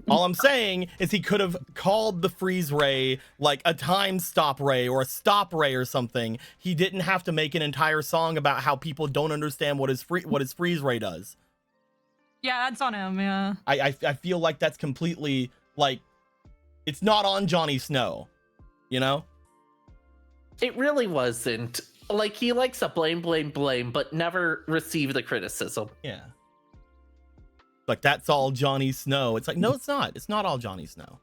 All I'm saying is he could have called the freeze ray like a time stop ray or a stop ray or something. He didn't have to make an entire song about how people don't understand what his freeze ray does. Yeah, that's on him. Yeah. I feel like that's completely like it's not on Johnny Snow, you know? It really wasn't. Like, he likes to blame, but never receive the criticism. Yeah. Like, that's all Johnny Snow. It's like, no, it's not. It's not all Johnny Snow.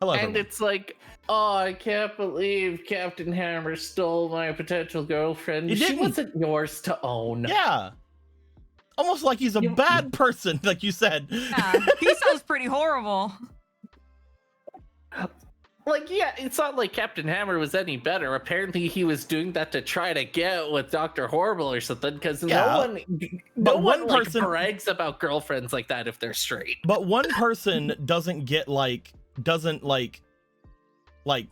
Hello, and everyone. It's like, oh, I can't believe Captain Hammer stole my potential girlfriend. She wasn't yours to own. Yeah. Almost like he's a bad person, like you said. Yeah, he sounds pretty horrible. Like, yeah, it's not like Captain Hammer was any better. Apparently, he was doing that to try to get with Dr. Horrible or something, because no one person brags about girlfriends like that if they're straight. But one person doesn't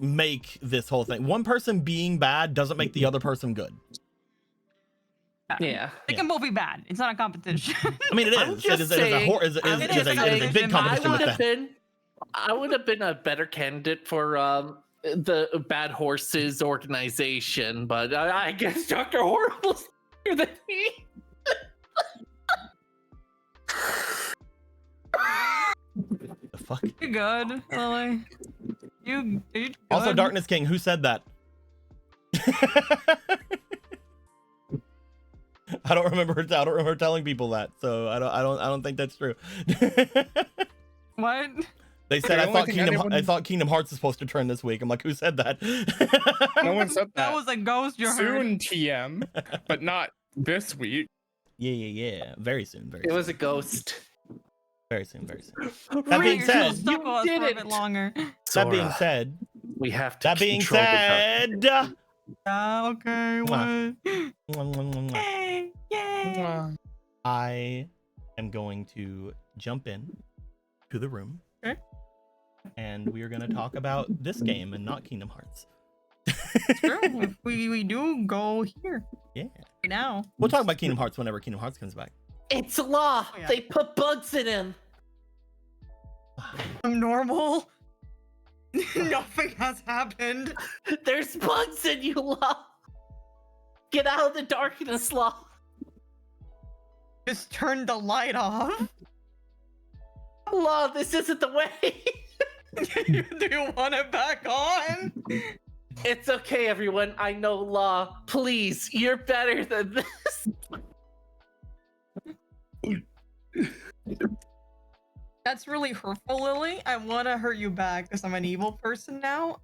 make this whole thing. One person being bad doesn't make the other person good. Yeah. They can both be bad. It's not a competition. I mean, it is. It is a big competition with that. I would have been a better candidate for the Bad Horses organization, but I guess Dr. Horrible's better than me. The fuck? You good, Lily? You also, good? Darkness King, who said that? I don't remember telling people that, so I don't think that's true. What? They said I thought Kingdom Hearts is supposed to trend this week. I'm like, who said that? No one said that. That was a ghost you heard. Soon TM, but not this week. Yeah. Very soon. It was a ghost. Very soon. That being said, you did it. A bit longer. That being said, we have to. That being said, okay. What? Yay. I am going to jump in to the room. Okay. And we are going to talk about this game and not Kingdom Hearts. True. we do go here. Yeah. Right now. We'll talk about Kingdom Hearts whenever Kingdom Hearts comes back. It's a law. Oh, yeah. They put bugs in him. I'm normal. Nothing has happened. There's bugs in you, Law. Get out of the darkness, Law. Just turn the light off. Law, this isn't the way. Do you want it back on? It's okay, everyone. I know, Law. Please, you're better than this. That's really hurtful, Lily. I want to hurt you back because I'm an evil person now.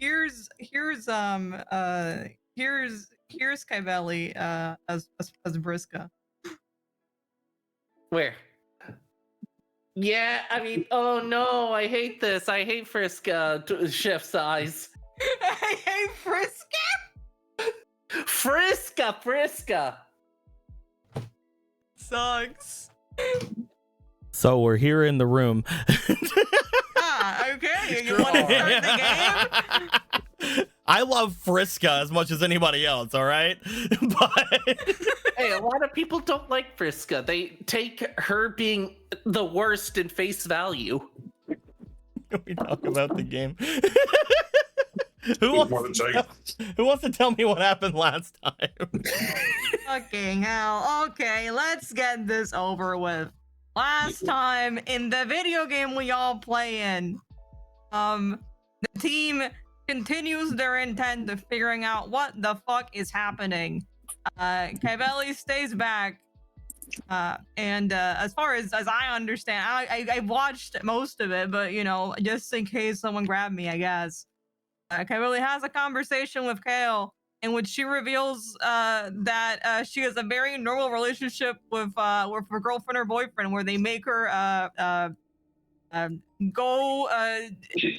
Here's Kybelly as Briska. Where? Yeah, I mean, oh no, I hate this. I hate Friska, Chef's eyes. I hate Friska. Friska. Sucks. So we're here in the room. Okay. You want to start the game? I love Friska as much as anybody else, all right? But hey, a lot of people don't like Friska. They take her being the worst in face value. Can we talk about the game? Who wants to tell me what happened last time? Fucking hell. Okay, let's get this over with. Last time in the video game we all play in, the team continues their intent of figuring out what the fuck is happening. Kybelly stays back, and as far as I understand, I watched most of it, but you know, just in case someone grabbed me, I guess. Kybelly has a conversation with Kale in which she reveals that she has a very normal relationship with her girlfriend or boyfriend, where they make her go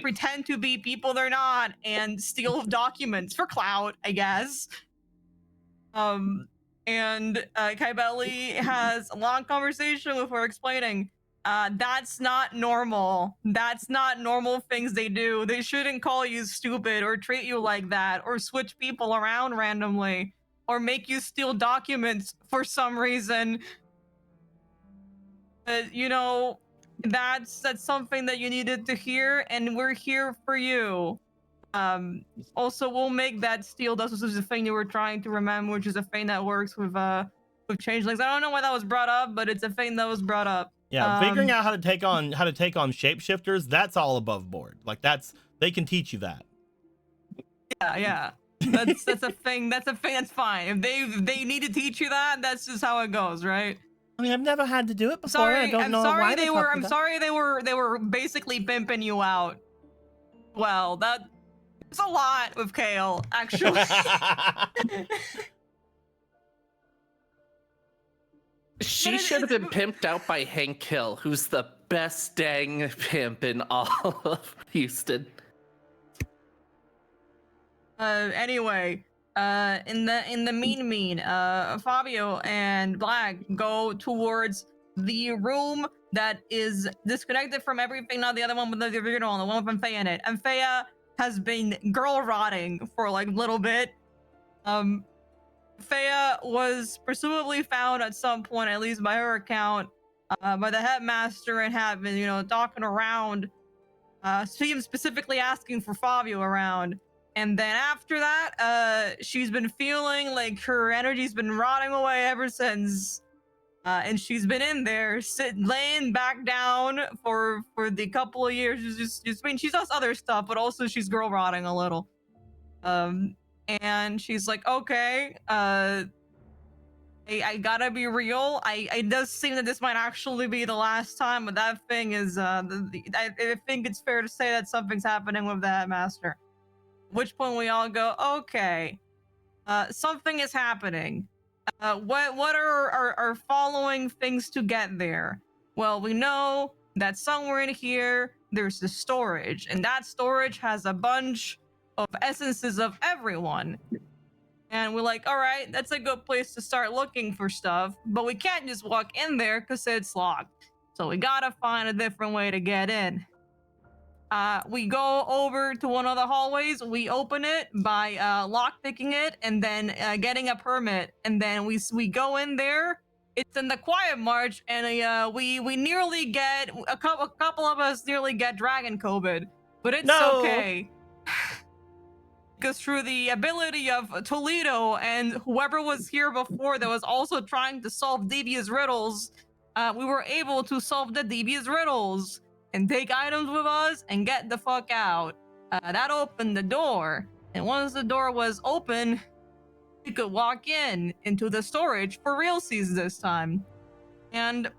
pretend to be people they're not and steal documents for clout, I guess. And Kybelly has a long conversation with her explaining that's not normal. That's not normal things they do. They shouldn't call you stupid or treat you like that or switch people around randomly or make you steal documents for some reason. you know, that's something that you needed to hear, and we're here for you. Also, we'll make that steel dust, which is a thing you were trying to remember, which is a thing that works with changelings. I don't know why that was brought up, but it's a thing that was brought up. Yeah, figuring out how to take on shapeshifters, that's all above board. Like they can teach you that. Yeah. That's a thing. That's a thing. That's fine. If they need to teach you that, that's just how it goes, right? I mean, I've never had to do it before. I'm sorry they were basically pimping you out. Well, that's a lot with Kale, actually. She should have been pimped out by Hank Hill, who's the best dang pimp in all of Houston. Anyway, in the mean, Fabio and Black go towards the room that is disconnected from everything, not the other one, but the original, the one with Anfea in it. Anfea has been girl rotting for like a little bit. Fea was presumably found at some point, at least by her account, by the headmaster, and had been, you know, talking around, specifically asking for Fabio around. And then after that, she's been feeling like her energy's been rotting away ever since. And she's been in there, laying back down for the couple of years. I mean, she does other stuff, but also she's girl rotting a little. And she's like, okay, I gotta be real. It does seem that this might actually be the last time, but that thing is, I think it's fair to say that something's happening with the headmaster. At which point we all go, okay, something is happening. What are our following things to get there? Well, we know that somewhere in here, there's the storage, and that storage has a bunch of essences of everyone. And we're like, all right, that's a good place to start looking for stuff, but we can't just walk in there because it's locked. So we gotta find a different way to get in. We go over to one of the hallways, we open it by lockpicking it and then getting a permit, and then we go in there. It's in the Quietmarch, and we nearly get a couple of us nearly get dragon COVID, but it's okay. Because through the ability of Toledo and whoever was here before that was also trying to solve devious riddles, we were able to solve the devious riddles and take items with us and get the fuck out. That opened the door, and once the door was open, we could walk into the storage for realsies this time. And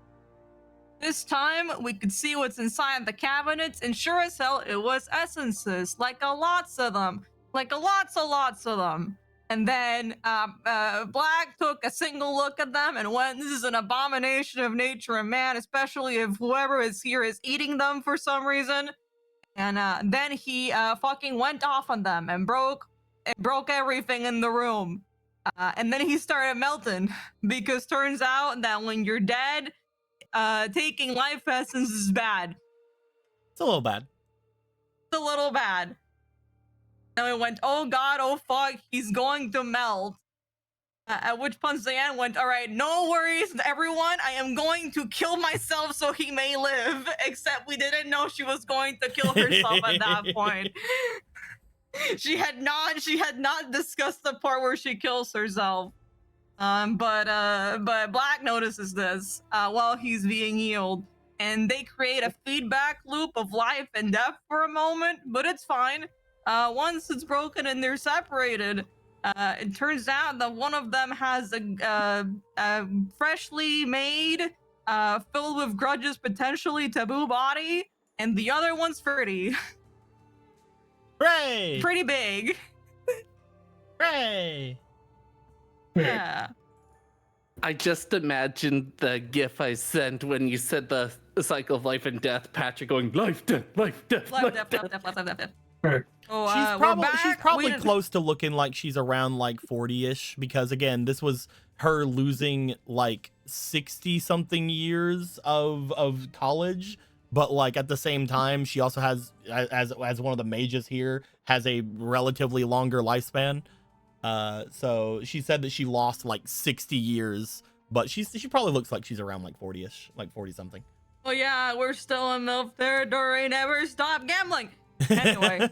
this time, we could see what's inside the cabinets, and sure as hell, it was essences, like lots of them. Like lots of them. And then Black took a single look at them and went, this is an abomination of nature and man, especially if whoever is here is eating them for some reason. And then he fucking went off on them and broke everything in the room. And then he started melting, because turns out that when you're dead, taking life essence is bad. It's a little bad. It's a little bad. And we went, oh god, oh fuck, he's going to melt. At which point Diane went, all right, no worries, everyone. I am going to kill myself so he may live. Except we didn't know she was going to kill herself at that point. She had not discussed the part where she kills herself. But Black notices this while he's being healed, and they create a feedback loop of life and death for a moment. But it's fine. Once it's broken and they're separated, it turns out that one of them has a freshly made, filled with grudges, potentially taboo body, and the other one's pretty. Hooray! Pretty big. Hooray! Yeah. I just imagined the gif I sent when you said the cycle of life and death, Patrick going, life, death, life, death, life, death. She's probably close to looking like she's around like 40-ish, because again, this was her losing like 60 something years of college, but like at the same time she also has, as one of the mages here, has a relatively longer lifespan. So she said that she lost like 60 years, but she probably looks like she's around like 40-ish, like 40 something. Oh yeah, we're still in MILF territory. Never stop gambling. Anyway,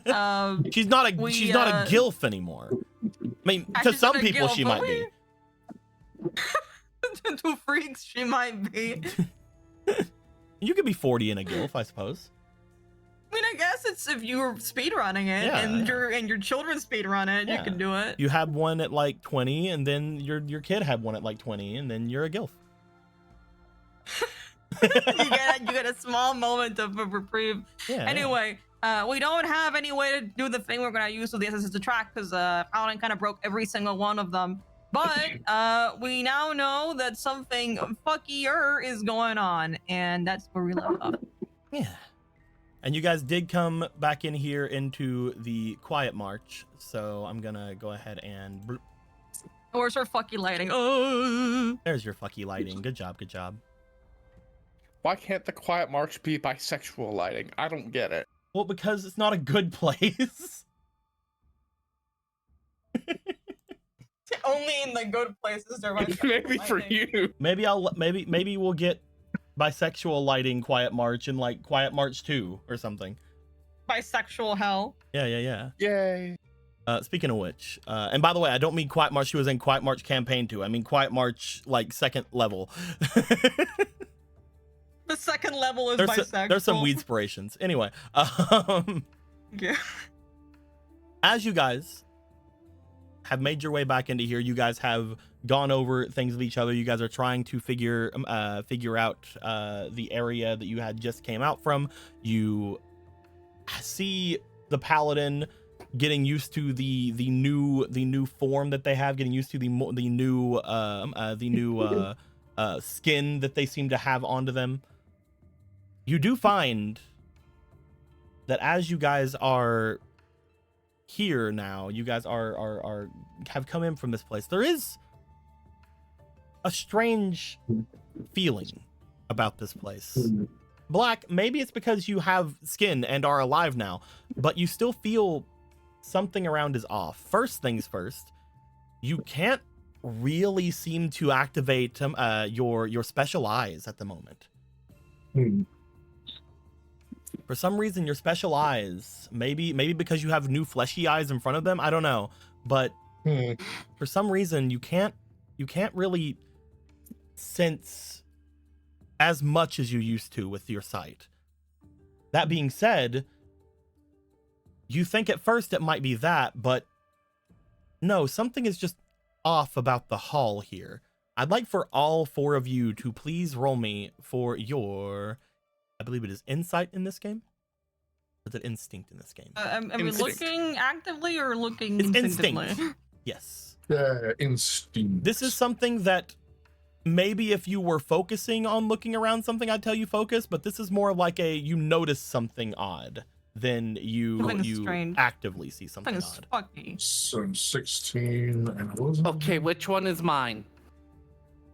she's not a gilf anymore. I mean, to she's some not a people gilf, she but might be. To freaks, she might be. You could be 40 in a gilf, I suppose. I mean, I guess it's if you're speedrunning it and your children speedrun it, you can do it. You had one at like 20, and then your kid had one at like 20, and then you're a gilf. you get a small moment of reprieve. Yeah. Anyway, we don't have any way to do the thing we're gonna use with the SSS to track because Paladin kind of broke every single one of them. But we now know that something fuckier is going on, and that's where we left off. Yeah. And you guys did come back in here into the Quietmarch, so I'm gonna go ahead and... Where's our fucky lighting? There's your fucky lighting. Good job, good job. Why can't the Quietmarch be bisexual lighting? I don't get it. Well, because it's not a good place. Only in the good places there might be Maybe for you. Maybe we'll get bisexual lighting Quietmarch in like Quietmarch 2 or something. Bisexual hell. Yeah. Yay. Speaking of which, and by the way, I don't mean Quietmarch 2 as in Quietmarch Campaign 2. I mean Quietmarch like second level. The second level is there's bisexual. There's some weed inspirations. Anyway, yeah. As you guys have made your way back into here, you guys have gone over things with each other. You guys are trying to figure out the area that you had just came out from. You see the paladin getting used to the new form that they have, getting used to the new skin that they seem to have onto them. You do find that as you guys are here now, you guys have come in from this place. There is a strange feeling about this place. Black, maybe it's because you have skin and are alive now, but you still feel something around is off. First things first, you can't really seem to activate your special eyes at the moment. For some reason, your special eyes, maybe because you have new fleshy eyes in front of them, I don't know, but for some reason you can't really sense as much as you used to with your sight. That being said, you think at first it might be that, but no, something is just off about the hall here. I'd like for all four of you to please roll me for your, I believe it is insight in this game? Or is it instinct in this game? Are we looking actively or looking it's instinctively? Instinct. Yes. Instinct. This is something that maybe if you were focusing on looking around something, I'd tell you focus, but this is more like you notice something odd than you actively see something odd. Fucky. So 16 and what was it? Okay, which one is mine?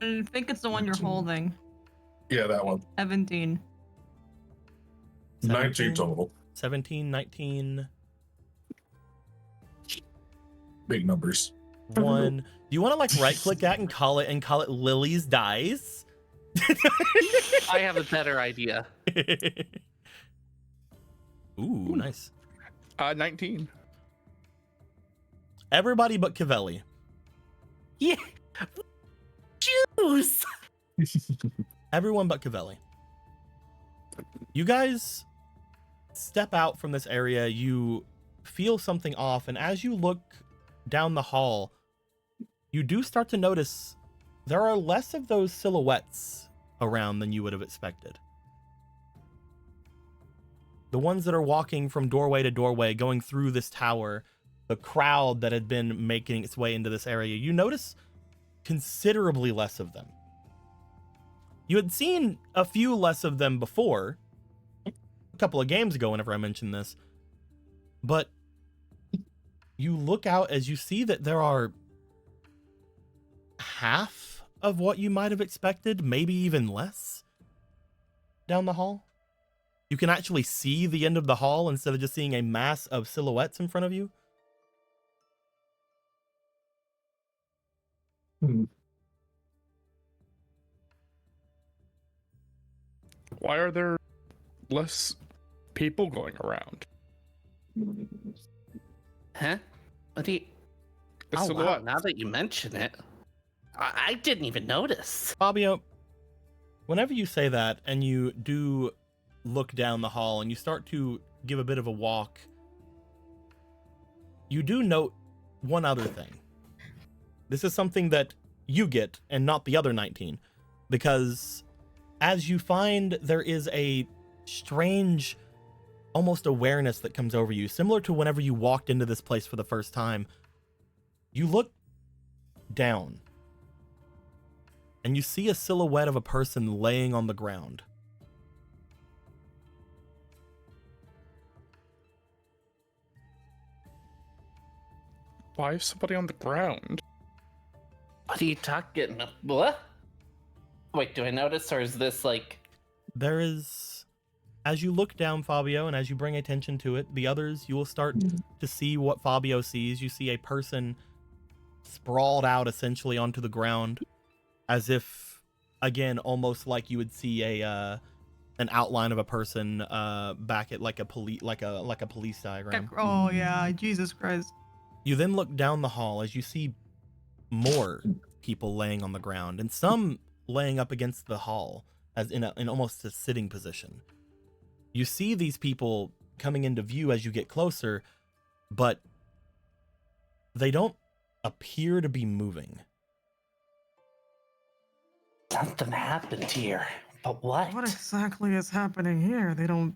I think it's the one you're holding. Yeah, that one. 17. 19 total. 17, 19. Big numbers. 1. Do you want to like right click that and call it Lily's dice? I have a better idea. Ooh, nice. 19. Everybody but Cavelli. Yeah. Juice. Everyone but Cavelli. You guys step out from this area, you feel something off, and as you look down the hall, you do start to notice there are less of those silhouettes around than you would have expected. The ones that are walking from doorway to doorway, going through this tower, the crowd that had been making its way into this area, you notice considerably less of them. You had seen a few less of them before, a couple of games ago whenever I mentioned this, but you look out as you see that there are half of what you might have expected, maybe even less, down the hall. You can actually see the end of the hall instead of just seeing a mass of silhouettes in front of you. Why are there less people going around? Huh? What do you... The Oh, wow, silhouette. now that you mention it, I didn't even notice. Fabio, whenever you say that and you do look down the hall and you start to give a bit of a walk, you do note one other thing. This is something that you get and not the other 19, because as you find there is a strange, almost awareness that comes over you, similar to whenever you walked into this place for the first time. You look down and you see a silhouette of a person laying on the ground. Why is somebody on the ground? What are you talking about? What? Wait, do I notice, or is this like... There is, as you look down, Fabio, and as you bring attention to it, the others, you will start to see what Fabio sees. You see a person sprawled out essentially onto the ground, as if, again, almost like you would see a an outline of a person back at like a police diagram. Oh yeah, Jesus Christ. You then look down the hall as you see more people laying on the ground, and some laying up against the hall as in almost a sitting position. You see these people coming into view as you get closer, but they don't appear to be moving. Something happened here, but what? What exactly is happening here? They don't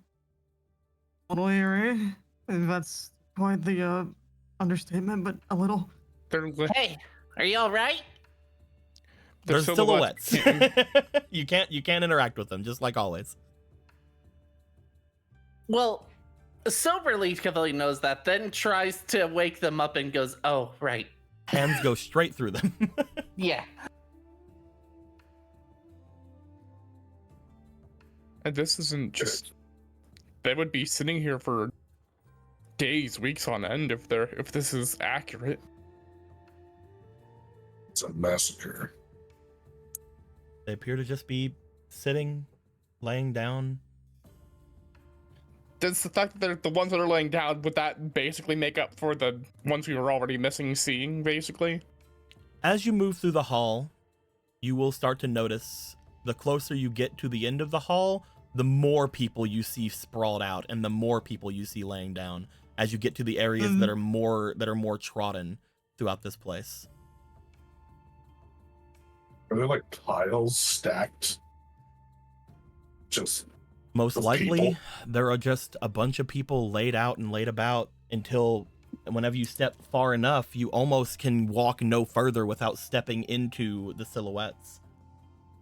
totally agree. That's quite the understatement, but a little. Hey, are you all right? There's silhouettes. you can't interact with them, just like always. Well, Silverleaf clearly knows that, then tries to wake them up and goes, "Oh, right." Hands go straight through them. Yeah. And this isn't just... They would be sitting here for days, weeks on end if this is accurate. It's a massacre. They appear to just be sitting, laying down. Does the fact that they're the ones that are laying down, would that basically make up for the ones we were already missing seeing, basically? As you move through the hall, you will start to notice the closer you get to the end of the hall, the more people you see sprawled out and the more people you see laying down as you get to the areas that are more trodden throughout this place. Are there like tiles stacked? Just Most of likely, people? there are just a bunch of people laid out and laid about until whenever you step far enough, you almost can walk no further without stepping into the silhouettes.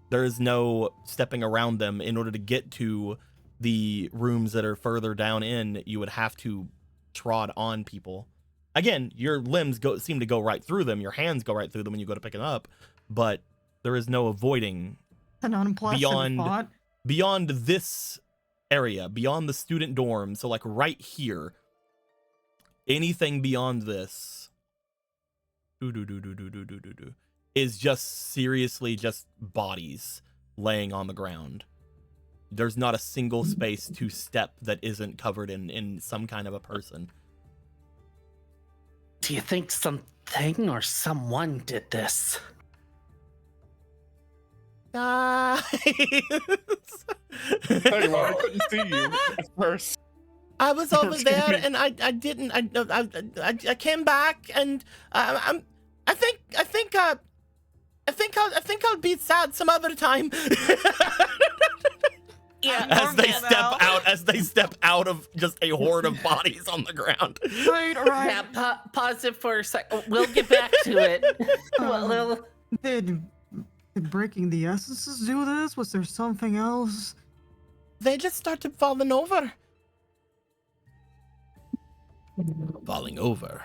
There is no stepping around them. In order to get to the rooms that are further down in, you would have to trod on people. Again, your limbs seem to go right through them. Your hands go right through them when you go to pick them up, but there is no avoiding An unpleasant thought. beyond this area, beyond the student dorm. So like right here, anything beyond this is just seriously just bodies laying on the ground. There's not a single space to step that isn't covered in some kind of a person. Do you think something or someone did this? Guys. Hey, I couldn't see you at first. I was over there and I didn't. I came back and I think I'll be sad some other time. Yeah. As they step out of just a horde of bodies on the ground. Right. Yeah, pause it for a sec. We'll get back to it. Did breaking the essences do this? Was there something else? They just started falling over. Falling over.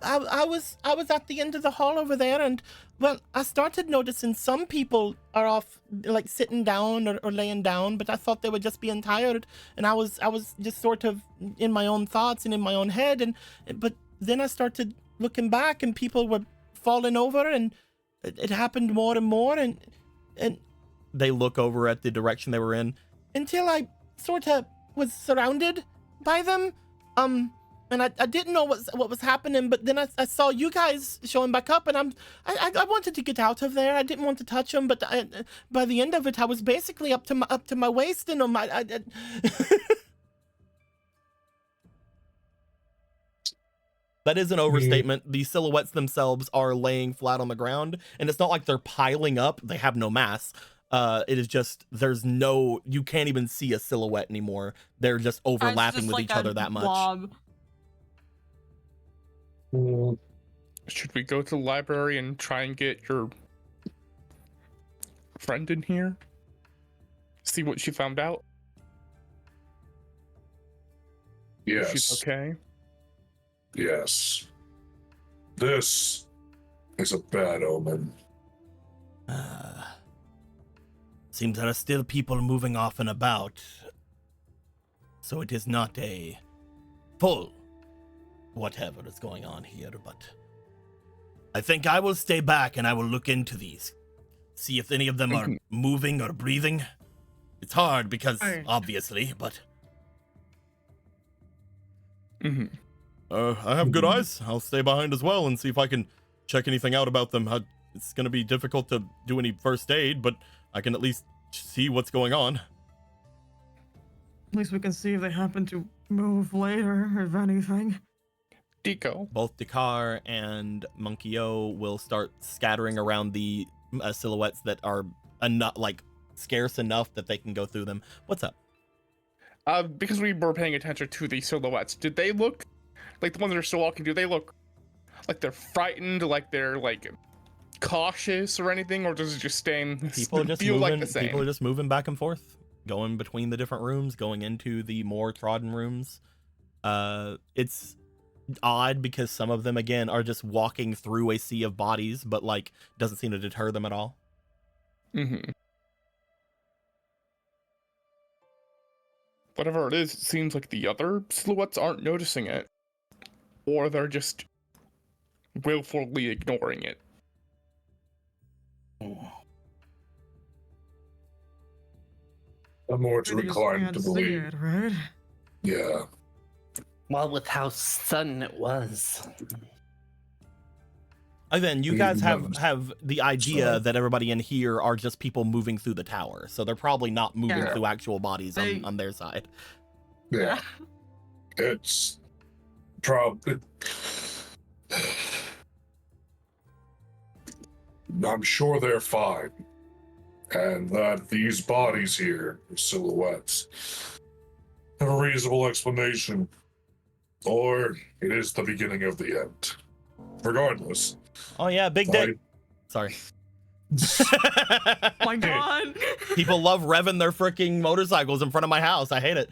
I was at the end of the hall over there, and well, I started noticing some people are off like sitting down or laying down, but I thought they were just being tired, and I was just sort of in my own thoughts and in my own head, but then I started looking back, and people were falling over, and it happened more and more, and they look over at the direction they were in until I sort of was surrounded by them. And I didn't know what was happening, but then I saw you guys showing back up, and I wanted to get out of there. I didn't want to touch them, but by the end of it, I was basically up to my waist in them. That is an overstatement. The silhouettes themselves are laying flat on the ground, and it's not like they're piling up. They have no mass. It is just, you can't even see a silhouette anymore. They're just overlapping with each other that much. Blob. Should we go to the library and try and get your friend in here? See what she found out? Yes. She's okay? Yes. This is a bad omen. Seems there are still people moving off and about. So it is not a full whatever is going on here, but I think I will stay back and I will look into these. See if any of them are moving or breathing. It's hard because, obviously, but... I have good eyes. I'll stay behind as well and see if I can check anything out about them. It's going to be difficult to do any first aid, but I can at least see what's going on. At least we can see if they happen to move later, if anything. Deco. Both Dakar and Monkey-O will start scattering around the silhouettes that are enough, like scarce enough that they can go through them. What's up? Because we were paying attention to the silhouettes, did they look like the ones that are still walking? Do they look like they're frightened, like they're like cautious or anything, or does it just feel like the same? People are just moving back and forth, going between the different rooms, going into the more trodden rooms. It's odd because some of them again are just walking through a sea of bodies, but like doesn't seem to deter them at all. Whatever it is, it seems like the other silhouettes aren't noticing it, or they're just willfully ignoring it. I'm more inclined to believe. It, right? Yeah. Well, with how sudden it was. And then you guys have the idea that everybody in here are just people moving through the tower, so they're probably not moving through actual bodies on their side. Yeah. It's probably... I'm sure they're fine. And that these bodies here, the silhouettes, have a reasonable explanation. Or it is the beginning of the end. Regardless. Oh yeah, big dick. Sorry. My God. People love revving their freaking motorcycles in front of my house. I hate it.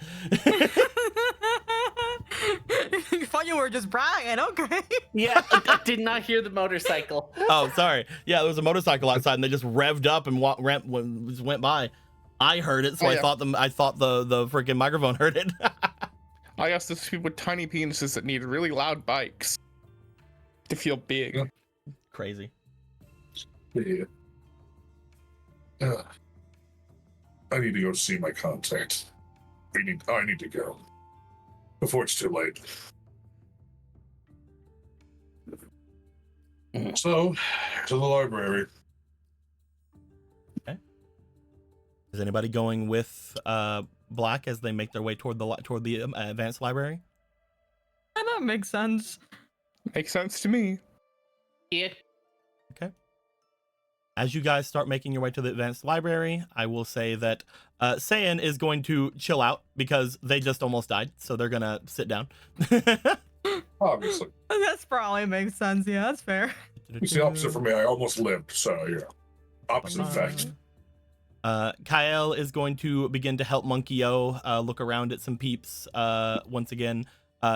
You thought you were just bragging, okay. Yeah, I did not hear the motorcycle. Oh, sorry. Yeah, there was a motorcycle outside, and they just revved up and went by. I heard it, so I thought the freaking microphone heard it. I guess there's people with tiny penises that need really loud bikes to feel big. Yeah. Crazy. Yeah. I need to go see my contact. I need to go before it's too late. So, to the library. Okay. Is anybody going with Black as they make their way toward the advanced library? And that makes sense. Makes sense to me. Yeah. Okay. As you guys start making your way to the advanced library, I will say that Saiyan is going to chill out because they just almost died, so they're gonna sit down. Obviously. That's probably makes sense. Yeah, that's fair. It's the opposite for me. I almost lived, so yeah. Opposite effect. Kyle is going to begin to help Monkey-O look around at some peeps. Once again,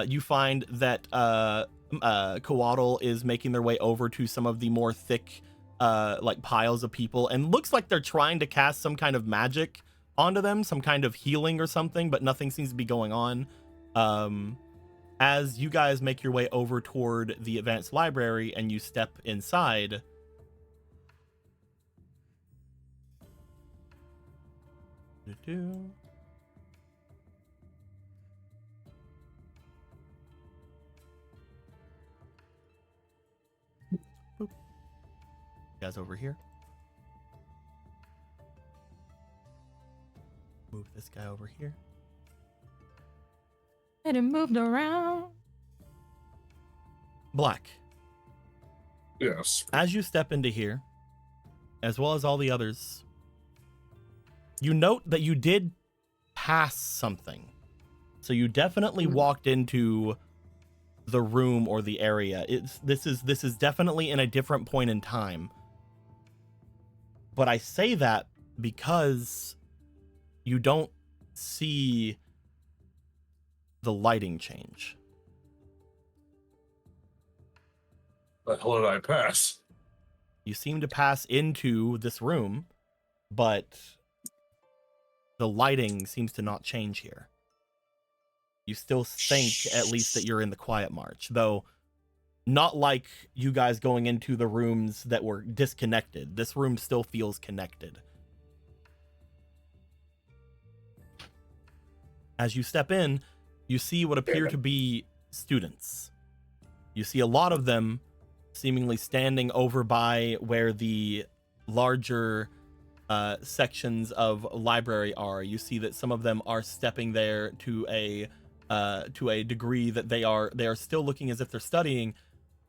you find that Coatl is making their way over to some of the more thick like piles of people, and looks like they're trying to cast some kind of magic onto them, some kind of healing or something, but nothing seems to be going on. As you guys make your way over toward the advanced library and you step inside, Do-do. Boop. Guys over here. Move this guy over here. And it moved around. Black. Yes. As you step into here, as well as all the others, you note that you did pass something. So you definitely walked into the room or the area. This is definitely in a different point in time. But I say that because you don't see the lighting change. The hell did I pass? You seem to pass into this room, but the lighting seems to not change here. You still think, at least, that you're in the Quietmarch, though not like you guys going into the rooms that were disconnected. This room still feels connected. As you step in, you see what appear to be students. You see a lot of them seemingly standing over by where the larger sections of library are. You see that some of them are stepping there to a degree that they are still looking as if they're studying.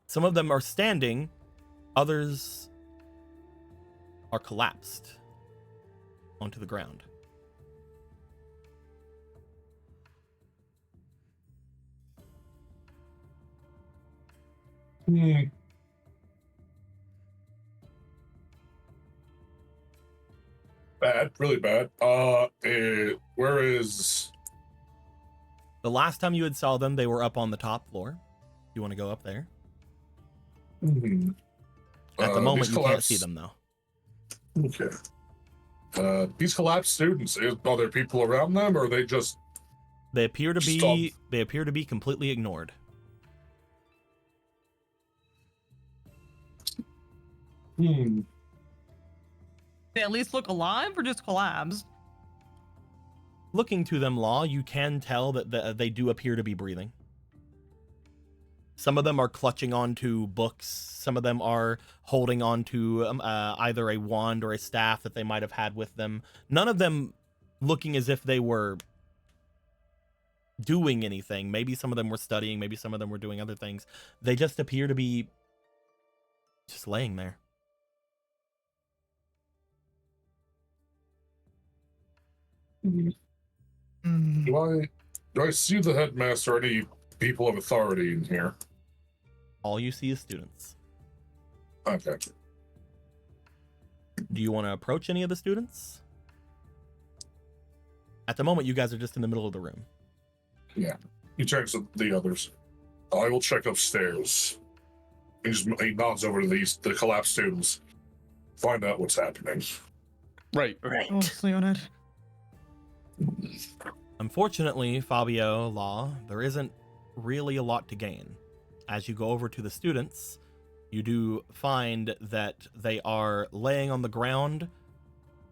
Some of them are standing, others are collapsed onto the ground. Bad, really bad. Where is... The last time you had saw them, they were up on the top floor. You want to go up there? At the moment, you can't see them, though. Okay. These collapsed students, are there people around them, or are they just... They appear to be completely ignored. They at least look alive or just collapsed? Looking to them, Law, you can tell that they do appear to be breathing. Some of them are clutching onto books. Some of them are holding onto either a wand or a staff that they might have had with them. None of them looking as if they were doing anything. Maybe some of them were studying. Maybe some of them were doing other things. They just appear to be just laying there. Do I see the headmaster or any people of authority in here? All you see is students. Okay. Do you want to approach any of the students? At the moment, you guys are just in the middle of the room. Yeah. He checks the others. I will check upstairs. He nods over to the collapsed students. Find out what's happening. Right. Oh, see on it. Unfortunately, Fabio, Law, there isn't really a lot to gain. As you go over to the students, you do find that they are laying on the ground.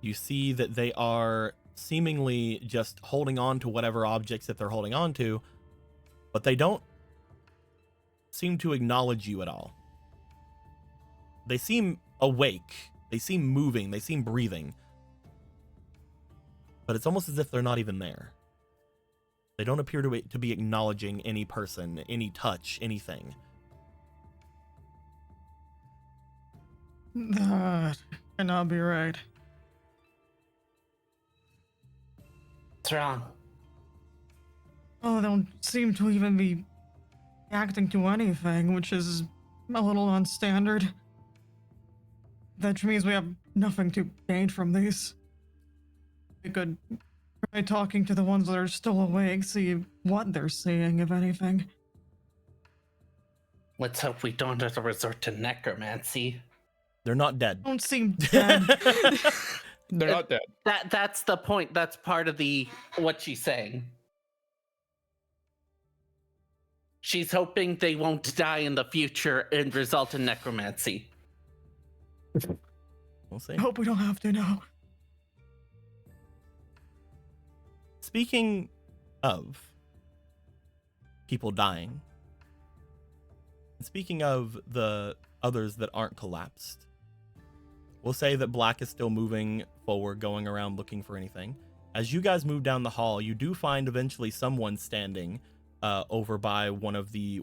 You see that they are seemingly just holding on to whatever objects that they're holding on to, but they don't seem to acknowledge you at all. They seem awake. They seem moving. They seem breathing. But it's almost as if they're not even there. They don't appear to be acknowledging any person, any touch, anything. That cannot be right. What's wrong? Oh, they don't seem to even be acting to anything, which is a little unstandard. That means we have nothing to gain from these. We could try talking to the ones that are still awake, see what they're seeing, if anything. Let's hope we don't have to resort to necromancy. They're not dead. Don't seem dead. They're not dead. That's the point. That's part of what she's saying. She's hoping they won't die in the future and result in necromancy. We'll see. I hope we don't have to know. speaking of people dying, speaking of the others that aren't collapsed, we'll say that Black is still moving forward, going around looking for anything. As you guys move down the hall, you do find eventually someone standing over by one of the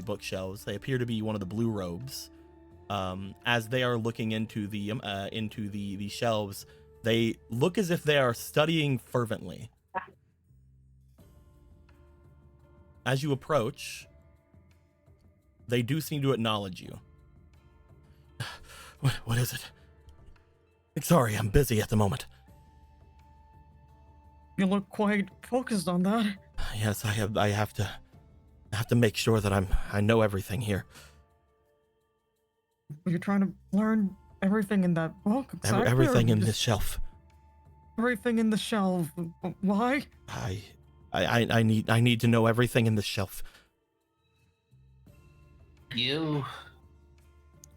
bookshelves. They appear to be one of the blue robes. As they are looking into the shelves, they look as if they are studying fervently. As you approach, they do seem to acknowledge you. What is it? Sorry, I'm busy at the moment. You look quite focused on that. Yes, I have to make sure that I know everything here. You're trying to learn everything in that book? Exactly, Everything in just this shelf. Everything in the shelf. Why? I need to know everything in this shelf. You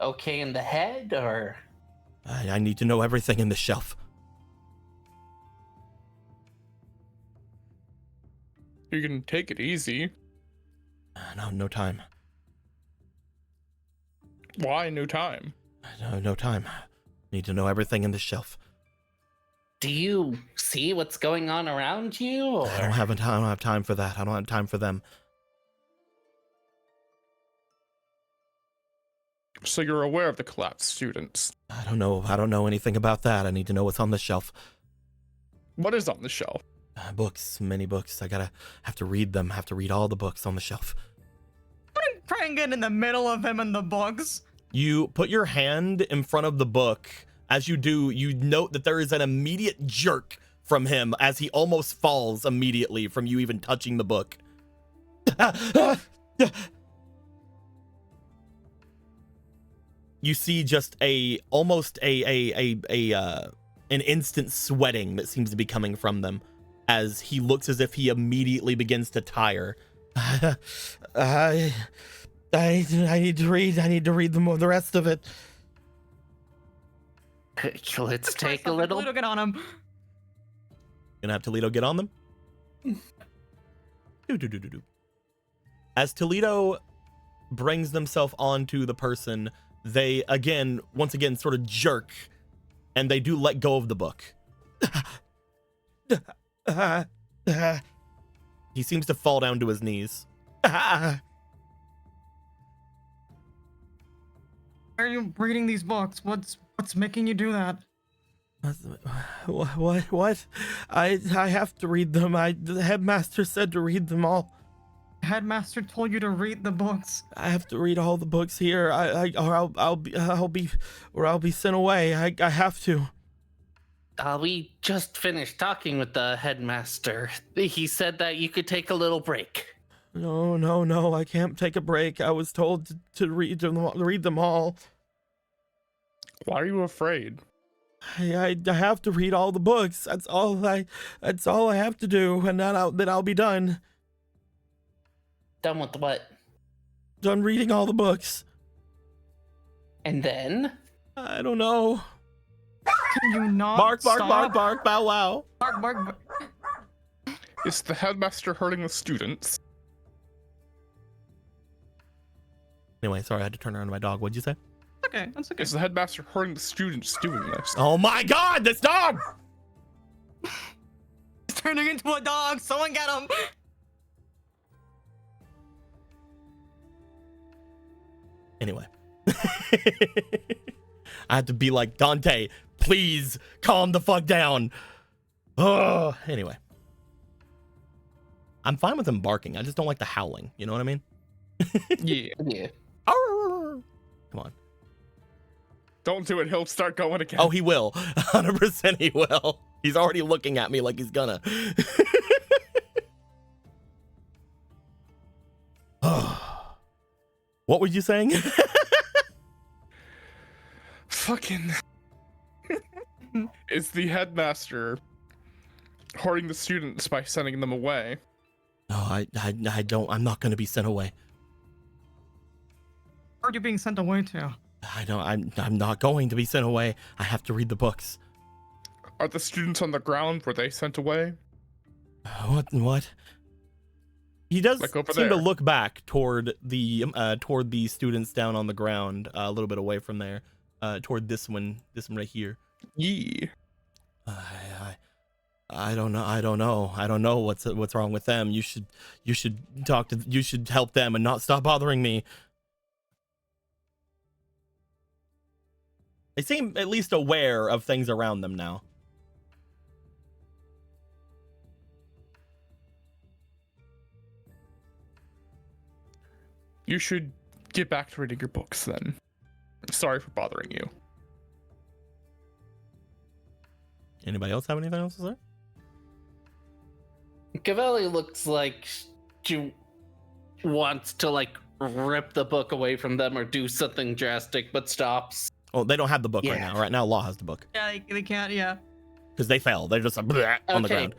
okay in the head, or? I need to know everything in this shelf. You can take it easy. No time. Why no time? No time. Need to know everything in this shelf. Do you see what's going on around you? Or? I don't have time for that. I don't have time for them. So you're aware of the collapsed students? I don't know anything about that. I need to know what's on the shelf. What is on the shelf? Books, many books. Have to read them. Have to read all the books on the shelf. Try and get in the middle of him and the books. You put your hand in front of the book. As you do, you note that there is an immediate jerk from him as he almost falls immediately from you even touching the book. You see just almost an instant sweating that seems to be coming from them as he looks as if he immediately begins to tire. I need to read. I need to read the rest of it. Let's take a little. Toledo, get on him. Gonna have Toledo get on them. As Toledo brings themselves onto the person, they once again sort of jerk, and they do let go of the book. He seems to fall down to his knees. Why are you reading these books? What's making you do that? What? I have to read them. The headmaster said to read them all. Headmaster told you to read the books. I have to read all the books here. I'll be sent away. I have to. We just finished talking with the headmaster. He said that you could take a little break. No. I can't take a break. I was told to read them all. Why are you afraid? I have to read all the books. That's all I have to do, and then I'll be done. Done with what? Done reading all the books. And then? I don't know. Can you not Bark, stop? bow wow. Bark. Is the headmaster hurting the students? Anyway, sorry, I had to turn around to my dog. What'd you say? Okay, that's okay. Is the headmaster hurting the students doing this? Oh my god, this dog! He's turning into a dog. Someone get him. Anyway. I had to be like, Dante, please calm the fuck down. Oh, anyway. I'm fine with him barking. I just don't like the howling. You know what I mean? Yeah. Come on. Don't do it. He'll start going again. Oh, he will. 100% he will. He's already looking at me like he's gonna. What were you saying? Fucking. Is the headmaster hurting the students by sending them away? No, I don't. I'm not gonna be sent away. Where are you being sent away to? I'm not going to be sent away. I have to read the books. Are the students on the ground? Were they sent away? What? He does Like over seem to there. look back toward the students down on the ground, a little bit away from there, toward this one right here. Yeah. I don't know what's wrong with them. You should help them and not stop bothering me. They seem at least aware of things around them now. You should get back to reading your books then. Sorry for bothering you. Anybody else have anything else to say? Cavelli looks like she wants to like rip the book away from them or do something drastic, but stops. Well, they don't have the book right Yeah. now. Right now, Law has the book Yeah, they can't. Yeah. because they fell. They're just like, bleh, on the ground.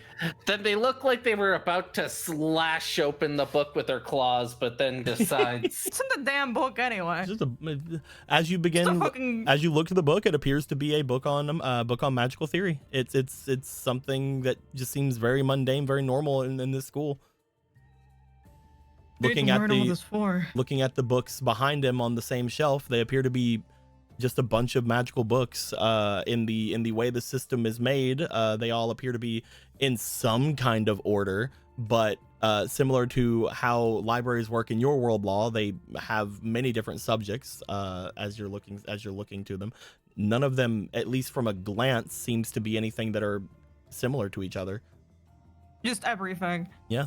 Then they look like they were about to slash open the book with their claws, but then decides. It's in the damn book anyway. It's just as you begin, as you look to the book, it appears to be a book on magical theory. It's something that just seems very mundane, very normal in this school. Looking at the books behind him on the same shelf, they appear to be just a bunch of magical books. In the way the system is made, they all appear to be in some kind of order, but similar to how libraries work in your world, Law, they have many different subjects as you're looking to them. None of them, at least from a glance, seems to be anything that are similar to each other. Just everything. Yeah.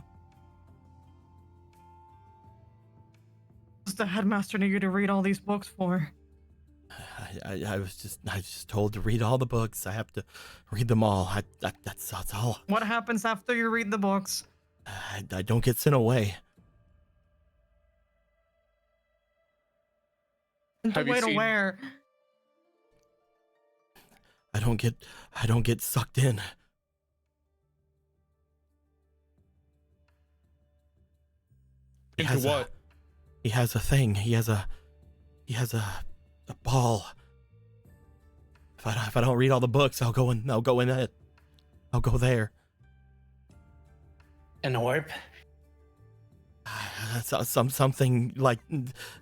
What's the headmaster need you to read all these books for? I was just told to read all the books. I have to read them all. That's all. What happens after you read the books? I don't get sent away. Have you Way to seen- where? I don't get sucked in. Into what? He has a thing. He has a ball. If I don't read all the books, I'll go in it. I'll go there. An orb? Something like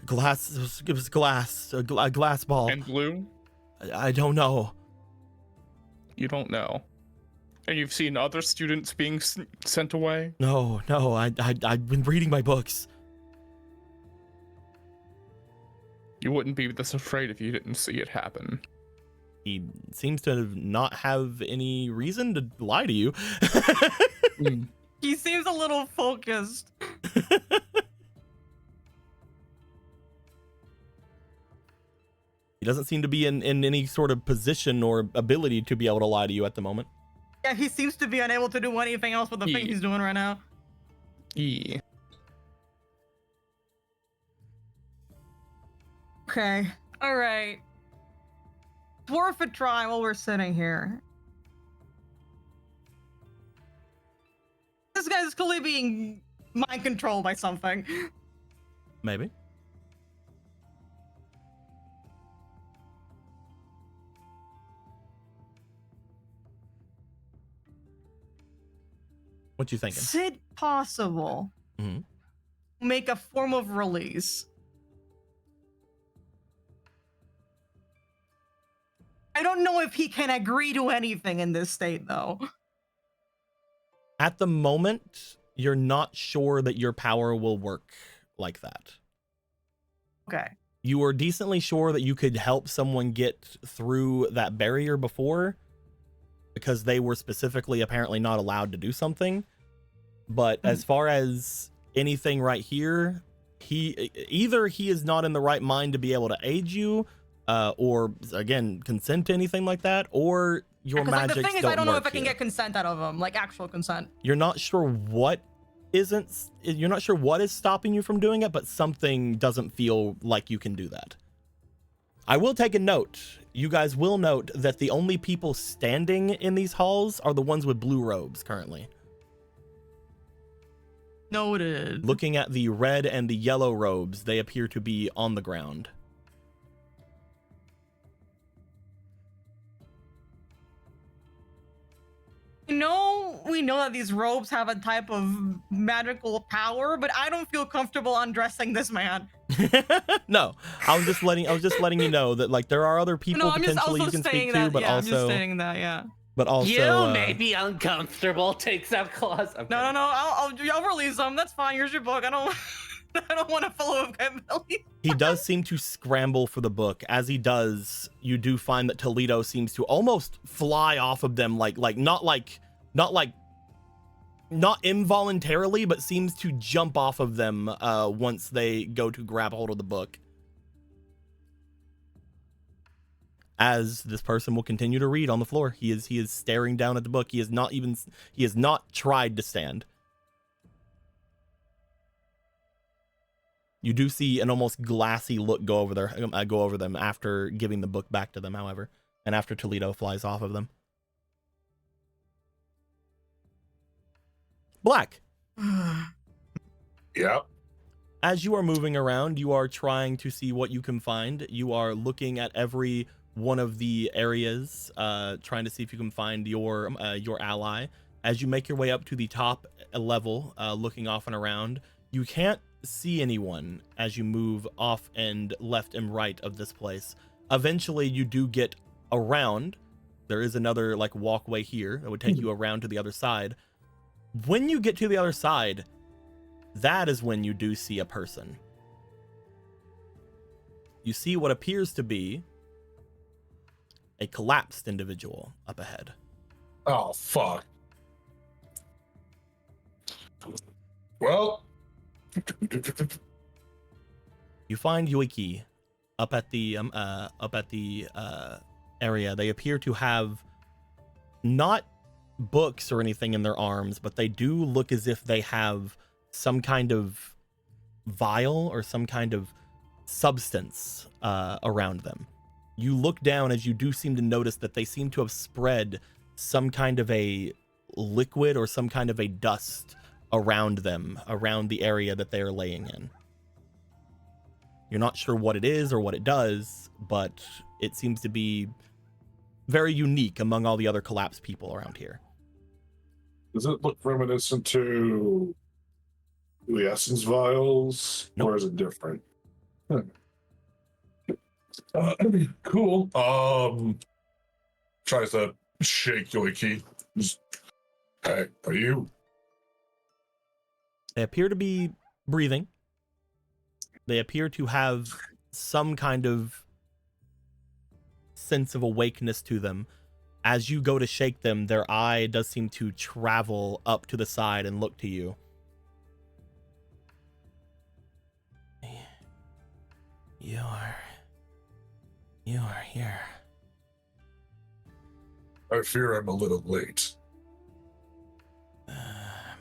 glass. It was glass. A glass ball. And blue? I don't know. You don't know. And you've seen other students being sent away? No. I've been reading my books. You wouldn't be this afraid if you didn't see it happen. He seems to not have any reason to lie to you. He seems a little focused. He doesn't seem to be in any sort of position or ability to be able to lie to you at the moment. Yeah, he seems to be unable to do anything else with the thing he's doing right now. Yeah. Okay. All right. It's worth a try while we're sitting here. This guy's clearly being mind controlled by something. Maybe. What you thinking? Is it possible? Mhm. Make a form of release. I don't know if he can agree to anything in this state, though. At the moment, you're not sure that your power will work like that. Okay. You are decently sure that you could help someone get through that barrier before, because they were specifically apparently not allowed to do something. But as far as anything right here, he is not in the right mind to be able to aid you, or again consent to anything like that, or your magic. The thing is, I don't know if I can get consent out of him, like actual consent. You're not sure what you're not sure what is stopping you from doing it, but something doesn't feel like you can do that. I will take a note. You guys will note that the only people standing in these halls are the ones with blue robes currently. Noted. Looking at the red and the yellow robes, they appear to be on the ground. No, we we know that these robes have a type of magical power, but I don't feel comfortable undressing this man. No, I was just letting you know that like there are other people No, I'm just potentially also you can saying speak that. to, but Yeah, I'm just also saying that. Yeah. You may be uncomfortable. Takes out claws. No. I'll release them. That's fine. Here's your book. I don't. I don't want to follow up Billy. He does seem to scramble for the book. As he does, you do find that Toledo seems to almost fly off of them, not involuntarily, but seems to jump off of them once they go to grab hold of the book. As this person will continue to read on the floor, he is staring down at the book. He has not tried to stand. You do see an almost glassy look go over them after giving the book back to them, however, and after Toledo flies off of them. Black. Yep. As you are moving around, you are trying to see what you can find. You are looking at every one of the areas, trying to see if you can find your ally. As you make your way up to the top level, looking off and around, you can't see anyone as you move off and left and right of this place. Eventually, you do get around. There is another like walkway here that would take you around to the other side. When you get to the other side, that is when you do see a person. You see what appears to be a collapsed individual up ahead. Oh, fuck. Well. You find Yoiki up at the area. They appear to have not books or anything in their arms, but they do look as if they have some kind of vial or some kind of substance around them. You look down as you do seem to notice that they seem to have spread some kind of a liquid or some kind of a dust around them, around the area that they are laying in. You're not sure what it is or what it does, but it seems to be very unique among all the other collapsed people around here. Does it look reminiscent to the essence vials? Nope. Or is it different? Cool. Tries to shake Yoiki. Hey, are you? They appear to be breathing. They appear to have some kind of sense of awakeness to them. As you go to shake them, their eye does seem to travel up to the side and look to you. You are here. I fear I'm a little late.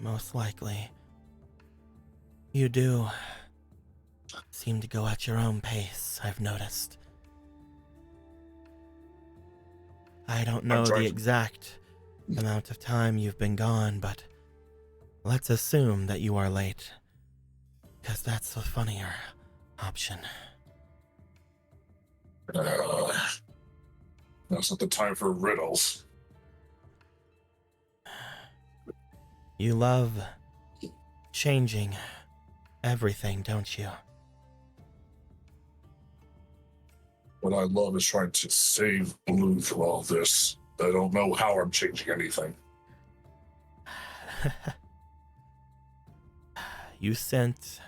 Most likely. You do seem to go at your own pace, I've noticed. I don't know the exact amount of time you've been gone, but let's assume that you are late, because that's the funnier option. That's not the time for riddles. You love changing everything, don't you? What I love is trying to save Blue through all this. I don't know how I'm changing anything. You sent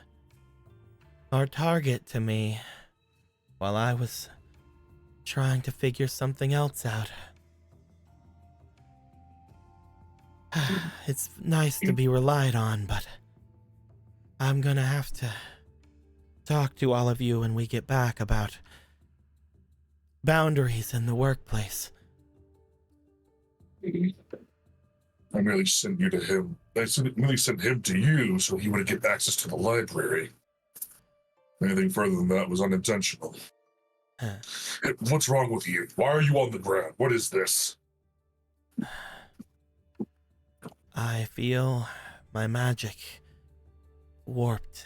our target to me while I was trying to figure something else out. It's nice to be relied on, but I'm gonna have to talk to all of you when we get back about boundaries in the workplace. I merely sent you to him. I merely sent him to you so he would get access to the library. Anything further than that was unintentional. What's wrong with you? Why are you on the ground? What is this? I feel my magic warped.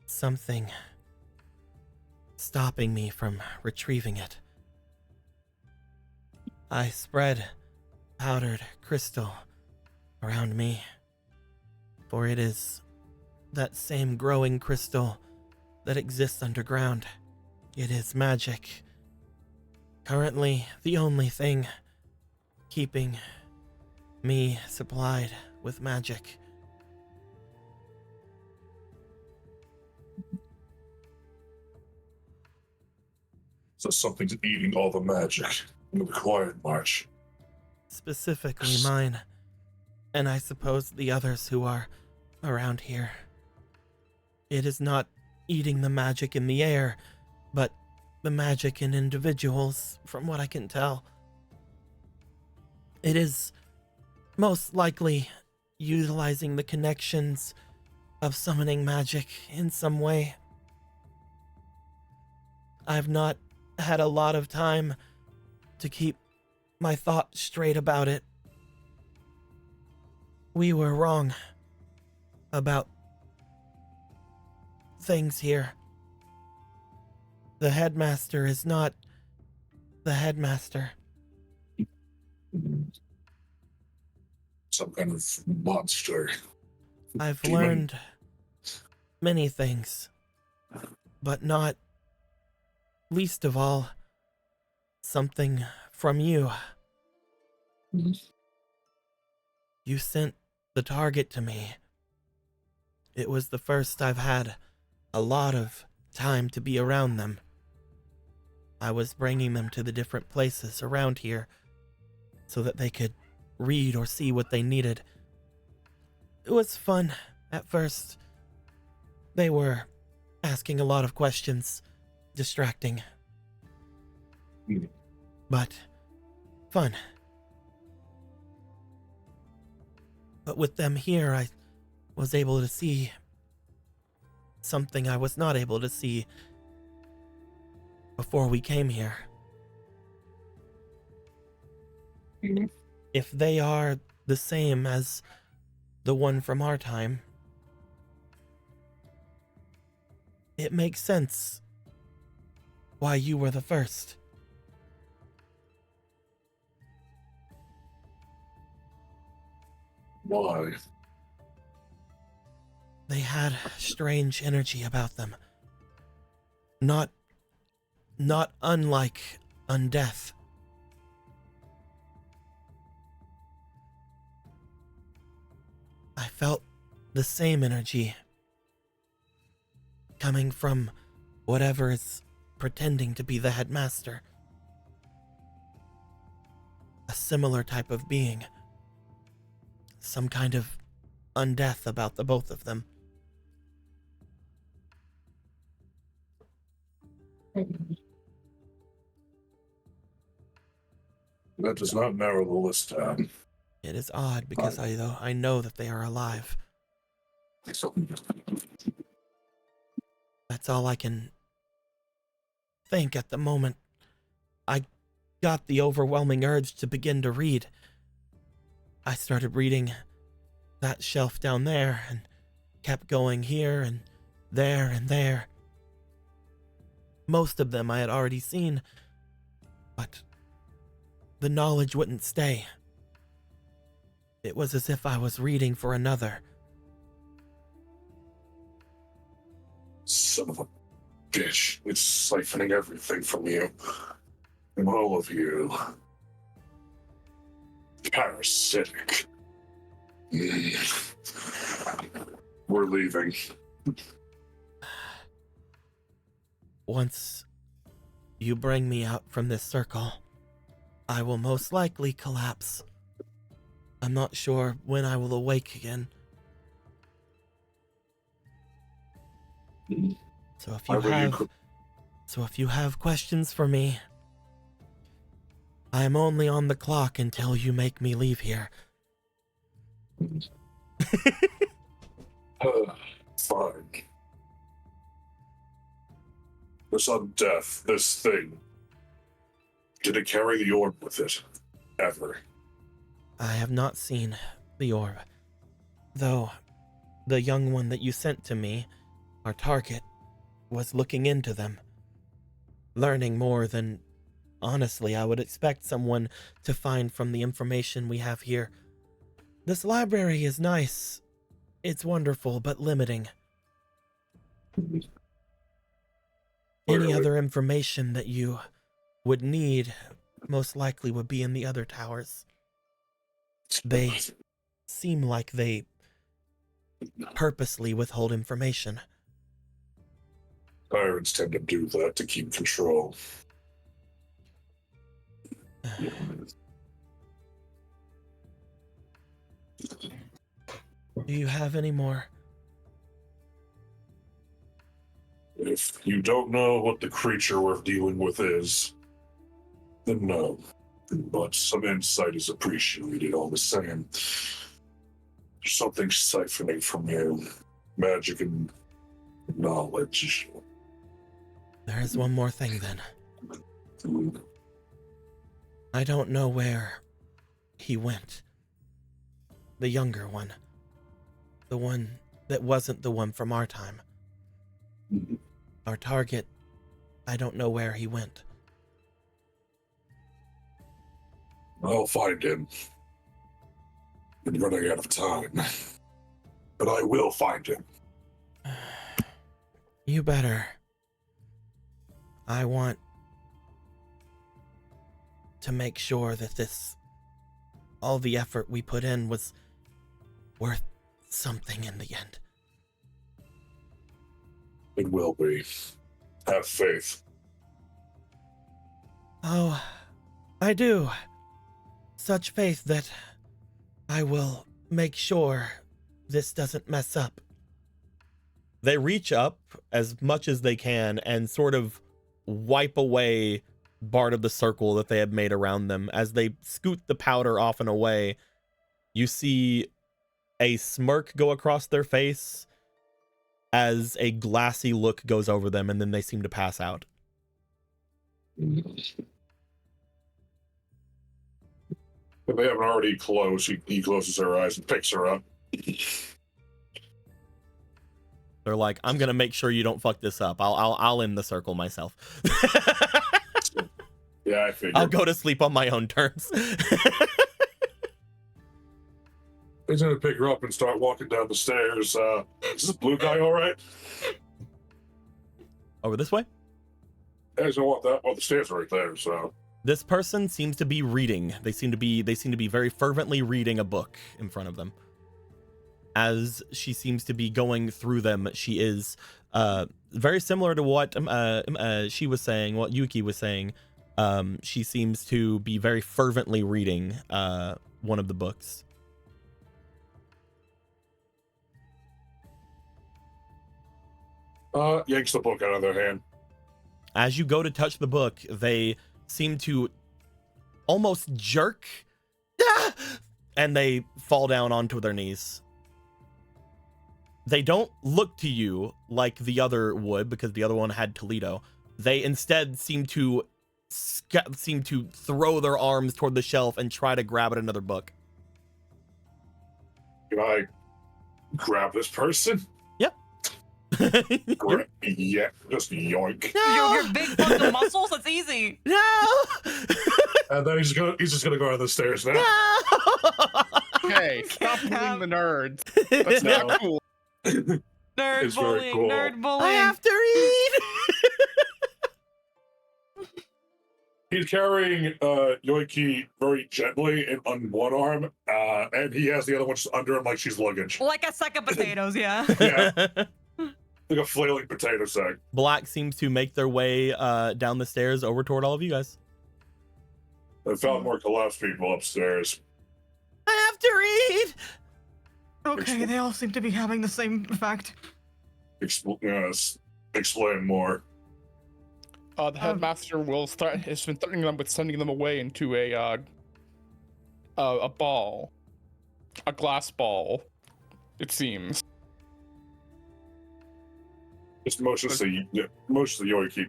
Something stopping me from retrieving it. I spread powdered crystal around me, for it is that same growing crystal that exists underground. It is magic. Currently, the only thing keeping me supplied with magic. So something's eating all the magic in the Quietmarch. Specifically mine, and I suppose the others who are around here. It is not eating the magic in the air, but the magic in individuals, from what I can tell. It is most likely utilizing the connections of summoning magic in some way. I've not had a lot of time to keep my thoughts straight about it. We were wrong about things here. The headmaster is not the headmaster. Some kind of monster. I've Demon. learned many things, but not least of all, something from you. You sent the target to me. It was the first I've had a lot of time to be around them. I was bringing them to the different places around here so that they could read or see what they needed. It was fun at first. They were asking a lot of questions, distracting, but fun. But with them here, I was able to see something I was not able to see before we came here. If they are the same as the one from our time, it makes sense why you were the first. Why? They had strange energy about them. Not unlike undeath. I felt the same energy coming from whatever is pretending to be the headmaster. A similar type of being. Some kind of undeath about the both of them. That does not narrow the list down. It is odd because I know that they are alive. That's all I can think at the moment. I got the overwhelming urge to begin to read. I started reading that shelf down there and kept going here and there and there. Most of them I had already seen, but the knowledge wouldn't stay. It was as if I was reading for another. Son of a bitch. It's siphoning everything from you. And all of you. Parasitic. We're leaving. Once you bring me out from this circle, I will most likely collapse. I'm not sure when I will awake again. So if you have questions for me, I am only on the clock until you make me leave here. Fine. This undeath, this thing. Did it carry the orb with it? Ever? I have not seen the orb, though the young one that you sent to me, our target, was looking into them, learning more than honestly, I would expect someone to find from the information we have here. This library is nice. It's wonderful, but limiting. Any other information that you would need most likely would be in the other towers. They seem like they purposely withhold information. Pirates tend to do that to keep control. Do you have any more? If you don't know what the creature we're dealing with is, then no. But some insight is appreciated all the same. There's something siphoning from your magic and knowledge. There is one more thing then. I don't know where he went. The younger one. The one that wasn't the one from our time. Our target, I don't know where he went. I'll find him. I'm running out of time. But I will find him. You better. I want to make sure that all the effort we put in was worth something in the end. It will be. Have faith. Oh, I do. Such faith that I will make sure this doesn't mess up. They reach up as much as they can and sort of wipe away part of the circle that they have made around them. As they scoot the powder off and away, you see a smirk go across their face as a glassy look goes over them, and then they seem to pass out. If they haven't already closed, he closes her eyes and picks her up. They're like, I'm gonna make sure you don't fuck this up. I'll end the circle myself. Yeah, I figured. I'll go to sleep on my own terms. He's gonna pick her up and start walking down the stairs. Is this blue guy all right? Over this way? Yeah, he's gonna walk that. Well, the stairs are right there. So This person seems to be reading. They seem to be very fervently reading a book in front of them. As she seems to be going through them, she is very similar to what she was saying, what Yuki was saying. She seems to be very fervently reading one of the books. Yanks the book out of their hand. As you go to touch the book, they seem to almost jerk, and they fall down onto their knees. They don't look to you like the other would, because the other one had Toledo. They instead seem to throw their arms toward the shelf and try to grab at another book. Can I grab this person? Yeah, just yoink. Your big fucking muscles, it's easy. No! And then he's just gonna go down the stairs now. No! Hey, stop bullying the nerds. That's No. not cool. Nerd It's very bullying, cool. nerd I bullying. have to read! He's carrying Yoiki very gently on one arm, and he has the other one just under him like she's luggage. Like a sack of potatoes, yeah. Yeah, like a flailing potato sack. Black seems to make their way down the stairs over toward all of you guys. I found more collapsed people upstairs. I have to read! Okay, they all seem to be having the same effect. Yes, explain more. The headmaster has been threatening them with sending them away into a ball, a glass ball. It seems. Just motions to Yoiki.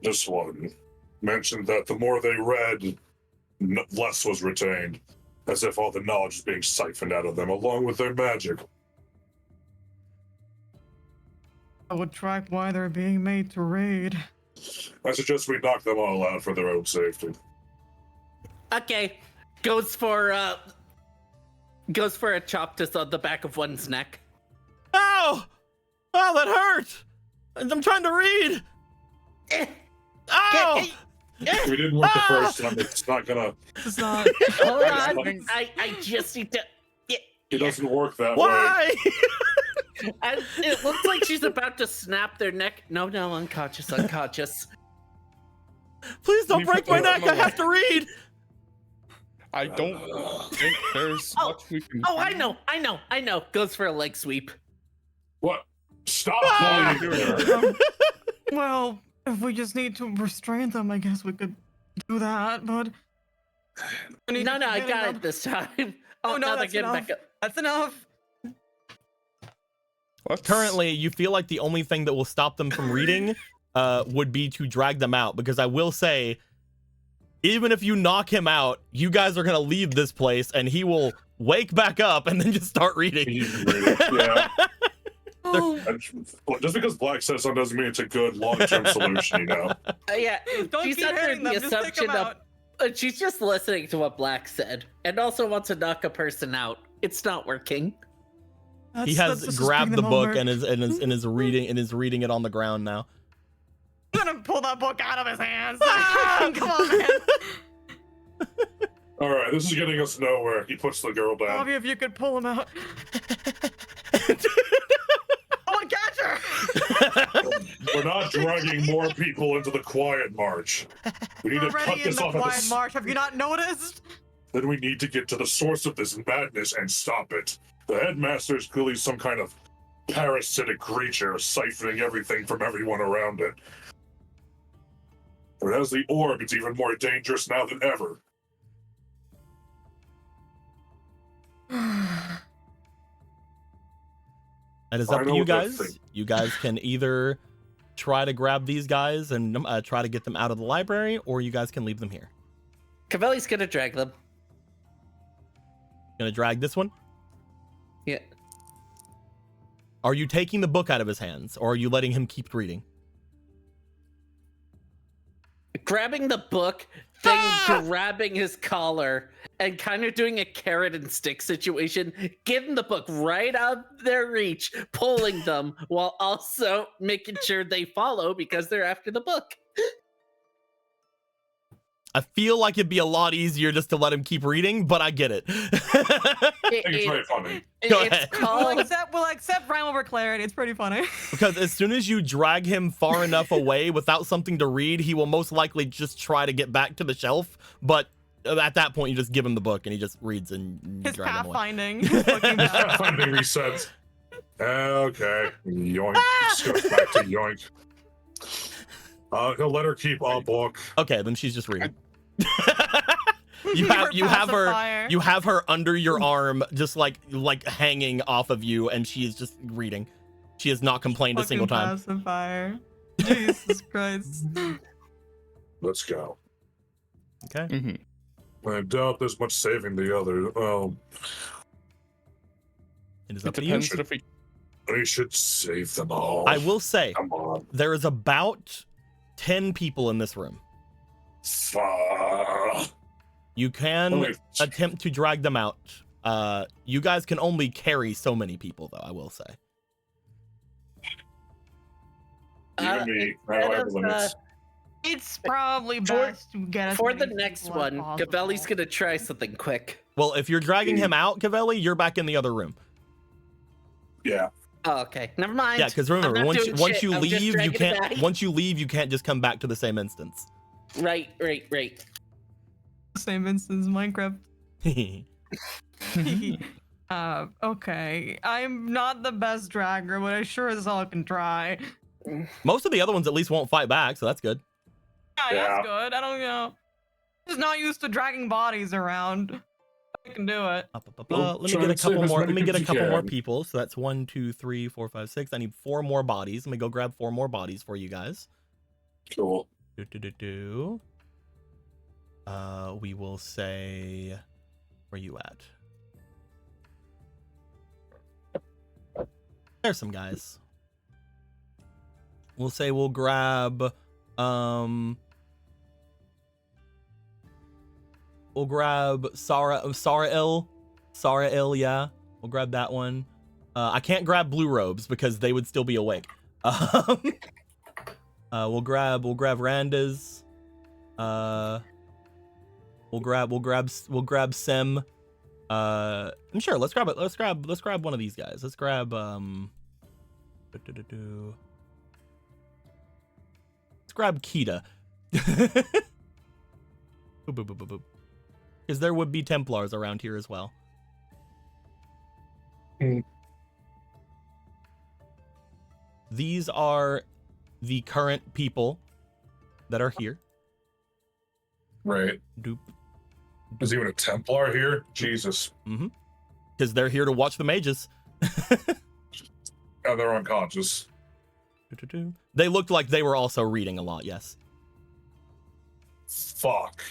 This one mentioned that the more they read, less was retained, as if all the knowledge is being siphoned out of them, along with their magic. I would track why they're being made to read. I suggest we knock them all out for their own safety. Okay, goes for a chop to the back of one's neck. Ow! Oh, that hurt! I'm trying to read! Ow! We didn't work the first time. It's not gonna. It's not. Hold on, I just need to. It doesn't work that way. Why? And it looks like she's about to snap their neck. No, unconscious. Please don't You break put my that neck. I have to read. I don't think there's much we can. Oh, I know. Goes for a leg sweep. What? Stop Ah! bullying her. Well, if we just need to restrain them, I guess we could do that, but... No, I got it this time. Oh, no, now they're that's getting enough. back up. That's enough. Currently, you feel like the only thing that will stop them from reading would be to drag them out, because I will say, even if you knock him out, you guys are going to leave this place and he will wake back up and then just start reading. Yeah. Oh, Just because Black says something doesn't mean it's a good long-term solution, you know? Yeah, don't she's keep under hitting the them. Just take assumption them of out. she's just listening to what Black said and also wants to knock a person out. It's not working. He has grabbed the book and is reading it on the ground now. I'm gonna pull that book out of his hands. Come on, man. Alright, this is getting us nowhere. He puts the girl down. Bobby, if you could pull him out. Oh, catch her! We're not dragging more people into the Quietmarch. We need We're to cut already in this the off at Quiet the... March. Have you not noticed? Then we need to get to the source of this madness and stop it. The headmaster is clearly some kind of parasitic creature siphoning everything from everyone around it. If it has the orb, it's even more dangerous now than ever. That is I up to know you what that guys. thing- You guys can either try to grab these guys and try to get them out of the library, or you guys can leave them here. Cavelli's gonna drag them. Gonna drag this one? Yeah. Are you taking the book out of his hands, or are you letting him keep reading? Grabbing the book, then grabbing his collar, and kind of doing a carrot and stick situation, getting the book right out of their reach, pulling them, while also making sure they follow because they're after the book. I feel like it'd be a lot easier just to let him keep reading, but I get it. I think it's very funny. Go It's ahead. called We'll accept Rhyme over clarity. It's pretty funny. Because as soon as you drag him far enough away without something to read, he will most likely just try to get back to the shelf. But at that point, you just give him the book and he just reads and you His drag him away. pathfinding. He's looking back. Finding resets. Okay. Yoink. Just goes back to yoink. He'll let her keep a book. Okay, then she's just reading. you Her have pacifier. her under your arm, just like hanging off of you, and she is just reading. She has not complained a single time. Pacifier. Jesus Christ. Let's go. Okay. Mm-hmm. I doubt there's much saving the other. Well, It is It up to you. depends if we. we should save them all. I will say Come on. there is about 10 people in this room. Fuck. You can Only- attempt to drag them out. You guys can only carry so many people, though, I will say. Even me. I instead have of, limits. It's probably For- best to get us for many the people next as one, possible. Cavelli's gonna try something quick. Well, if you're dragging him out, Cavelli, you're back in the other room. Yeah. Oh, okay, never mind. Yeah, because I'm remember, not once doing you shit, I'm just leave, you dragging it can't. back. Once you leave, you can't just come back to the same instance. Right. Same instance, Minecraft. Okay. I'm not the best dragger, but I sure as hell can try. Most of the other ones at least won't fight back, so that's good. Yeah, Yeah. that's good. I don't know. Just not used to dragging bodies around. I can do it. Well, Let me try get a and save couple as more. many Let me get a people as you couple more can. people. So that's 1, 2, 3, 4, 5, 6. I need 4 more bodies. Let me go grab 4 more bodies for you guys. Cool. We will say, where you at? There's some guys. We'll say we'll grab We'll grab Sarail, yeah. We'll grab that one. I can't grab blue robes because they would still be awake. We'll grab Randa's. We'll grab Sem. I'm sure. Let's grab it. Let's grab one of these guys. Let's grab let's grab Kita. Because there would be Templars around here as well. These are the current people that are here. Right. Doop. Is even a Templar here? Jesus. Mm-hmm. Because they're here to watch the mages. Oh, they're unconscious. They looked like they were also reading a lot, yes. Fuck.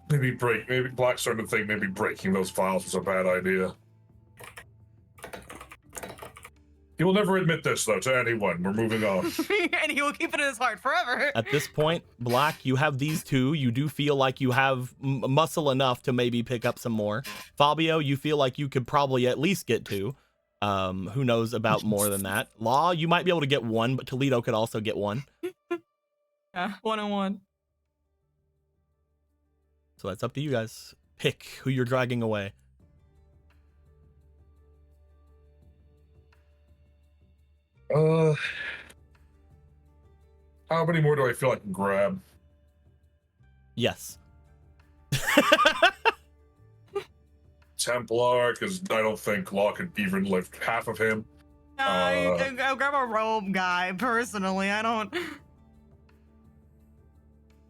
Maybe Black's starting to think maybe breaking those files was a bad idea. He will never admit this, though, to anyone. We're moving on. And he will keep it in his heart forever. At this point, Black, you have these two. You do feel like you have muscle enough to maybe pick up some more. Fabio, you feel like you could probably at least get two. Who knows about more than that? Law, you might be able to get one, but Toledo could also get one. Yeah, 1-on-1. So that's up to you guys. Pick who you're dragging away. How many more do I feel I can grab? Yes. Templar, because I don't think Law could even lift half of him. I'll grab a robe guy, personally. I don't...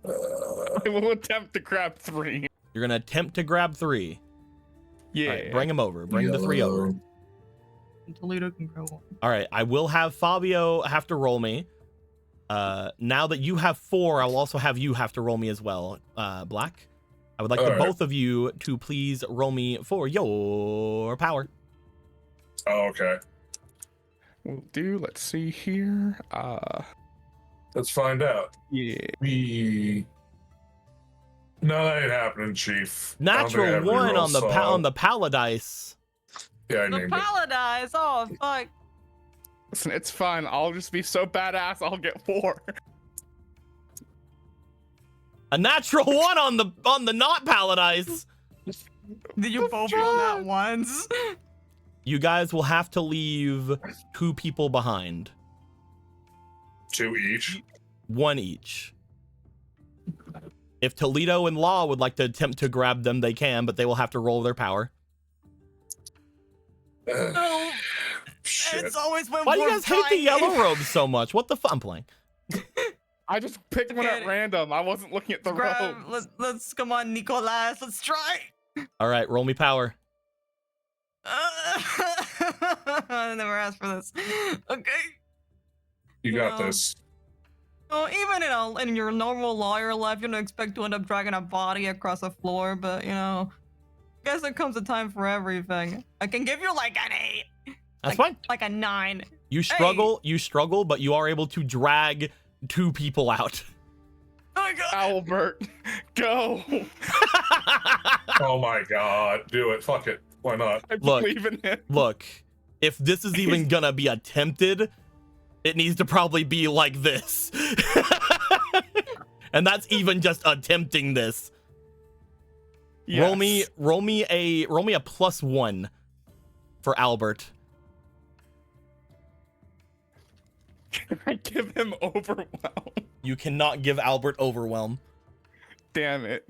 I will attempt to grab 3. You're gonna attempt to grab 3. Yeah. All right, bring him over. Bring the 3 over. Toledo can grab 1. All right, I will have Fabio have to roll me. Now that you have 4, I will also have you have to roll me as well, Black. I would like both of you to please roll me for your power. Oh, okay. We'll do. Let's see here. Let's find out. Yeah. No, that ain't happening, Chief. Natural 1 on the Paladice. Yeah, I The named it. Paladice! Oh, fuck. Listen, it's fine. I'll just be so badass. I'll get 4. A natural 1 on the not Paladice. Did you both roll that once? You guys will have to leave 2 people behind. 2 each? 1 each. If Toledo and Law would like to attempt to grab them, they can, but they will have to roll their power. No. Shit. It's always when Why do you we're guys hate the yellow robes so much? What the fuck? I'm playing. I just picked one at random. I wasn't looking at the robe. Let's come on, Nicolas. Let's try. All right, roll me power. I never asked for this. Okay. You got this. So even in your normal lawyer life, you don't expect to end up dragging a body across the floor, but I guess there comes a time for everything. I can give you like an 8. That's fine. Like a 9. You struggle, but you are able to drag 2 people out. Oh my god. Albert, go. Oh my god. Do it. Fuck it. Why not? I believe in him. Look, if this is even gonna be attempted, it needs to probably be like this. And that's even just attempting this. Yes. Roll me a +1 for Albert. Can I give him overwhelm? You cannot give Albert overwhelm. Damn it.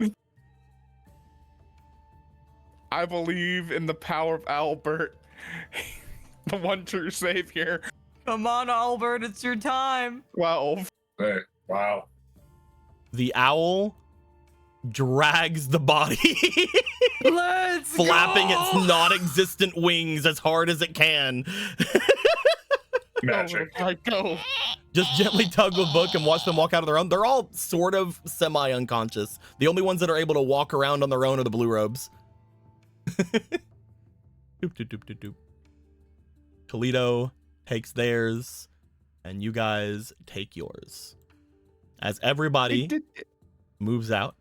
I believe in the power of Albert, the one true savior. Come on, Albert, it's your time. 12. Hey, wow. The owl drags the body, Let's flapping go! its non-existent wings as hard as it can. Magic. Oh, I go. Just gently tug with book and watch them walk out on their own. They're all sort of semi-unconscious. The only ones that are able to walk around on their own are the blue robes. Doop, doop, doop, doop, doop. Toledo takes theirs. and you guys take yours. As everybody moves out.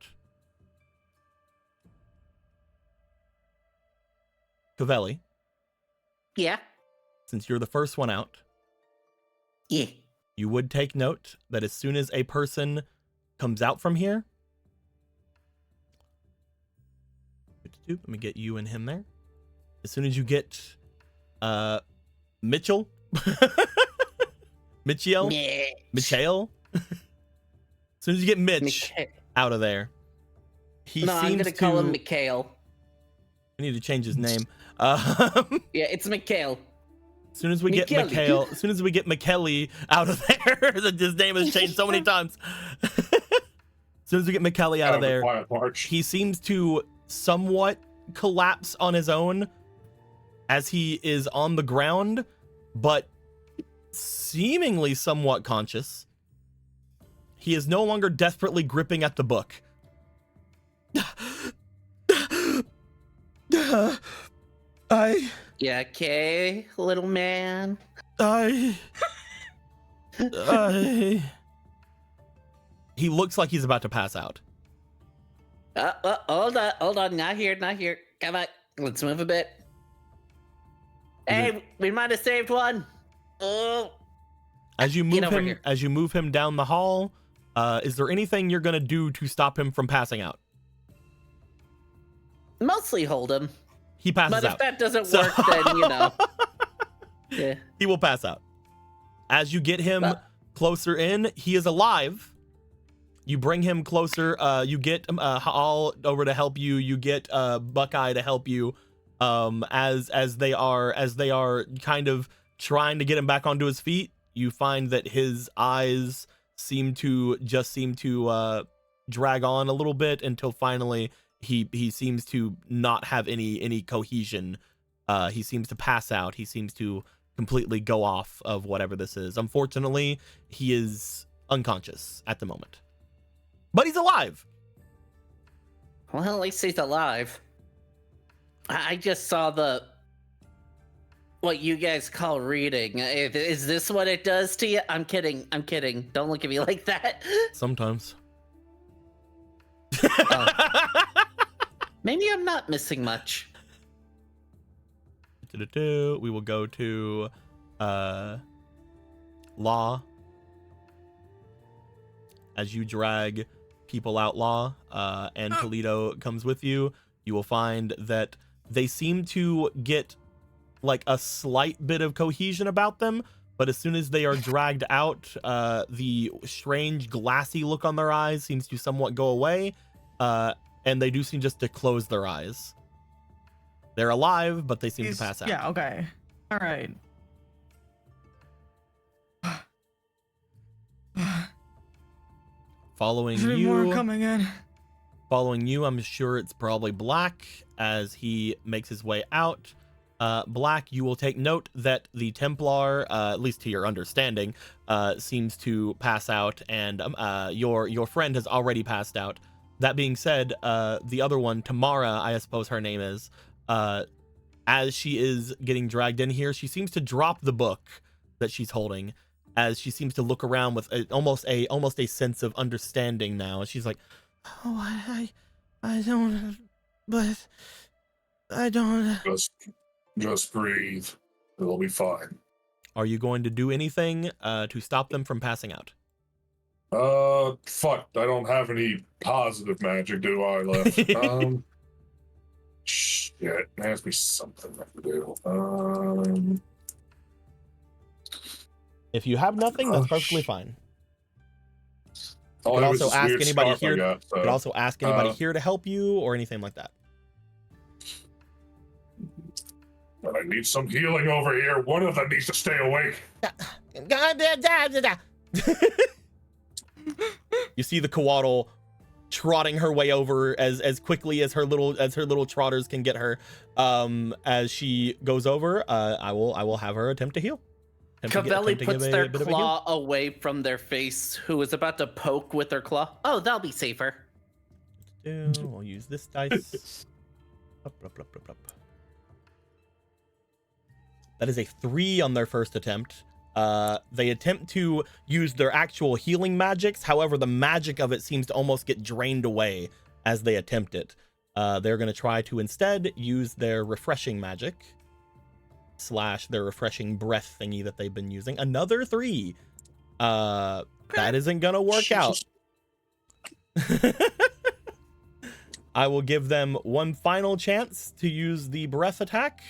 Cavelli. Yeah. Since you're the first one out. Yeah. You would take note that as soon as a person comes out from here. Let me get you and him there. As soon as you get Mitchell. Mitchell. As soon as you get Mitch out of there. I'm gonna call him Mikhail. I need to change his name. Yeah, it's Mikhail. As soon as we get Mikhail, as soon as we get McKelly out of there, his name has changed so many times. As soon as we get McKelly out of there, he seems to somewhat collapse on his own as he is on the ground, but seemingly somewhat conscious. He is no longer desperately gripping at the book. Yeah, okay, little man. He looks like he's about to pass out. Hold on, not here. Come on, let's move a bit. Hey, we might have saved one. Oh. As you move him down the hall, is there anything you're gonna do to stop him from passing out? Mostly hold him. He passes out. But if that doesn't work, then yeah. He will pass out. As you get him closer in, he is alive. You bring him closer. You get Hall over to help you. You get Buckeye to help you. As they are kind of trying to get him back onto his feet, you find that his eyes seem to drag on a little bit until finally he seems to not have any cohesion. He seems to pass out. He seems to completely go off of whatever this is. Unfortunately, he is unconscious at the moment. But he's alive. Well, at least he's alive. I just saw what you guys call reading. Is this what it does to you? I'm kidding. Don't look at me like that. Sometimes. Oh. Maybe I'm not missing much. We will go to Law. As you drag people out, Law, and Toledo comes with you, you will find that they seem to get like a slight bit of cohesion about them, but as soon as they are dragged out, the strange glassy look on their eyes seems to somewhat go away, and they do seem just to close their eyes. They're alive, but they seem to pass out. Yeah, okay. All right. Following more coming in. Following you, I'm sure it's probably Black as he makes his way out. Black, you will take note that the Templar, at least to your understanding, seems to pass out, and your friend has already passed out. That being said, the other one, Tamara, I suppose her name is, as she is getting dragged in here, she seems to drop the book that she's holding, as she seems to look around with almost a sense of understanding now. She's like, "Oh, I don't, but I don't." Just breathe. It'll be fine. Are you going to do anything to stop them from passing out? Fuck. I don't have any positive magic, do I, left? Shit. There has to be something I can do. If you have nothing, that's perfectly fine. You Oh, could it was also this ask weird anybody scarf I here. got, so, You could also ask anybody here to help you or anything like that. But I need some healing over here. One of them needs to stay awake. You see the Coatl trotting her way over as quickly as her little trotters can get her. As she goes over, I will have her attempt to heal. Cavelli puts their claw away from their face, who is about to poke with their claw. Oh, that'll be safer. We'll use this dice. That is a 3 on their first attempt. They attempt to use their actual healing magics. However, the magic of it seems to almost get drained away as they attempt it. They're going to try to instead use their refreshing magic / their refreshing breath thingy that they've been using. Another 3. That isn't going to work out. I will give them one final chance to use the breath attack,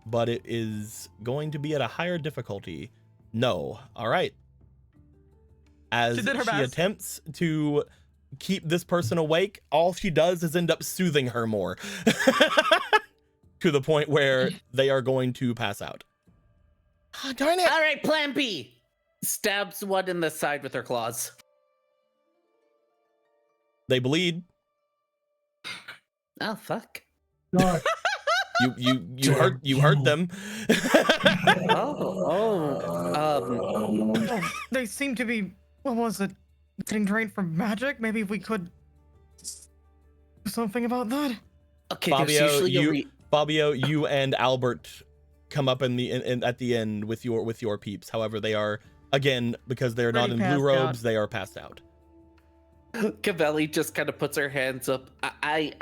but it is going to be at a higher difficulty. No. All right. As she attempts to keep this person awake, all she does is end up soothing her more to the point where they are going to pass out. Oh, darn it. All right, plan B. Stabs one in the side with her claws. They bleed. Oh, fuck. God. You hurt them. They seem to be, what was it? Getting drained from magic? Maybe we could do something about that? Okay, Fabio, you and Albert come up at the end with your peeps. However, they are, again, because they're not in blue robes, they are passed out. Cavelli just kind of puts her hands up. I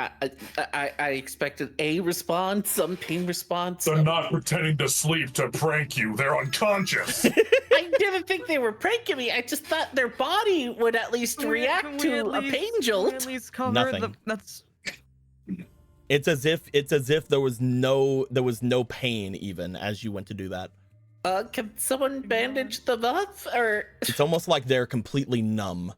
expected a response, some pain response. They're not pretending to sleep to prank you. They're unconscious. I didn't think they were pranking me. I just thought their body would at least react to a pain jolt. At least cover Nothing. That's. It's as if there was no pain even as you went to do that. Can someone bandage them up, or? It's almost like they're completely numb.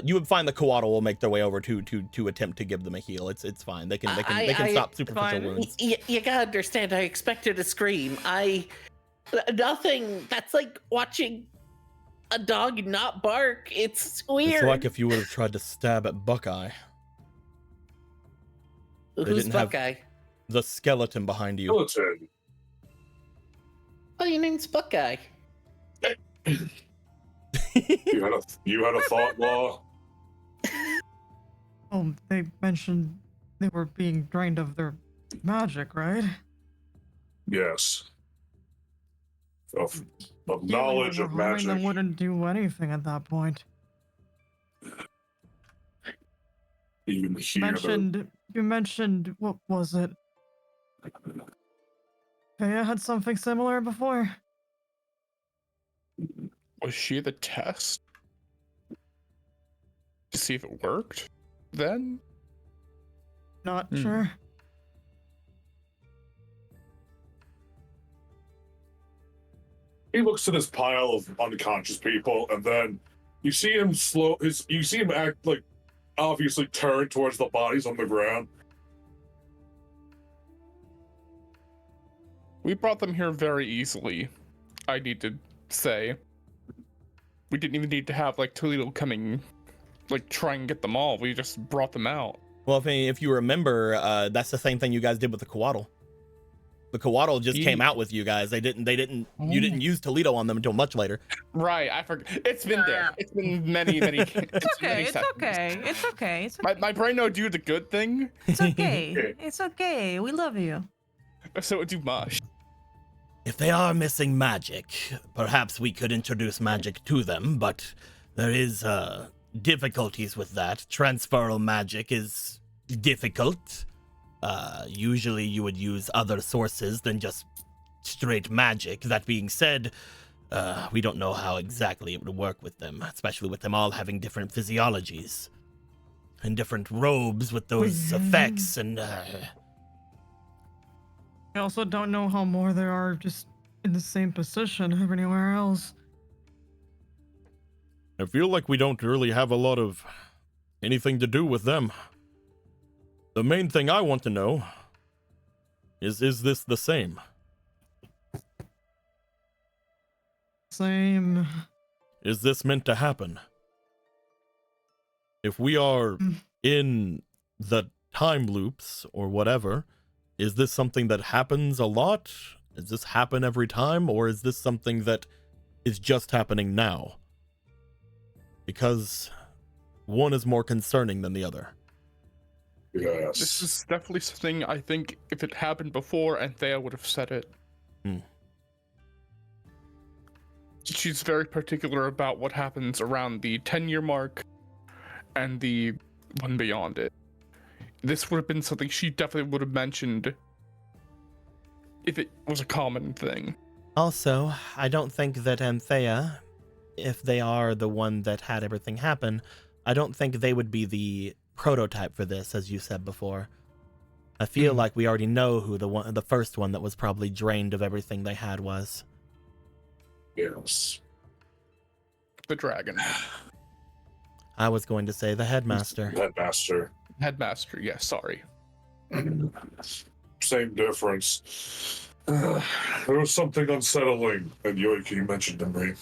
You would find the Coatl will make their way over to attempt to give them a heal. It's fine. They can stop superficial wounds. You gotta understand. I expected a scream. Nothing. That's like watching a dog not bark. It's weird. It's like if you would have tried to stab at Buckeye. Who's Buckeye? The skeleton behind you. Skeleton. Oh, your name's Buckeye. You had a thought, Law? Oh, they mentioned they were being drained of their magic, right? Yes. Of knowledge of magic. Them wouldn't do anything at that point. Even here. You mentioned, what was it? Thea had something similar before. Was she the test? To see if it worked then? Not sure. He looks at this pile of unconscious people, and then you see him act like obviously turn towards the bodies on the ground. We brought them here very easily, I need to say. We didn't even need to have like Toledo coming, like try and get them all. We just brought them out. Well, if you remember, that's the same thing you guys did with the Coatl. The Coatl just came out with you guys. You didn't use Toledo on them until much later. Right, I forgot. It's been there. It's been many. It's okay. My brain don't do the good thing. It's okay. It's okay. We love you. So it do much. If they are missing magic, perhaps we could introduce magic to them, but there is difficulties with that. Transferal magic is difficult. Usually you would use other sources than just straight magic. That being said, we don't know how exactly it would work with them, especially with them all having different physiologies and different robes with those effects and... I also don't know how more there are just in the same position everywhere else. I feel like we don't really have a lot of anything to do with them. The main thing I want to know is this the same? Same. Is this meant to happen? If we are in the time loops or whatever, is this something that happens a lot? Does this happen every time? Or is this something that is just happening now? Because one is more concerning than the other. Yes. This is definitely something I think if it happened before, Anthea would have said it. she's very particular about what happens around the 10-year mark and the one beyond it. This would have been something she definitely would have mentioned if it was a common thing. Also, I don't think that Anthea, if they are the one that had everything happen, I don't think they would be the prototype for this, as you said before. I feel like we already know who the first one that was probably drained of everything they had was. Yes. The dragon. I was going to say the headmaster. Headmaster. Headmaster, yes, sorry. Same difference. There was something unsettling, and Yoiki mentioned to me.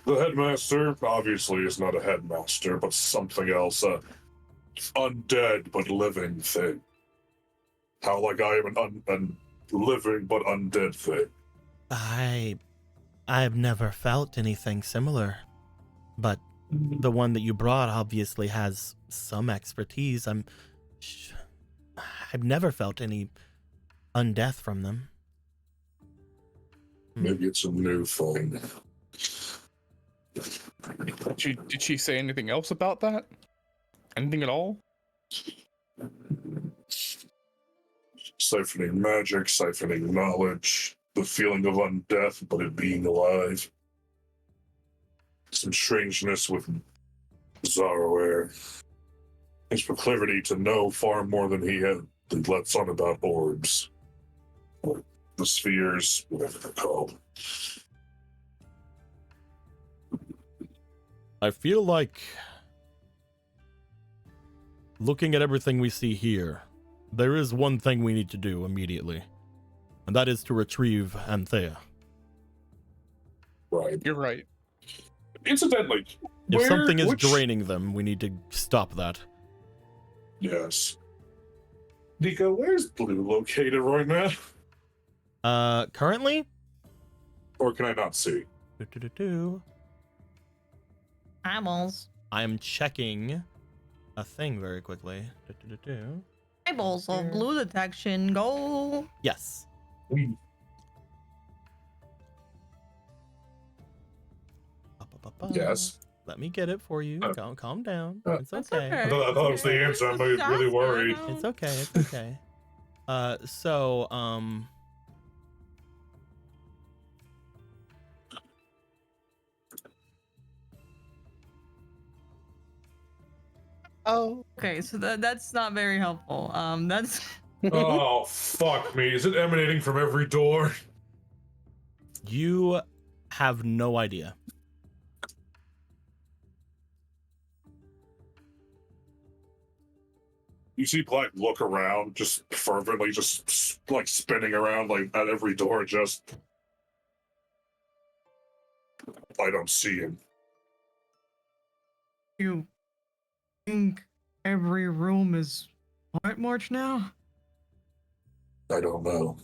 The headmaster obviously is not a headmaster, but something else, undead but living thing. How like I am an living but undead thing. I've never felt anything similar, but the one that you brought obviously has some expertise. I've never felt any undeath from them. Maybe it's a new thing. Did she say anything else about that? Anything at all? Siphoning magic, siphoning knowledge, the feeling of undeath, but it being alive. Some strangeness with Zarware. His proclivity to know far more than he lets on about orbs. Or the spheres, whatever they're called. I feel like, looking at everything we see here, there is one thing we need to do immediately, and that is to retrieve Anthea. Right. You're right. Incidentally, If something is draining them, we need to stop that. Yes. Nico, where's Blue located right now? Currently? Or can I not see? Eyeballs. I am checking a thing very quickly. Eyeballs of blue detection. Go. Yes. Yes. Let me get it for you. Calm down. It's That's okay. okay. I thought it was the answer. I'm really worried. It's okay. It's okay. So, Oh. Okay, so that's not very helpful. That's. Oh, fuck me. Is it emanating from every door? you have no idea. You see Black look around, just fervently, just like spinning around, like at every door, just. I don't see him. You think every room is Quietmarch now? I don't know.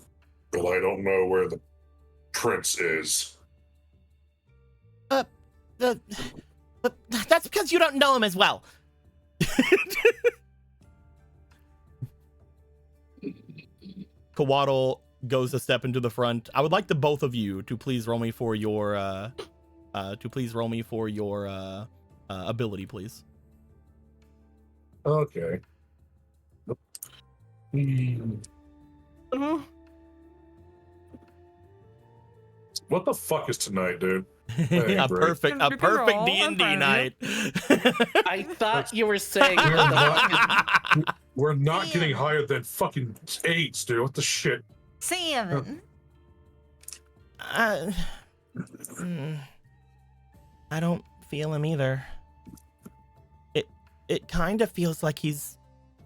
But I don't know where the prince is. But that's because you don't know him as well. Kawaddle goes a step into the front. I would like the both of you to please roll me for your ability, please. Okay. What the fuck is tonight, dude? Hey, a Greg. perfect You can roll, D&D I'm proud of night. I thought you were saying We're not getting higher than fucking 8s, dude. What the shit? 7. I don't feel him either. It kind of feels like he's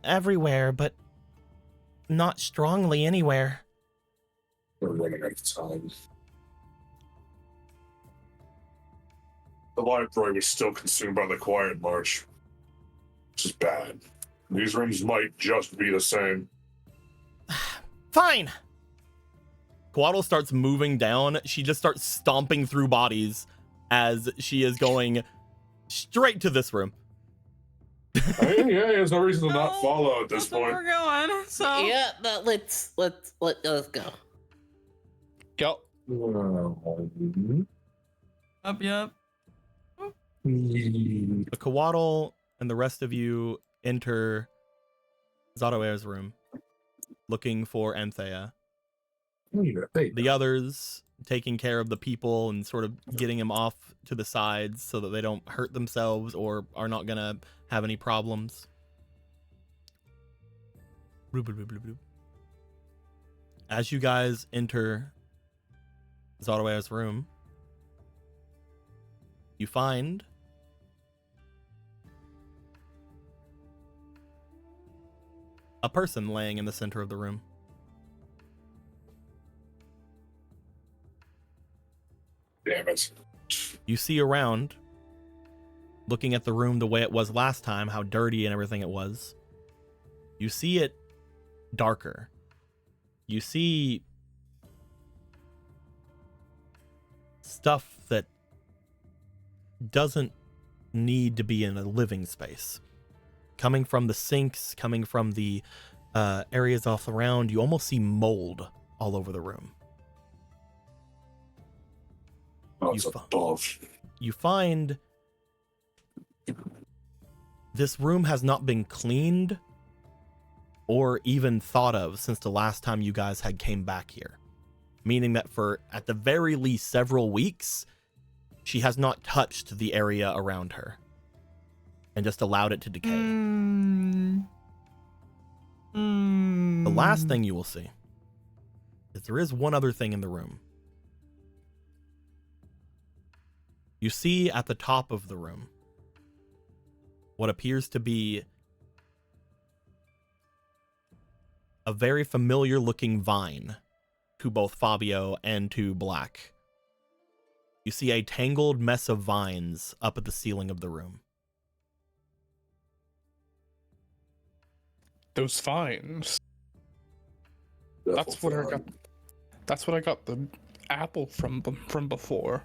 everywhere, but not strongly anywhere. We're running out of time. The library was still consumed by the Quietmarch. Which is bad. These rooms might just be the same. Fine. Kawaddle starts moving down. She just starts stomping through bodies as she is going straight to this room. Yeah, there's no reason to not follow at this That's where point. we're going. So yeah, let's go. Yep. Yep. The Coatl and the rest of you enter Zodoair's room, looking for Anthea. The others taking care of the people and sort of getting them off to the sides so that they don't hurt themselves or are not gonna have any problems. As you guys enter Zodoair's room, you find a person laying in the center of the room. Damn it. You see around, looking at the room the way it was last time, how dirty and everything it was. You see it darker. You see stuff that doesn't need to be in a living space. Coming from the sinks, coming from the areas off around, you almost see mold all over the room. You find this room has not been cleaned or even thought of since the last time you guys had came back here. Meaning that for, at the very least, several weeks, she has not touched the area around her and just allowed it to decay. The last thing you will see is there is one other thing in the room. You see at the top of the room what appears to be a very familiar looking vine to both Fabio and to Black. You see a tangled mess of vines up at the ceiling of the room. Those vines. That's what I got. That's what I got the apple from before.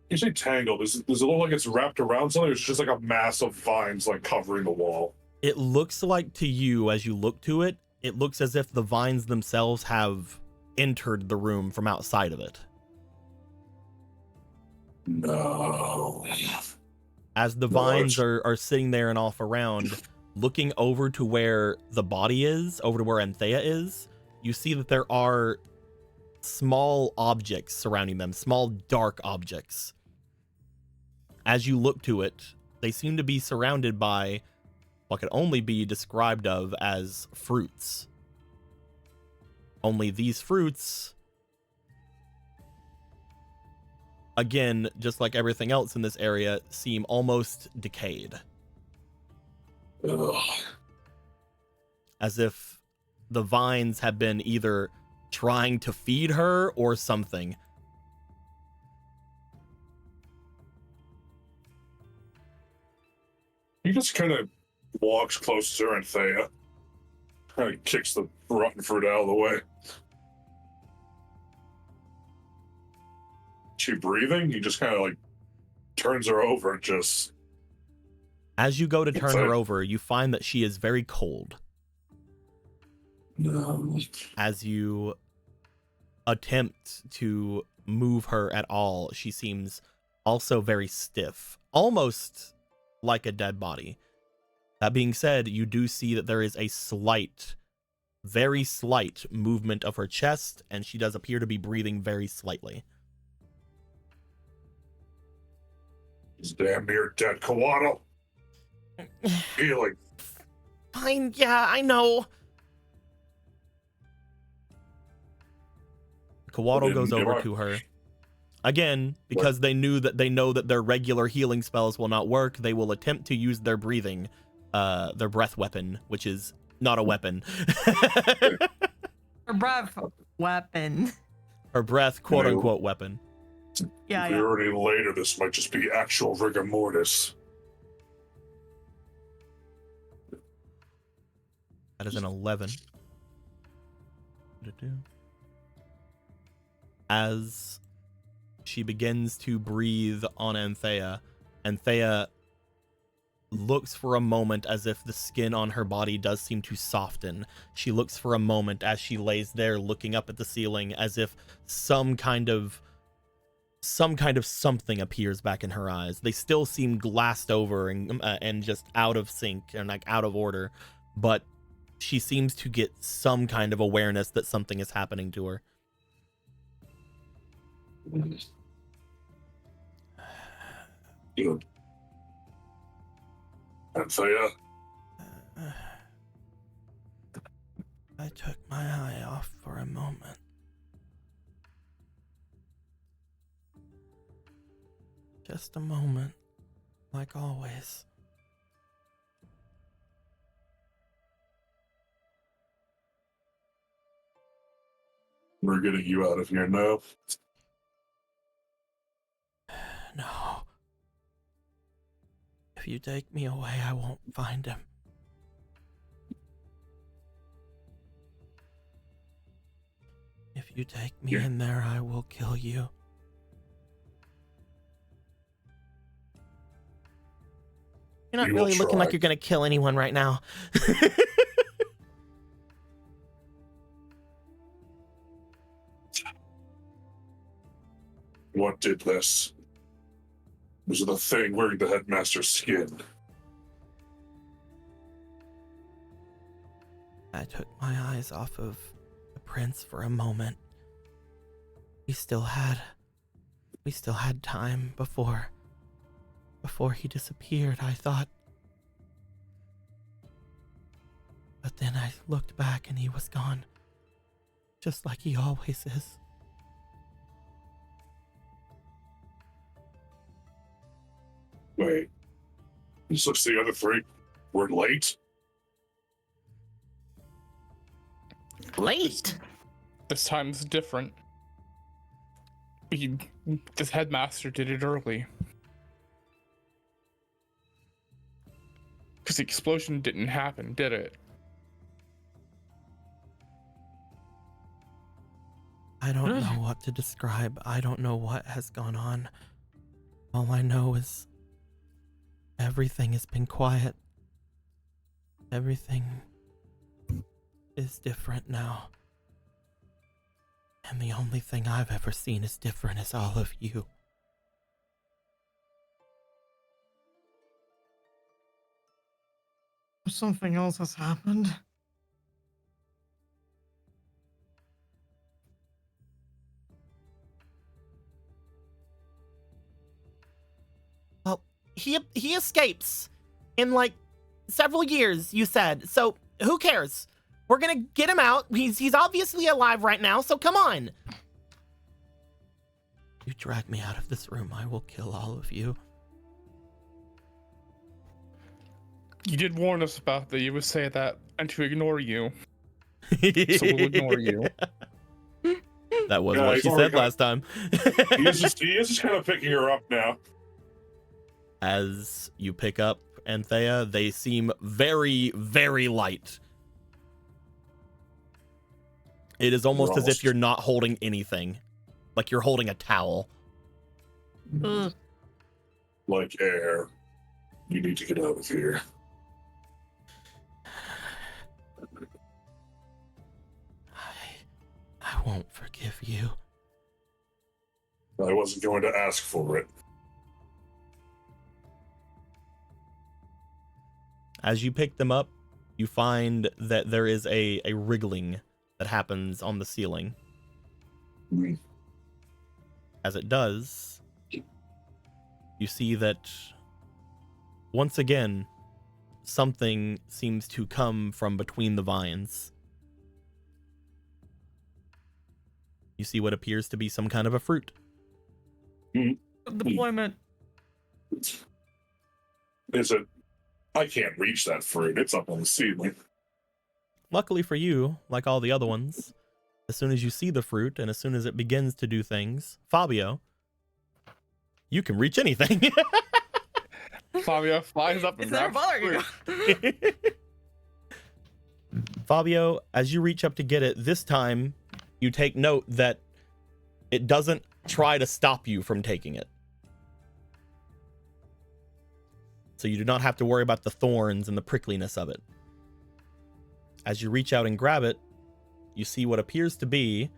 You say tangled. Does it look like it's wrapped around something, or it's just like a mass of vines like covering the wall? It looks like to you, as you look to it, it looks as if the vines themselves have entered the room from outside of it. No. As the vines are sitting there and off around, looking over to where the body is, over to where Anthea is, you see that there are small objects surrounding them, small dark objects. As you look to it, they seem to be surrounded by what could only be described of as fruits. Only these fruits, again, just like everything else in this area, seem almost decayed. Ugh. As if the vines have been either trying to feed her or something. He just kind of walks close to Anthea. Kind of kicks the rotten fruit out of the way. She breathing? He just kind of like turns her over and just... As you go to turn her over, you find that she is very cold. No. As you attempt to move her at all, she seems also very stiff, almost like a dead body. That being said, you do see that there is a slight, very slight movement of her chest, and she does appear to be breathing very slightly. He's damn near dead, Coatl. Healing. Fine, yeah, I know. Coatl goes over to her. Again, because they know that their regular healing spells will not work, they will attempt to use their breathing, their breath weapon, which is not a weapon. Her breath weapon. Her breath, quote unquote, weapon. Yeah, if you're already later, this might just be actual rigor mortis. That is an 11. As she begins to breathe on Anthea, Anthea looks for a moment as if the skin on her body does seem to soften. She looks for a moment as she lays there looking up at the ceiling as if some kind of some kind of something appears back in her eyes. They still seem glassed over and just out of sync and like out of order, but she seems to get some kind of awareness that something is happening to her. Good. Anthea? I took my eye off for a moment. Just a moment, like always. We're getting you out of here now. No. If you take me away, I won't find him. If you take me in there, I will kill you. You're not really looking like you're gonna kill anyone right now. What did this? Was it the thing wearing the headmaster's skin? I took my eyes off of the prince for a moment. We still had time before he disappeared, I thought. But then I looked back and he was gone. Just like he always is. Wait. This looks the other three. We're late? Late? This time's different. This headmaster did it early. Because the explosion didn't happen, did it? I don't know what to describe. I don't know what has gone on. All I know is everything has been quiet. Everything is different now. And the only thing I've ever seen as different is all of you. Something else has happened. Well, he escapes in like several years, you said. So who cares? We're gonna get him out. He's obviously alive right now, so come on. You drag me out of this room, I will kill all of you. You did warn us about that you would say that and to ignore you. So we'll ignore you. That was what she said last time. He is just kind of picking her up now. As you pick up Anthea, they seem very, very light. It is almost as if you're not holding anything. Like you're holding a towel. Like air. You need to get out of here. I won't forgive you. I wasn't going to ask for it. As you pick them up, you find that there is a wriggling that happens on the ceiling. As it does, you see that once again, something seems to come from between the vines. You see what appears to be some kind of a fruit. Deployment. Is it? I can't reach that fruit. It's up on the ceiling. Luckily for you, like all the other ones, as soon as you see the fruit and as soon as it begins to do things, Fabio, you can reach anything. Fabio flies up and It's never bothering you. Fabio, as you reach up to get it, this time you take note that it doesn't try to stop you from taking it. So you do not have to worry about the thorns and the prickliness of it. As you reach out and grab it, you see what appears to be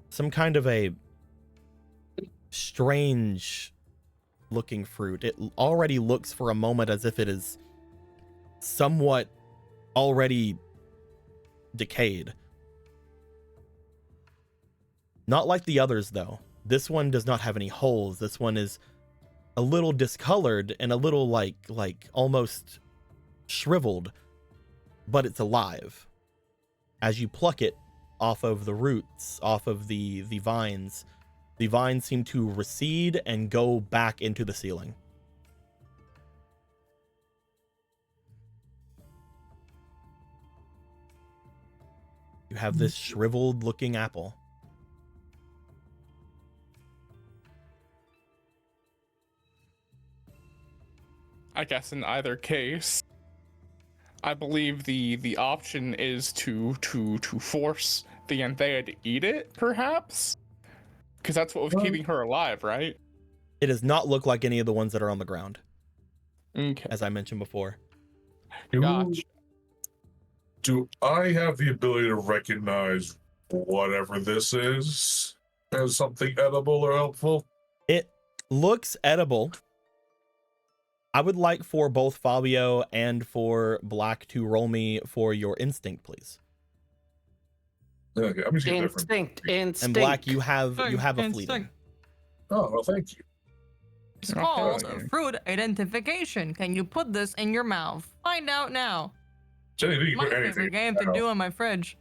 some kind of a strange looking fruit. It already looks for a moment as if it is somewhat already decayed. Not like the others though. This one does not have any holes. This one is a little discolored and a little like almost shriveled, but it's alive. As you pluck it off of the roots, off of the vines seem to recede and go back into the ceiling. You have this shriveled looking apple. I guess in either case, I believe the option is to force the Anthea to eat it, perhaps? Because that's what was keeping her alive, right? It does not look like any of the ones that are on the ground. Okay. As I mentioned before. Gotcha. Do I have the ability to recognize whatever this is as something edible or helpful? It looks edible. I would like for both Fabio and for Black to roll me for your instinct, please. Okay, I'm just getting Instinct. And Black, you have a fleeting. Oh, well, thank you. It's called fruit identification. Can you put this in your mouth? Find out now. Jenny, you can My put anything favorite game to do in my fridge.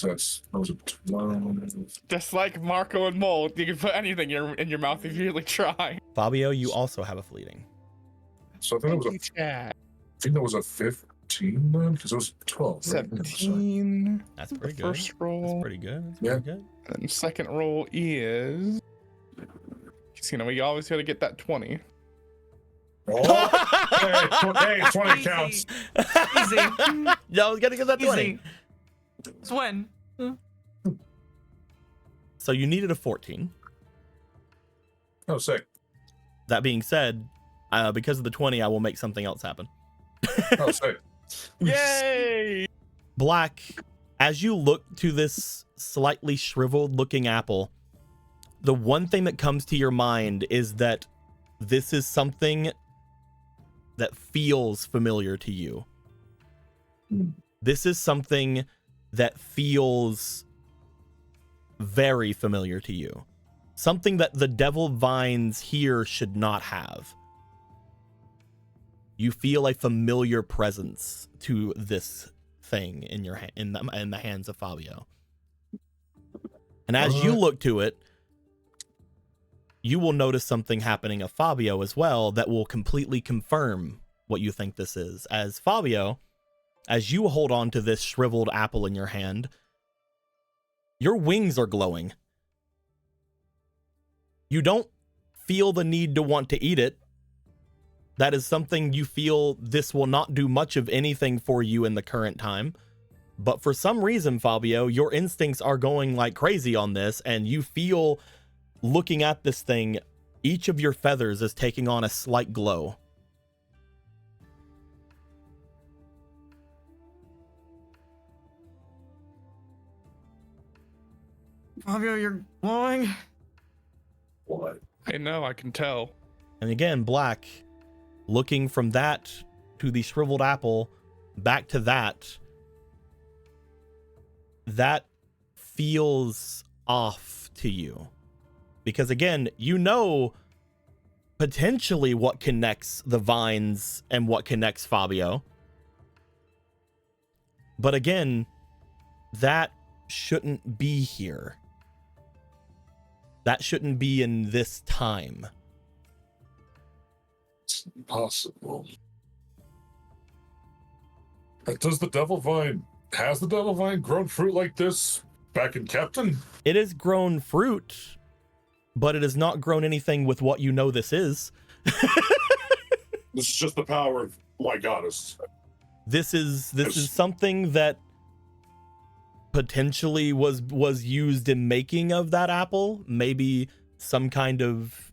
That was a 12. Just like Marco and Mold, you can put anything in your mouth if you really try. Fabio, you also have a fleeting. So I think that was a 15 then, because it was 12. Right? 17. That's pretty good. First roll. That's pretty good. That's Yeah. pretty good. And second roll is. We always got to get that 20. Oh, hey, 20 counts. Easy. Yeah, I was gonna get that 20. Easy. Swin. So you needed a 14. Oh, sick. That being said, because of the 20, I will make something else happen. Oh, sick. Yay! Black, as you look to this slightly shriveled looking apple, the one thing that comes to your mind is that this is something that feels familiar to you. This is something that feels very familiar to you. Something that the devil vines here should not have. You feel a familiar presence to this thing in your in the hands of Fabio. And as you look to it, you will notice something happening of Fabio as well that will completely confirm what you think this is. As Fabio, as you hold on to this shriveled apple in your hand, your wings are glowing. You don't feel the need to want to eat it. That is something you feel this will not do much of anything for you in the current time. But for some reason, Fabio, your instincts are going like crazy on this, and you feel, looking at this thing, each of your feathers is taking on a slight glow. Fabio, you're glowing. What? I know, I can tell. And again, Black, looking from that to the shriveled apple, back to that feels off to you. Because again, you know potentially what connects the vines and what connects Fabio. But again, that shouldn't be here. That shouldn't be in this time. It's impossible. Has the devil vine grown fruit like this back in Captain? It has grown fruit, but it has not grown anything with what you know this is. This is just the power of my goddess. This is something that potentially was used in making of that apple. Maybe some kind of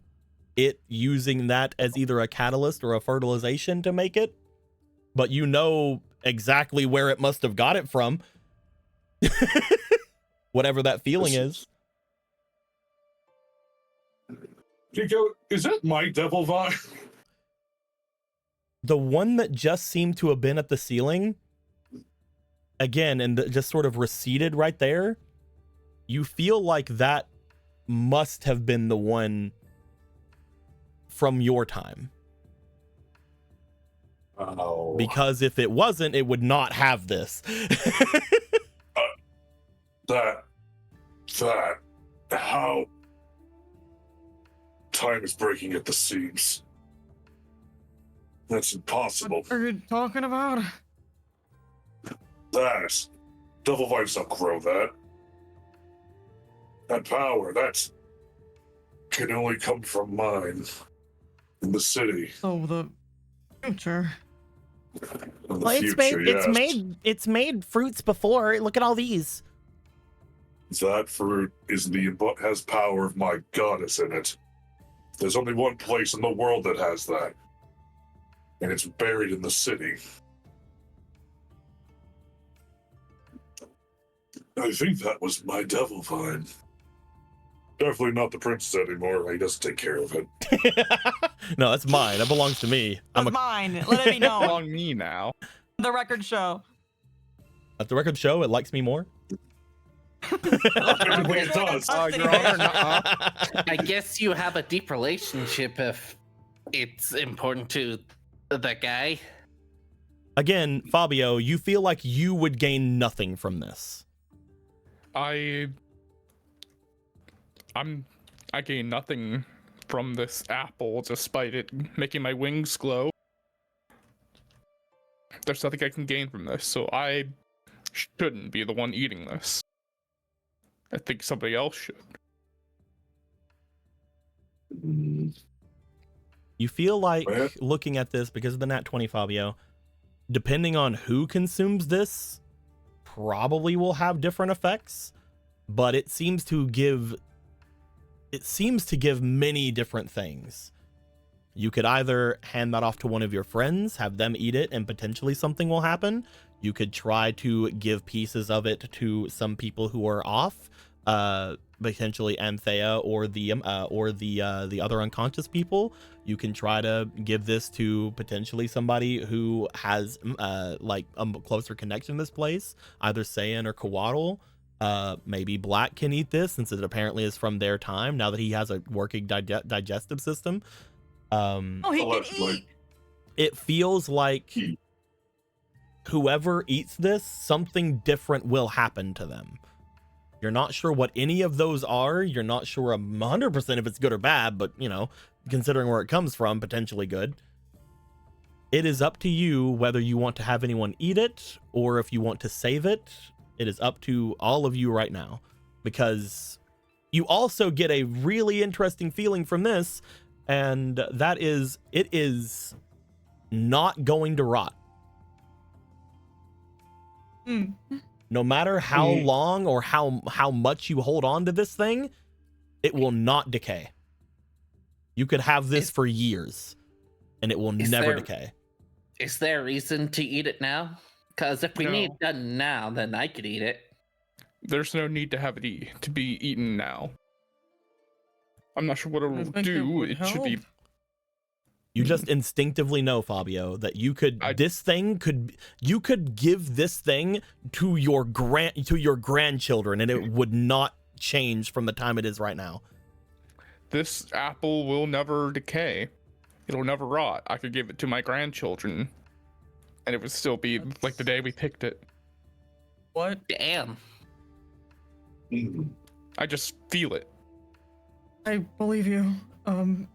it using that as either a catalyst or a fertilization to make it. But you know exactly where it must have got it from. Whatever that feeling is. Nico, is that my devil vibe? The one that just seemed to have been at the ceiling, again, and just sort of receded right there, you feel like that must have been the one from your time. Oh. Because if it wasn't, it would not have this. How? Time is breaking at the seams. That's impossible. What are you talking about? That. Devil vibes don't grow that. That power, that can only come from mine. In the city. So the future. In the Well, future, yes. it's made fruits before. Look at all these. That fruit has power of my goddess in it. There's only one place in the world that has that. And it's buried in the city. I think that was my devil vine. Definitely not the prince's anymore. He doesn't take care of it. No, that's mine. That belongs to me. That's mine. Let it be known. On me now. The record show. At the record show, it likes me more. Everybody does. Your Honor, nuh-uh. I guess you have a deep relationship if it's important to the guy. Again, Fabio, you feel like you would gain nothing from this. I gain nothing from this apple despite it making my wings glow. There's nothing I can gain from this, so I shouldn't be the one eating this. I think somebody else should. You feel like Well, looking at this, because of the Nat 20, Fabio, depending on who consumes this, probably will have different effects, but it seems to give many different things. You could either hand that off to one of your friends, have them eat it, and potentially something will happen. You could try to give pieces of it to some people who are off, potentially Anthea or the other unconscious people. You can try to give this to potentially somebody who has like a closer connection to this place, either Saiyan or Coatl. Maybe Black can eat this since it apparently is from their time now that he has a working digestive system. Oh, he can eat. It feels like whoever eats this, something different will happen to them. You're not sure what any of those are. You're not sure 100% if it's good or bad, but you know, considering where it comes from, potentially good. It is up to you whether you want to have anyone eat it or if you want to save it. It is up to all of you right now, because you also get a really interesting feeling from this, and that is it is not going to rot. No matter how long or how much you hold on to this thing, it will not decay. You could have this for years, and it will never decay. Is there a reason to eat it now? Because if we need it done now, then I could eat it. There's no need to have it to be eaten now. I'm not sure what it will do. It should be. You just instinctively know, Fabio, that you could you could give this thing to your grandchildren, and it would not change from the time it is right now. This apple will never decay. It'll never rot. I could give it to my grandchildren, and it would still be like the day we picked it. What? Damn. I just feel it. I believe you.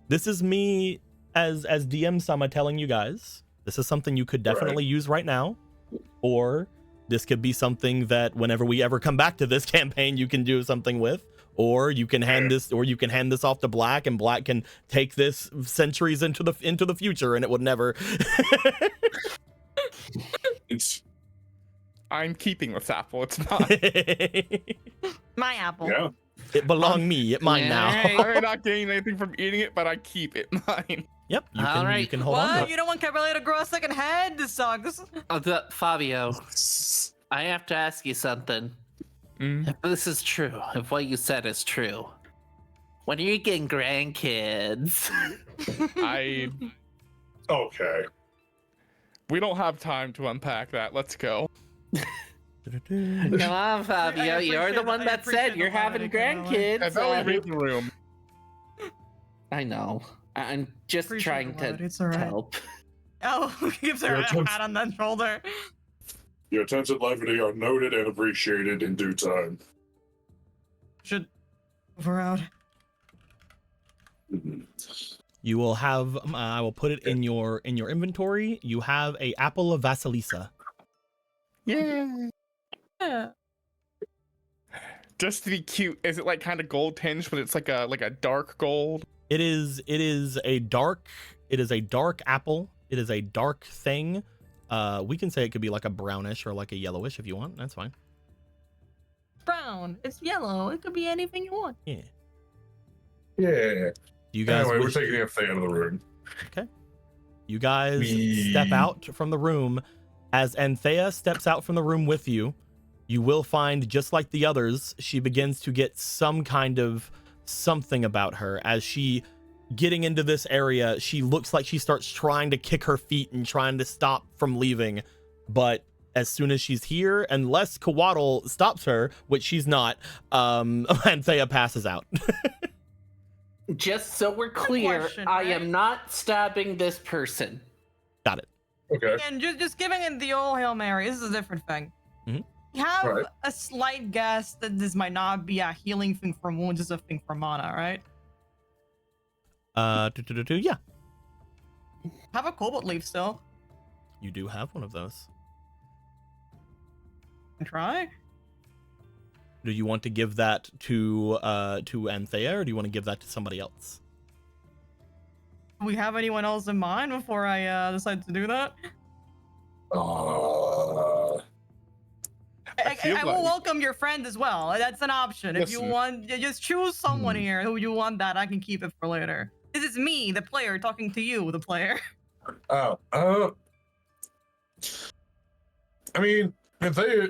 This is me as DM Sama telling you guys, this is something you could definitely use right now, or this could be something that whenever we ever come back to this campaign, you can do something with, or you can hand this off to Black, and Black can take this centuries into the future, and it would never. I'm keeping this apple. It's mine. My apple. Yeah. It belong me. It mine now. I'm not getting anything from eating it, but I keep it mine. Yep. You can hold on to What? it. You don't want Cabrera to grow a second head? This sucks. Fabio, I have to ask you something. If this is true, if what you said is true, When are you getting grandkids? Okay. We don't have time to unpack that. Let's go. Come on, Fabio. You're the one that said you're having grandkids. I thought we read the room. I know. I'm just trying to help. Oh, gives her a pat on the shoulder. Your attempts at levity are noted and appreciated in due time. Should move her out. You will have. I will put it in your inventory. You have a apple of Vasilisa. Yeah. Yeah. Just to be cute, is it like kind of gold tinged, but it's like a dark gold? It is a dark apple. It is a dark thing. We can say it could be like a brownish or like a yellowish if you want. That's fine. Brown. It's yellow. It could be anything you want. Yeah. Yeah. You guys. Anyway, we're taking a fan of the room. Okay. You guys step out from the room. As Anthea steps out from the room with you, you will find, just like the others, she begins to get some kind of something about her. As she getting into this area, she looks like she starts trying to kick her feet and trying to stop from leaving. But as soon as she's here, unless Kawaddle stops her, which she's not, Anthea passes out. Just so we're clear, I am not stabbing this person. Got it. Okay. And just giving it the old Hail Mary. This is a different thing. Mm-hmm. You have a slight guess that this might not be a healing thing from wounds, it's a thing from mana, right? Yeah. Have a cobalt leaf still. You do have one of those. Try. Do you want to give that to Anthea, or do you want to give that to somebody else? Do we have anyone else in mind before I decide to do that? I will welcome your friend as well. That's an option. If you want, just choose someone here who you want that. I can keep it for later. This is me, the player, talking to you, the player. I mean, Anthea.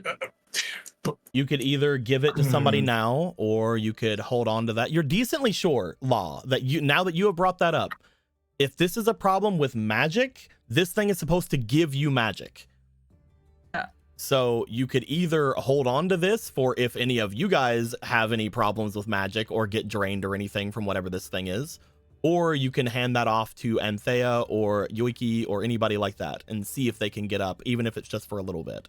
You could either give it to somebody now, or you could hold on to that. You're decently sure, Law, that now that you have brought that up, if this is a problem with magic, this thing is supposed to give you magic. Yeah. So you could either hold on to this for if any of you guys have any problems with magic or get drained or anything from whatever this thing is, or you can hand that off to Anthea or Yoiki or anybody like that and see if they can get up, even if it's just for a little bit.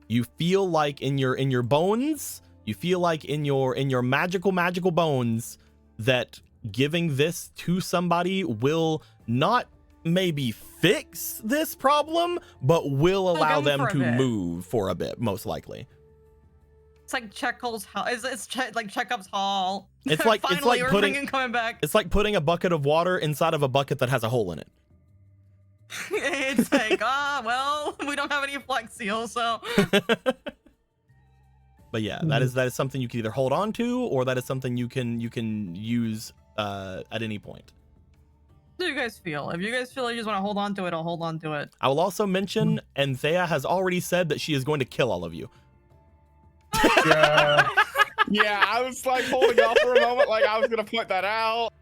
You feel like in your bones, you feel like in your magical bones that giving this to somebody will not maybe fix this problem, but will allow them to move for a bit, most likely. It's like Chekhov's hall. It's like Chekhov's hall. It's like coming back. It's like putting a bucket of water inside of a bucket that has a hole in it. It's like, well, we don't have any Flex Seal, so. But yeah, that is something you can either hold on to, or that is something you can use at any point. How do you guys feel? If you guys feel like you just want to hold on to it, I'll hold on to it. I will also mention, Anthea has already said that she is going to kill all of you. Yeah, I was like holding off for a moment, like I was gonna point that out.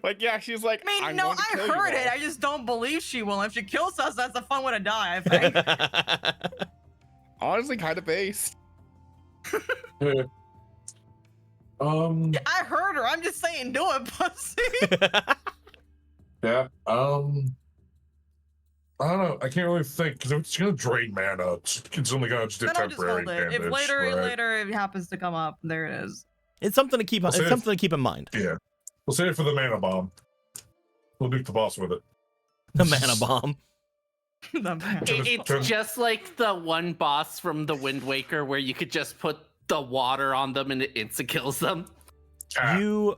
Like, yeah, she's like, I mean, no, I heard it. I just don't believe she will. If she kills us, that's a fun way to die, I think. Honestly, kind of based. I heard her. I'm just saying, do it, pussy. Yeah. I don't know. I can't really think because it's gonna drain mana. It's only gonna just do temporary damage. If later it happens to come up, there it is. It's something to keep. It's something to keep in mind. Yeah. We'll save it for the mana bomb. We'll nuke the boss with it. The mana bomb. It's just like the one boss from the Wind Waker where you could just put the water on them and it insta kills them. You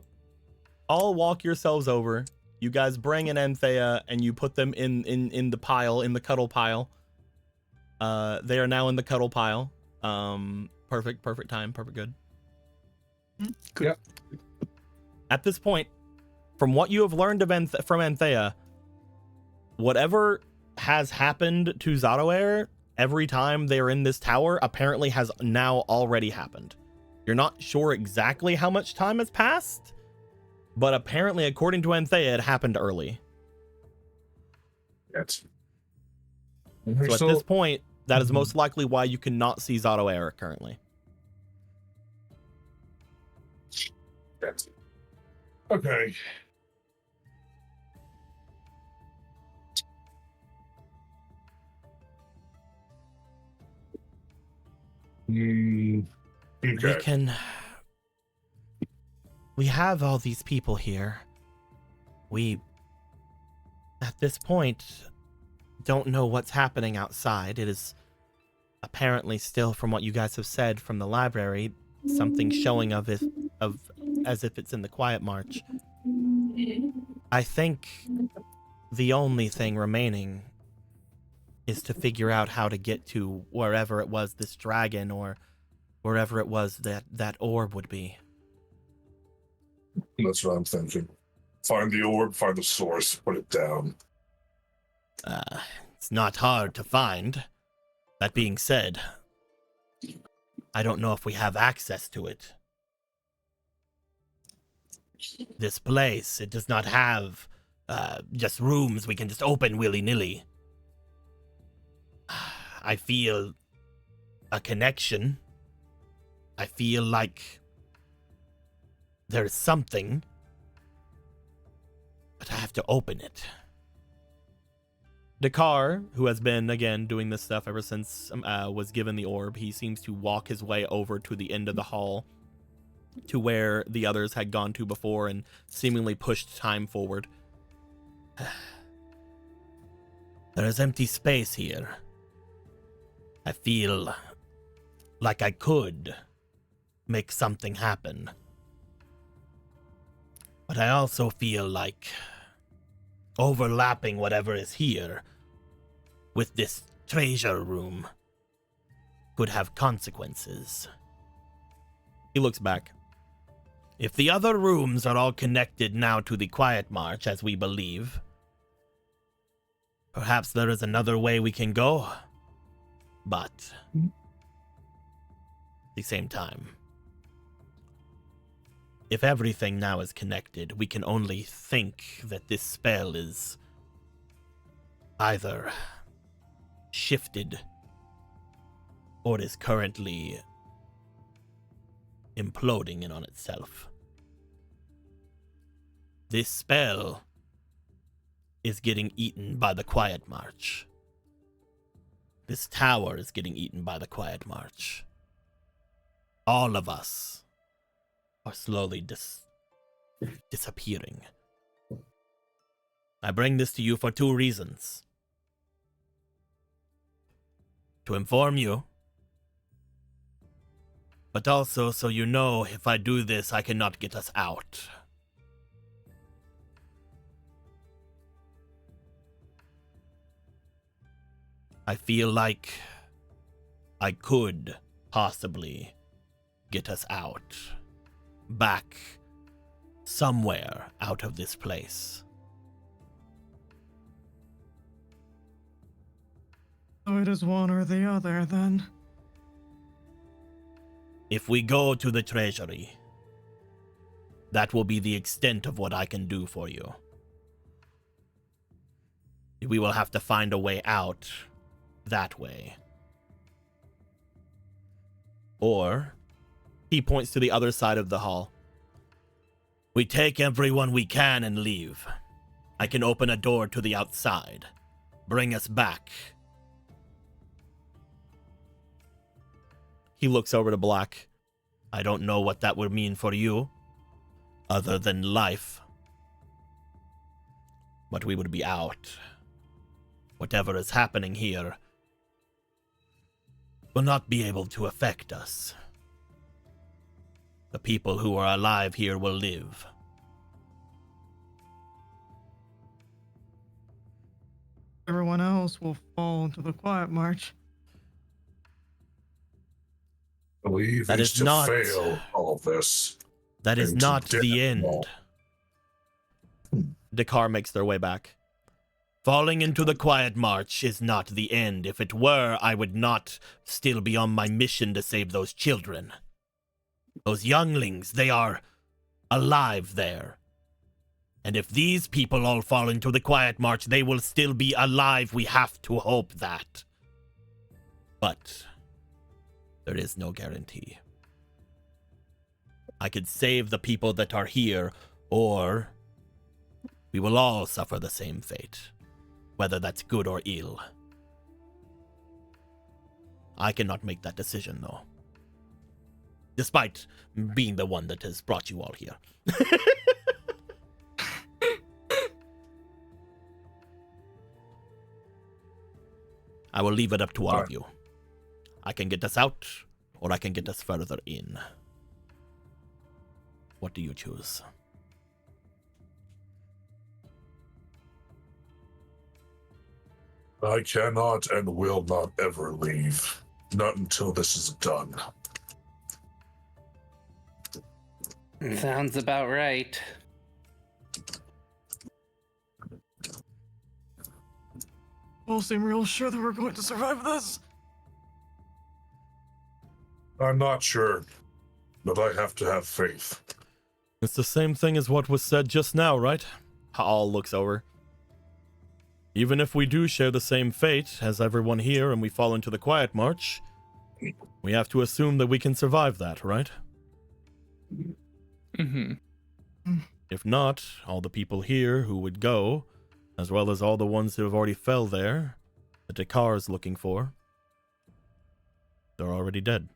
all walk yourselves over. You guys bring in Anthea and you put them in the pile, in the cuddle pile. They are now in the cuddle pile. Perfect time, perfect good. Yep. At this point, from what you have learned from Anthea, whatever has happened to Zotoair every time they are in this tower apparently has now already happened. You're not sure exactly how much time has passed, but apparently, according to Anthea, it happened early. Yes. So at this point, that is most likely why you cannot see Zato Eric currently. Yes. Okay. Okay. We have all these people here. We, at this point, don't know what's happening outside. It is apparently still, from what you guys have said from the library, something showing as if it's in the Quietmarch. I think the only thing remaining is to figure out how to get to wherever it was this dragon, or wherever it was that orb would be. That's what I'm thinking. Find the orb, find the source, put it down. It's not hard to find. That being said, I don't know if we have access to it. This place, it does not have just rooms we can just open willy-nilly. I feel a connection. I feel like there's something, but I have to open it. Dakar, who has been, again, doing this stuff ever since was given the orb, he seems to walk his way over to the end of the hall to where the others had gone to before and seemingly pushed time forward. There is empty space here. I feel like I could make something happen. But I also feel like overlapping whatever is here with this treasure room could have consequences. He looks back. If the other rooms are all connected now to the Quietmarch, as we believe, perhaps there is another way we can go. But at the same time, if everything now is connected, we can only think that this spell is either shifted or is currently imploding in on itself. This spell is getting eaten by the Quietmarch. This tower is getting eaten by the Quietmarch. All of us are slowly disappearing. I bring this to you for two reasons. To inform you, but also so you know if I do this, I cannot get us out. I feel like I could possibly get us out. Back somewhere out of this place. So it is one or the other, then. If we go to the treasury, that will be the extent of what I can do for you. We will have to find a way out that way. Or, he points to the other side of the hall. We take everyone we can and leave. I can open a door to the outside. Bring us back. He looks over to Black. I don't know what that would mean for you, other than life. But we would be out. Whatever is happening here will not be able to affect us. The people who are alive here will live. Everyone else will fall into the Quietmarch. I believe That is is to not- fail all this. That is And to not the end. Dakar makes their way back. Falling into the Quietmarch is not the end. If it were, I would not still be on my mission to save those children. Those younglings, they are alive there. And if these people all fall into the Quietmarch, they will still be alive. We have to hope that. But there is no guarantee. I could save the people that are here, or we will all suffer the same fate, whether that's good or ill. I cannot make that decision, though. Despite being the one that has brought you all here. I will leave it up to all of you. I can get us out, or I can get us further in. What do you choose? I cannot and will not ever leave. Not until this is done. Sounds about right. All seem real sure that we're going to survive this. I'm not sure, but I have to have faith. It's the same thing as what was said just now, right? Hal looks over. Even if we do share the same fate as everyone here and we fall into the Quietmarch, we have to assume that we can survive that, right? Mm-hmm. If not, all the people here who would go, as well as all the ones who have already fell there, that Dakar is looking for, they're already dead.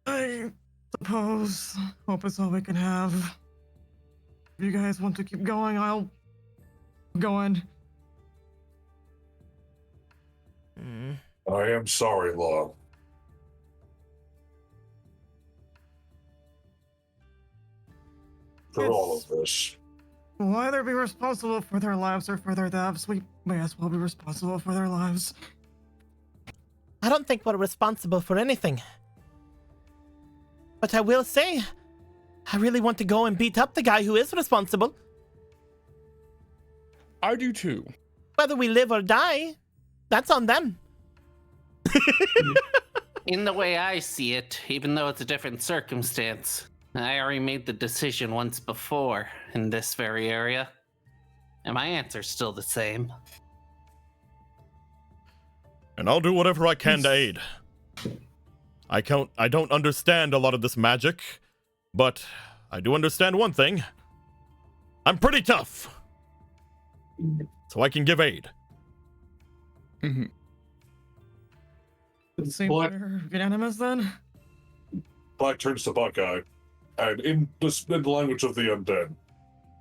I suppose hope is all we can have. If you guys want to keep going, I'll go in. I am sorry, Law. For all of this. We'll either be responsible for their lives or for their deaths. We may as well be responsible for their lives. I don't think we're responsible for anything. But I will say, I really want to go and beat up the guy who is responsible. I do too. Whether we live or die, that's on them. In the way I see it, even though it's a different circumstance, I already made the decision once before in this very area. And my answer's still the same. And I'll do whatever I can to aid. I don't understand a lot of this magic, but I do understand one thing. I'm pretty tough. So I can give aid. Mm-hmm. Seems What? we're unanimous then? Black turns to Buckeye, and in the language of the undead,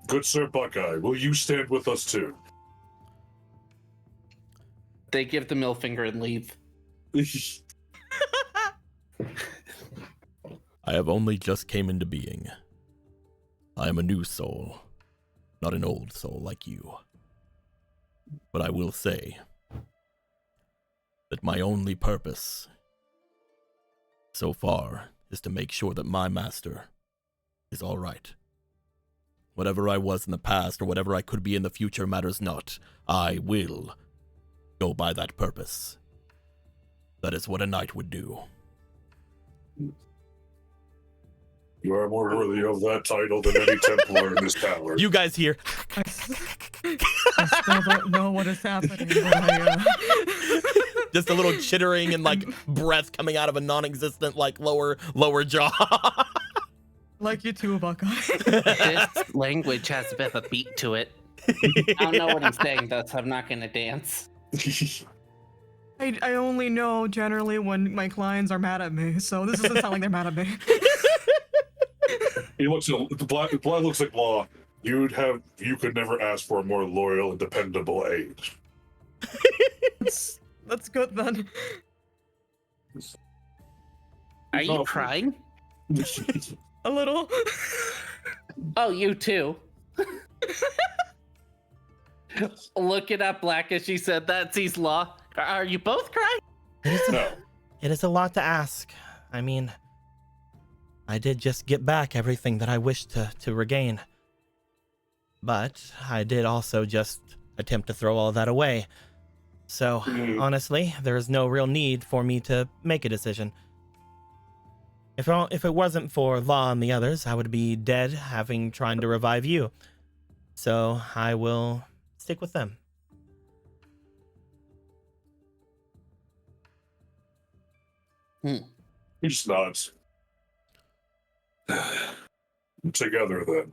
good Sir Buckeye, will you stand with us too? They give the middle finger and leave. I have only just came into being. I am a new soul, not an old soul like you. But I will say that my only purpose so far is to make sure that my master is all right. Whatever I was in the past or whatever I could be in the future matters not. I will go by that purpose. That is what a knight would do. You are more worthy of that title than any Templar in this tower. You guys here. I still don't know what is happening. But Just a little chittering and like breath coming out of a non-existent like lower jaw. like you too, Buckeye. This language has a bit of a beat to it. I don't know what I'm saying, though, so I'm not going to dance. I only know generally when my clients are mad at me, so this doesn't sound like they're mad at me. He looks at the black looks like Law. You could never ask for a more loyal and dependable aide. That's good then. Are you crying? A little. Oh, you too. Look it up, Black, as she said that. Sees Law. Are you both crying? No. It is a lot to ask. I mean, I did just get back everything that I wished to regain. But I did also just attempt to throw all that away. So, honestly, there is no real need for me to make a decision. If it wasn't for Law and the others, I would be dead trying to revive you. So, I will stick with them. He just nods. Together, then.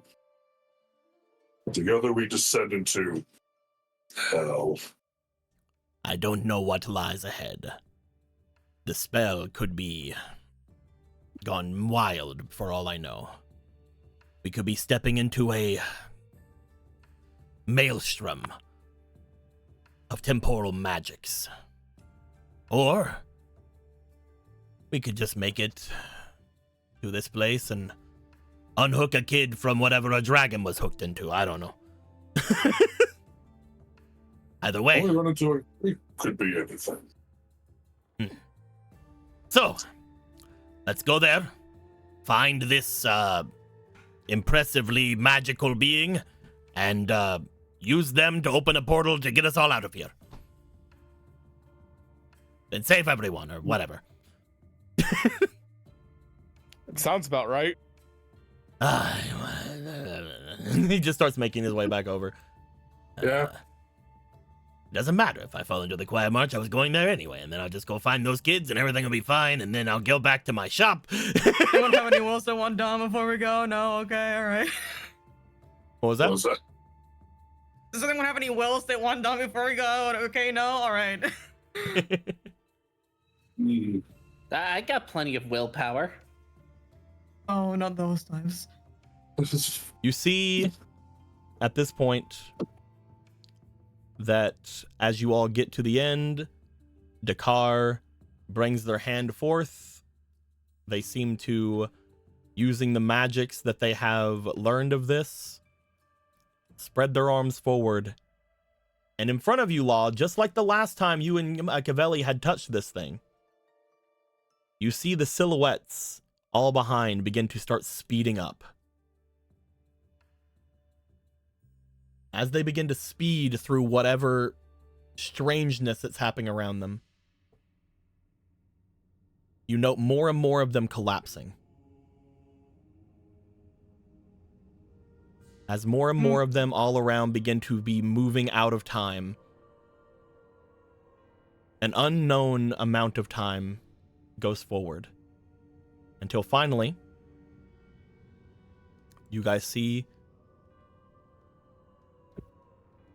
Together we descend into hell. I don't know what lies ahead. The spell could be gone wild for all I know. We could be stepping into a maelstrom of temporal magics. Or we could just make it to this place and unhook a kid from whatever a dragon was hooked into. I don't know. Either way. Only run into it could be anything. So, let's go there. Find this impressively magical being and use them to open a portal to get us all out of here. And save everyone, or whatever. It sounds about right. He just starts making his way back over. Yeah. Doesn't matter if I fall into the Quietmarch. I was going there anyway, and then I'll just go find those kids, and everything will be fine, and then I'll go back to my shop. Anyone have any wills that want done before we go? No? Okay, alright. What was that? What was that? Does anyone have any wills that want done before we go? Okay, no? Alright. I got plenty of willpower. Oh, not those times. You see, at this point, that as you all get to the end, Dakar brings their hand forth. They seem to, using the magics that they have learned of this, spread their arms forward. And in front of you, Law, just like the last time you and Cavelli had touched this thing, you see the silhouettes all behind begin to start speeding up. As they begin to speed through whatever strangeness that's happening around them, you note more and more of them collapsing. As more and more of them all around begin to be moving out of time, an unknown amount of time goes forward. Until finally, you guys see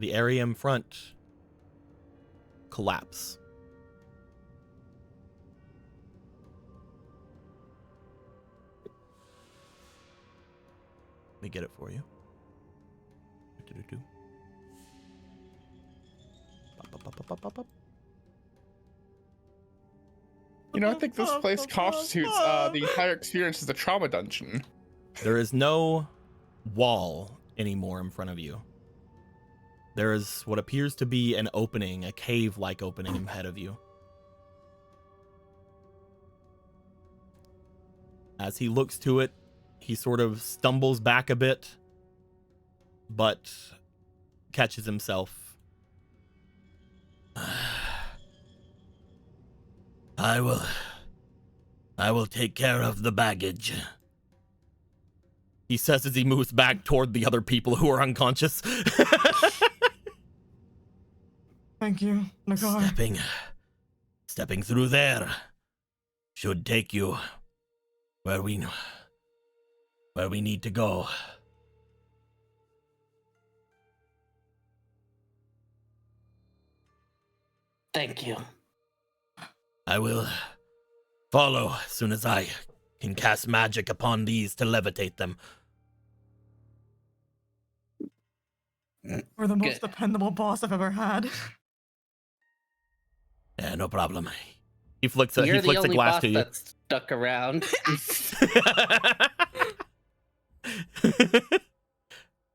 the area in front collapse. Let me get it for you. You know, I think this place constitutes the entire experience as a trauma dungeon. There is no wall anymore in front of you. There is what appears to be an opening, a cave-like opening ahead of you. As he looks to it, he sort of stumbles back a bit, but catches himself. I will take care of the baggage, he says as he moves back toward the other people who are unconscious. Thank you, Nagar. Stepping through there should take you where we need to go. Thank you. I will follow as soon as I can cast magic upon these to levitate them. We're the most dependable boss I've ever had. Yeah, no problem. He flicks a You're the only glass boss to you. that's stuck around.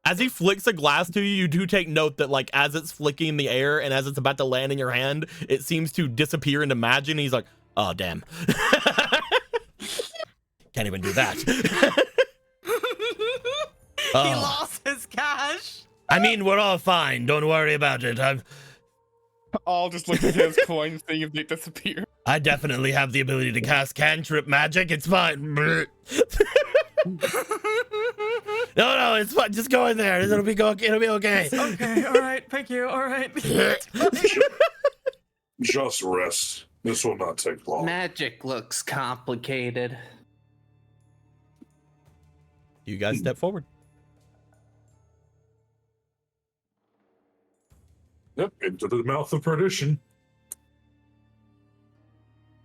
As he flicks a glass to you, you do take note that, like, as it's flicking in the air and as it's about to land in your hand, it seems to disappear into magic. And he's like, "Oh, damn! Can't even do that." He lost his cash. I mean, we're all fine. Don't worry about it. I'll just look at his coins, seeing if they disappear. I definitely have the ability to cast cantrip magic. It's fine. No, it's fine. Just go in there. It'll be okay. Okay, all right. Thank you. All right. Just rest. This will not take long. Magic looks complicated. You guys step forward. Yep, into the mouth of perdition.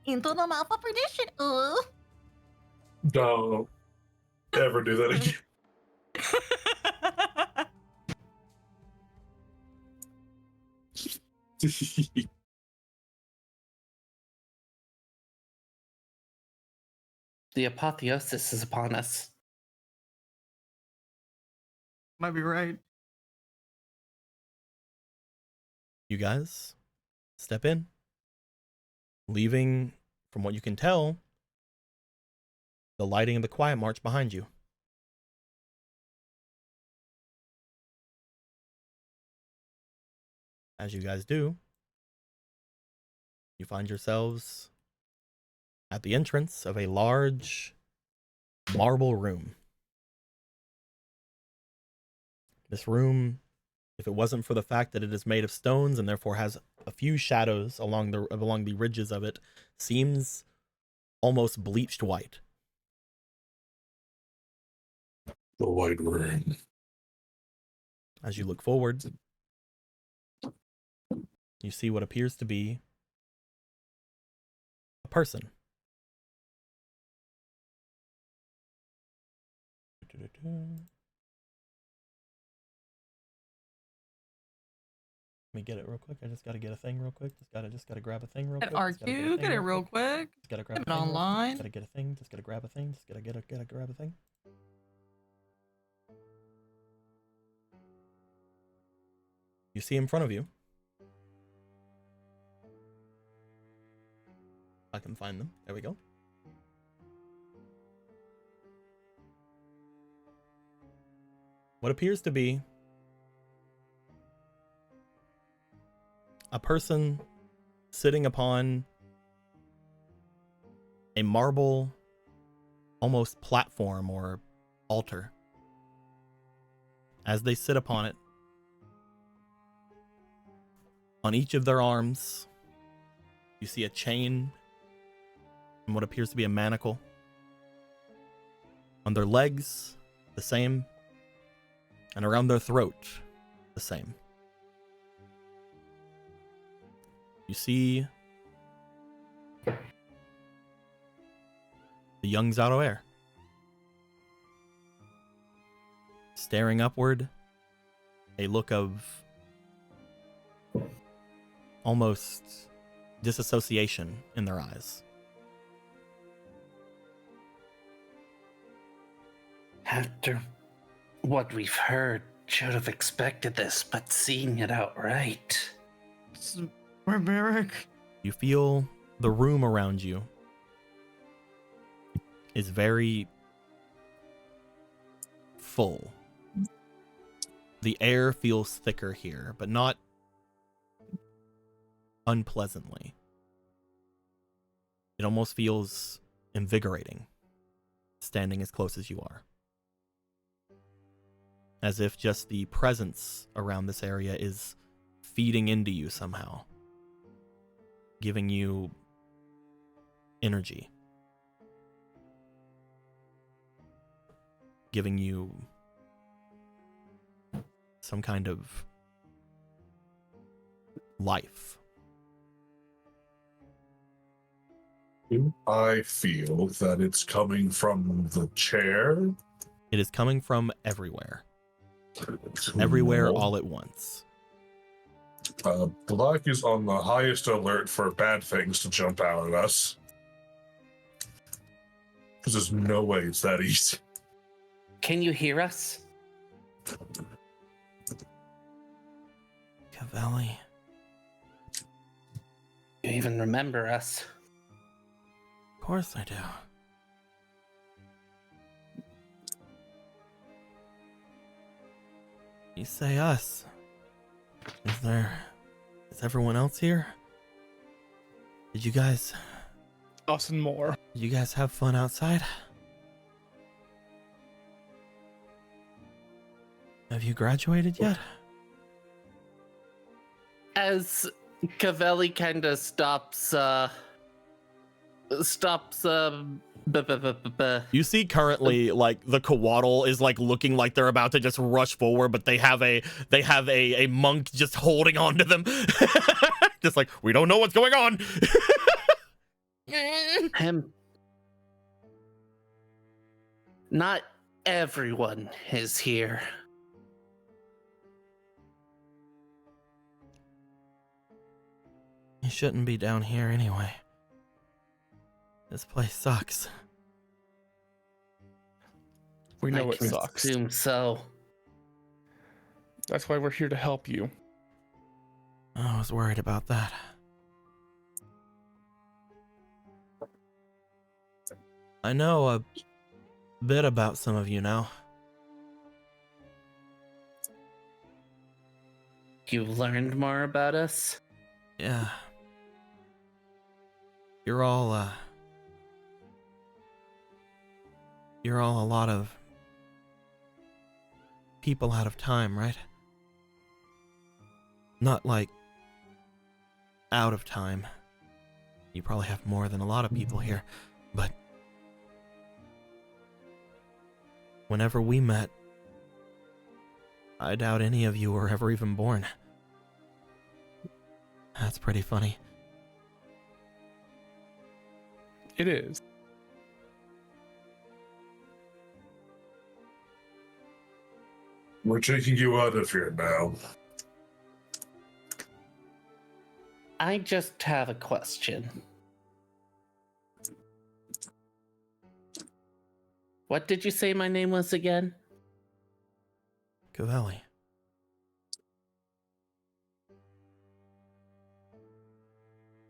Into the mouth of perdition. Ooh. Don't ever do that again. The apotheosis is upon us. Might be right. You guys step in, leaving, from what you can tell, the lighting of the Quietmarch behind you. As you guys do, you find yourselves at the entrance of a large marble room. This room, if it wasn't for the fact that it is made of stones and therefore has a few shadows along the ridges of it, seems almost bleached white. The white room. As you look forward, you see what appears to be a person. Let me get it real quick. I just gotta get a thing real quick. Just gotta grab a thing real quick. RQ, get it real quick. Just gotta grab Get a it thing. online. Just gotta get a thing. Just gotta grab a thing. Just gotta grab a thing. You see in front of you. I can find them. There we go. What appears to be a person sitting upon a marble, almost platform or altar. As they sit upon it, on each of their arms, you see a chain and what appears to be a manacle. On their legs, the same. And around their throat, the same. You see the young Zaro staring upward, a look of almost disassociation in their eyes. After what we've heard, should have expected this, but seeing it outright. It's barbaric. You feel the room around you is very full. The air feels thicker here, but not unpleasantly. It almost feels invigorating, standing as close as you are. As if just the presence around this area is feeding into you somehow, giving you energy, giving you some kind of life. I feel that it's coming from the chair. It is coming from everywhere. Everywhere all at once. Black is on the highest alert for bad things to jump out at us. Because there's no way it's that easy. Can you hear us? Cavelli. You even remember us? Of course I do. You say us. Is everyone else here? Did you guys have fun outside? Have you graduated yet? As Cavelli kind of stops. You see currently like the Coatl is like looking like they're about to just rush forward, but they have a monk just holding on to them. Just like, we don't know what's going on. Not everyone is here. You shouldn't be down here anyway. This place sucks. We know I it sucks. assume so. That's why we're here to help you. I was worried about that. I know a bit about some of you now. You learned more about us? Yeah. You're all a lot of people out of time, right? Not like out of time. You probably have more than a lot of people here, but whenever we met, I doubt any of you were ever even born. That's pretty funny. It is. We're taking you out of here now. I just have a question. What did you say my name was again? Cavelli.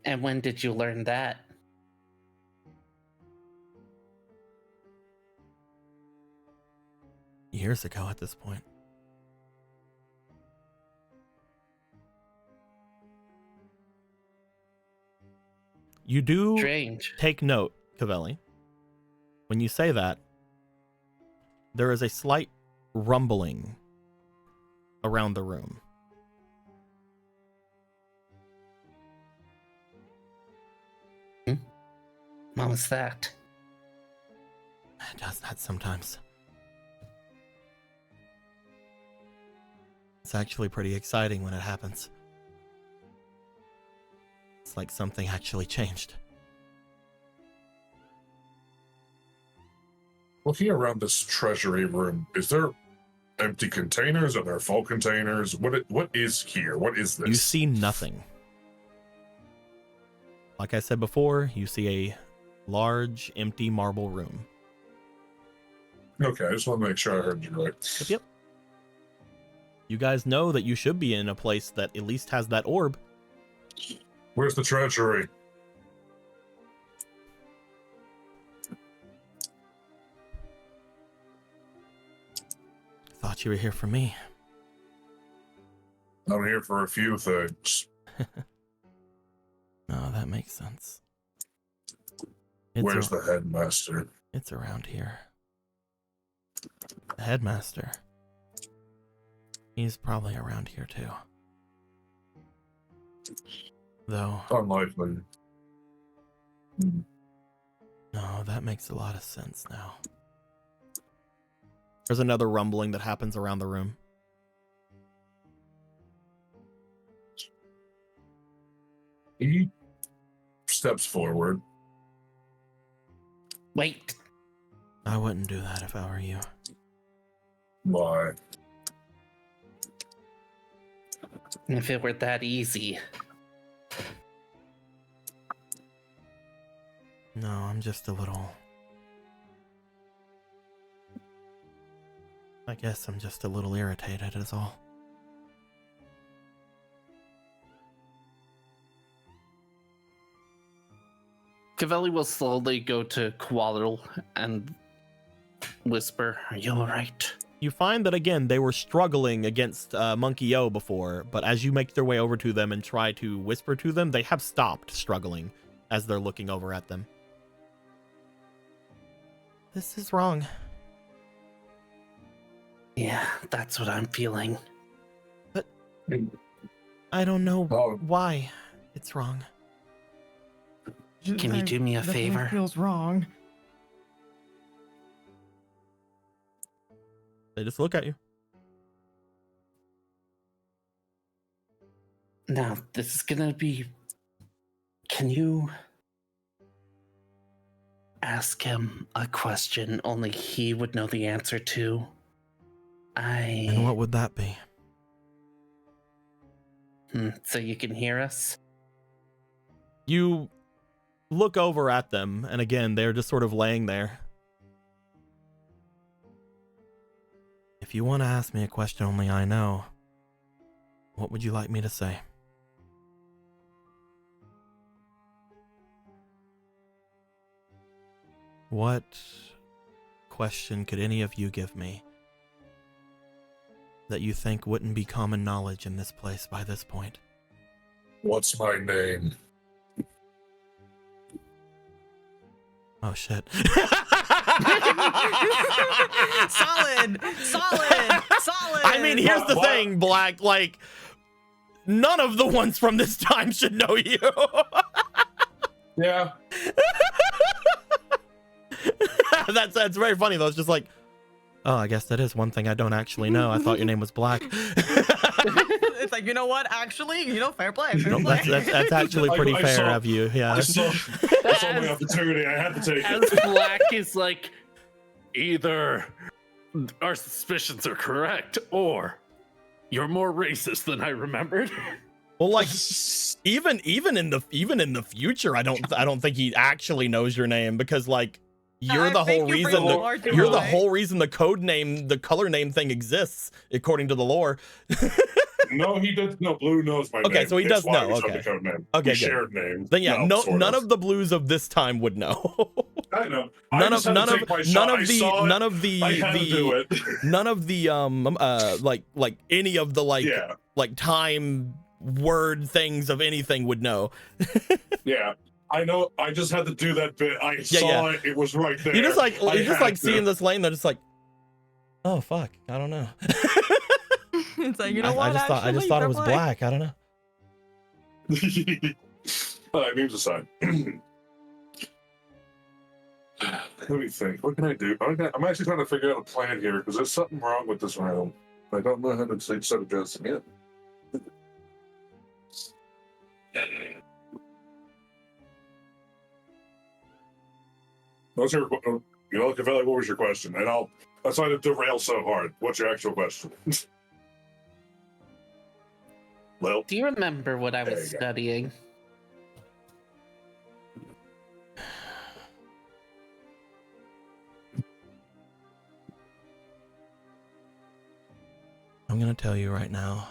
And when did you learn that? Years ago at this point. You do Strange. take note, Cavelli. When you say that, there is a slight rumbling around the room. What was that? It does that sometimes. It's actually pretty exciting when it happens. It's like something actually changed. Looking around this treasury room, is there empty containers? Are there full containers? What is here? What is this? You see nothing. Like I said before, you see a large, empty marble room. Okay, I just want to make sure I heard you right. Yep. You guys know that you should be in a place that at least has that orb. Where's the treasury? Thought you were here for me. I'm here for a few things. Oh, that makes sense. Where's the headmaster? It's around here. The headmaster. He's probably around here too. Though. Unlikely. No, that makes a lot of sense now. There's another rumbling that happens around the room. He steps forward. Wait. I wouldn't do that if I were you. Why? If it were that easy. No, I'm just a little... I guess I'm just a little irritated is all. Cavelli will slowly go to Coatl and whisper, "Are you alright?" You find that, again, they were struggling against Monkey O before, but as you make their way over to them and try to whisper to them, they have stopped struggling as they're looking over at them. This is wrong. Yeah, that's what I'm feeling. But I don't know Oh. why it's wrong. Can you do me a Definitely favor? Feels wrong. They just look at you. Now, this is gonna be... Can you ask him a question only he would know the answer to? And what would that be? So you can hear us? You look over at them, and again, they're just sort of laying there. If you want to ask me a question only I know, what would you like me to say? What question could any of you give me that you think wouldn't be common knowledge in this place by this point? What's my name? Oh, shit. Solid. I mean, here's the thing, Black. Like, none of the ones from this time should know you. Yeah. That's very funny, though. It's just like, oh, I guess that is one thing I don't actually know. I thought your name was Black. It's like, you know what? Actually, fair play. No, that's actually pretty fair of you. Yeah. I saw my opportunity. I had to take As it. Black is like, either our suspicions are correct, or you're more racist than I remembered. Well, like, even in the future, I don't think he actually knows your name, because like you're the whole reason the whole reason the code name, the color name thing exists, according to the lore. No, he does. No, Blue knows my name. Okay, so he does know. Okay. The code name. Okay, We good. shared names. Then yeah, sort none of the Blues of this time would know. I know. None of none of like any of the Yeah. like time word things of anything would know. Yeah. I know. I just had to do that bit. I saw it. It was right there. You're just like to. seeing this lane. They're just like, oh fuck, I don't know. It's like, you know what? I just thought it was Black. I don't know. All right, names aside. Let me think. What can I do? I'm actually trying to figure out a plan here, because there's something wrong with this round. I don't know how to start addressing it. What's your, Cavelli, what was your question? And that's why I derail so hard. What's your actual question? Well, Do you remember what I There was you go. studying? I'm gonna tell you right now.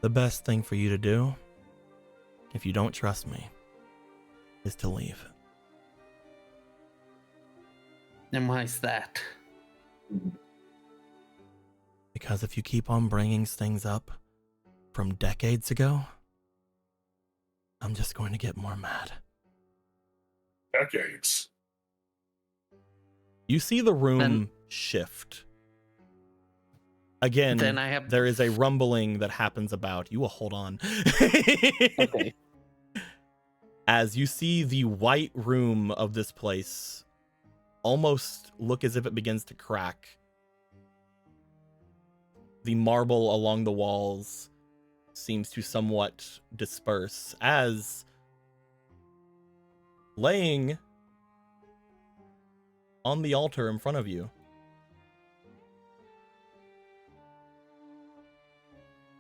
The best thing for you to do, if you don't trust me, is to leave. And why is that? Because if you keep on bringing things up from decades ago, I'm just going to get more mad. decades. You see the room shift. Again, Then I have... there is a rumbling that happens about. You will hold on. Okay. As you see the white room of this place almost look as if it begins to crack. The marble along the walls seems to somewhat disperse as laying on the altar in front of you,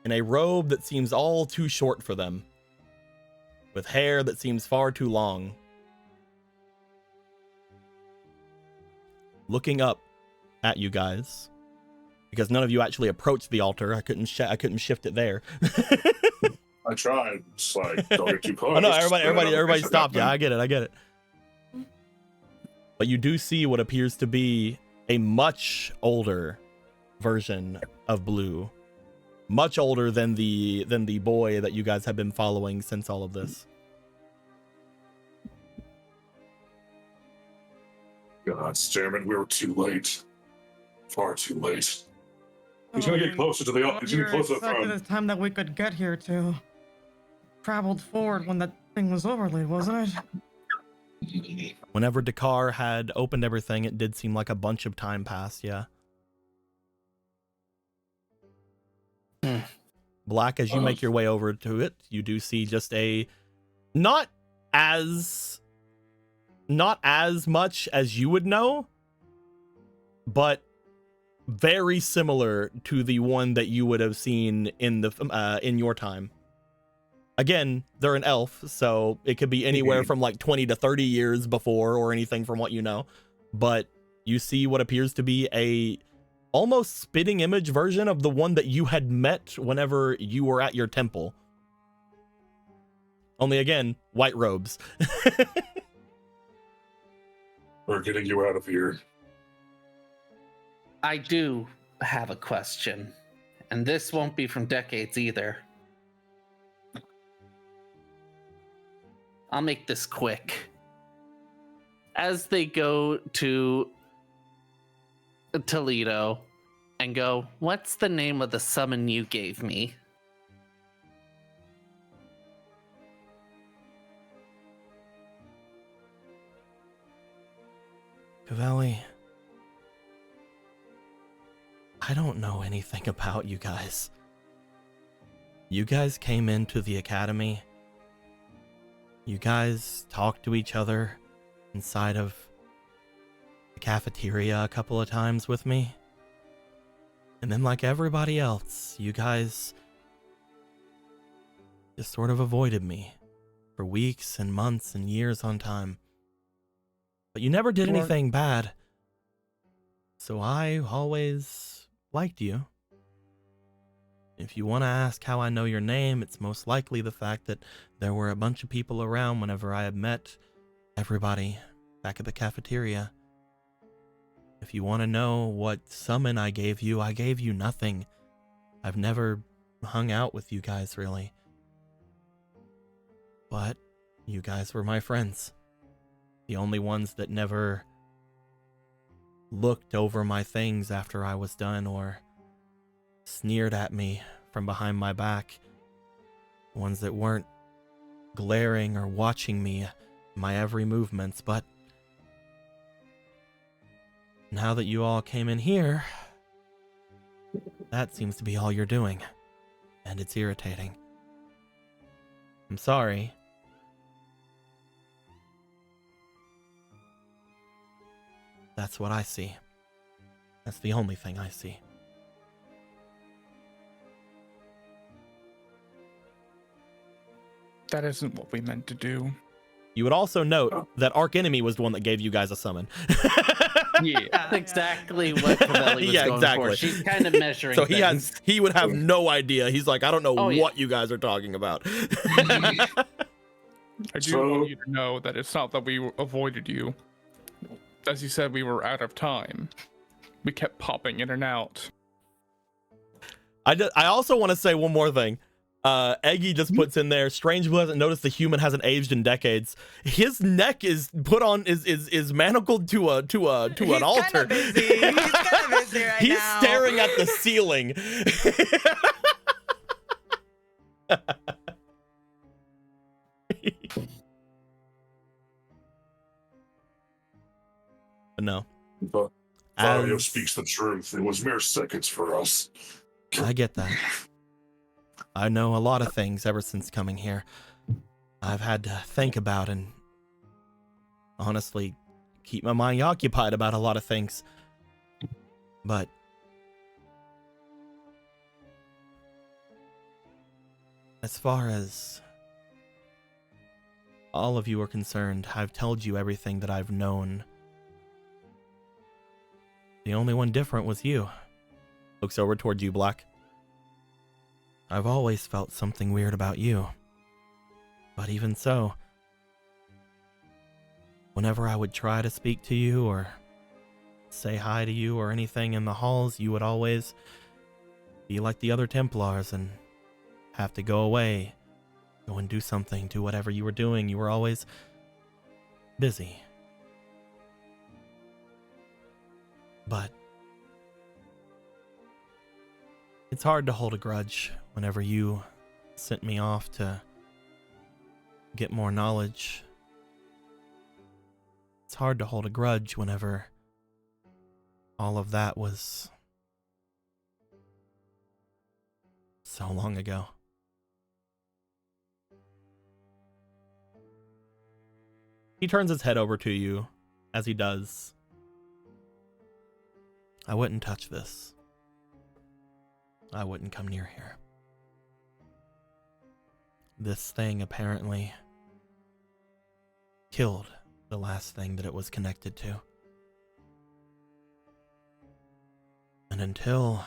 in a robe that seems all too short for them, with hair that seems far too long, looking up at you guys, because none of you actually approached the altar. I couldn't shift it there. I tried. It's like, don't get too close. Oh no, everybody stopped. Yeah, I get it. But you do see what appears to be a much older version of Blue, much older than the boy that you guys have been following since all of this. God damn it, we were too late. Far too late. He's gonna get closer to the he's gonna get closer to the exactly throne. the time that we could get here to. Traveled forward when that thing was overlaid, wasn't it? Whenever Dakar had opened everything, it did seem like a bunch of time passed, yeah. Black, as you make your way over to it, you do see just a not as much as you would know, but very similar to the one that you would have seen in the in your time. Again, they're an elf, so it could be anywhere from like 20 to 30 years before or anything from what you know. But you see what appears to be a almost spitting image version of the one that you had met whenever you were at your temple. Only again, white robes. We're getting you out of here. I do have a question, and this won't be from decades either. I'll make this quick. As they go to Toledo and go, what's the name of the summon you gave me? Cavalli, I don't know anything about you guys. You guys came into the academy. You guys talked to each other inside of the cafeteria a couple of times with me. And then, like everybody else, you guys just sort of avoided me for weeks and months and years on time. But you never did anything bad. So I always liked you. If you want to ask how I know your name, it's most likely the fact that there were a bunch of people around whenever I had met everybody back at the cafeteria. If you want to know what summon I gave you nothing. I've never hung out with you guys, really. But you guys were my friends. The only ones that never looked over my things after I was done or sneered at me from behind my back. Ones that weren't glaring or watching me, my every movements, but now that you all came in here, that seems to be all you're doing, and it's irritating. I'm sorry. That's what I see. That's the only thing I see. That isn't what we meant to do. You would also note that Arch Enemy was the one that gave you guys a summon. Yeah. That's exactly what Cavelli was going for. She's kind of measuring So things. he would have no idea. He's like, I don't know Oh, what you guys are talking about. I do want you to know that it's not that we avoided you. As you said, we were out of time. We kept popping in and out. I also want to say one more thing. Eggy just puts in there, Strange Blue hasn't noticed the human hasn't aged in decades. His neck is put on is manacled to an altar. Busy. He's kind of busy right He's now. staring at the ceiling. But no. But Mario speaks the truth. It was mere seconds for us. I get that. I know a lot of things ever since coming here. I've had to think about and honestly keep my mind occupied about a lot of things. But as far as all of you are concerned, I've told you everything that I've known. The only one different was you. Looks over towards you, Black. I've always felt something weird about you. But even so, whenever I would try to speak to you or say hi to you or anything in the halls, you would always be like the other Templars and have to go away, go and do something, do whatever you were doing. You were always busy. But it's hard to hold a grudge whenever you sent me off to get more knowledge. It's hard to hold a grudge whenever all of that was so long ago. He turns his head over to you. As he does, I wouldn't touch this. I wouldn't come near here. This thing apparently killed the last thing that it was connected to. And until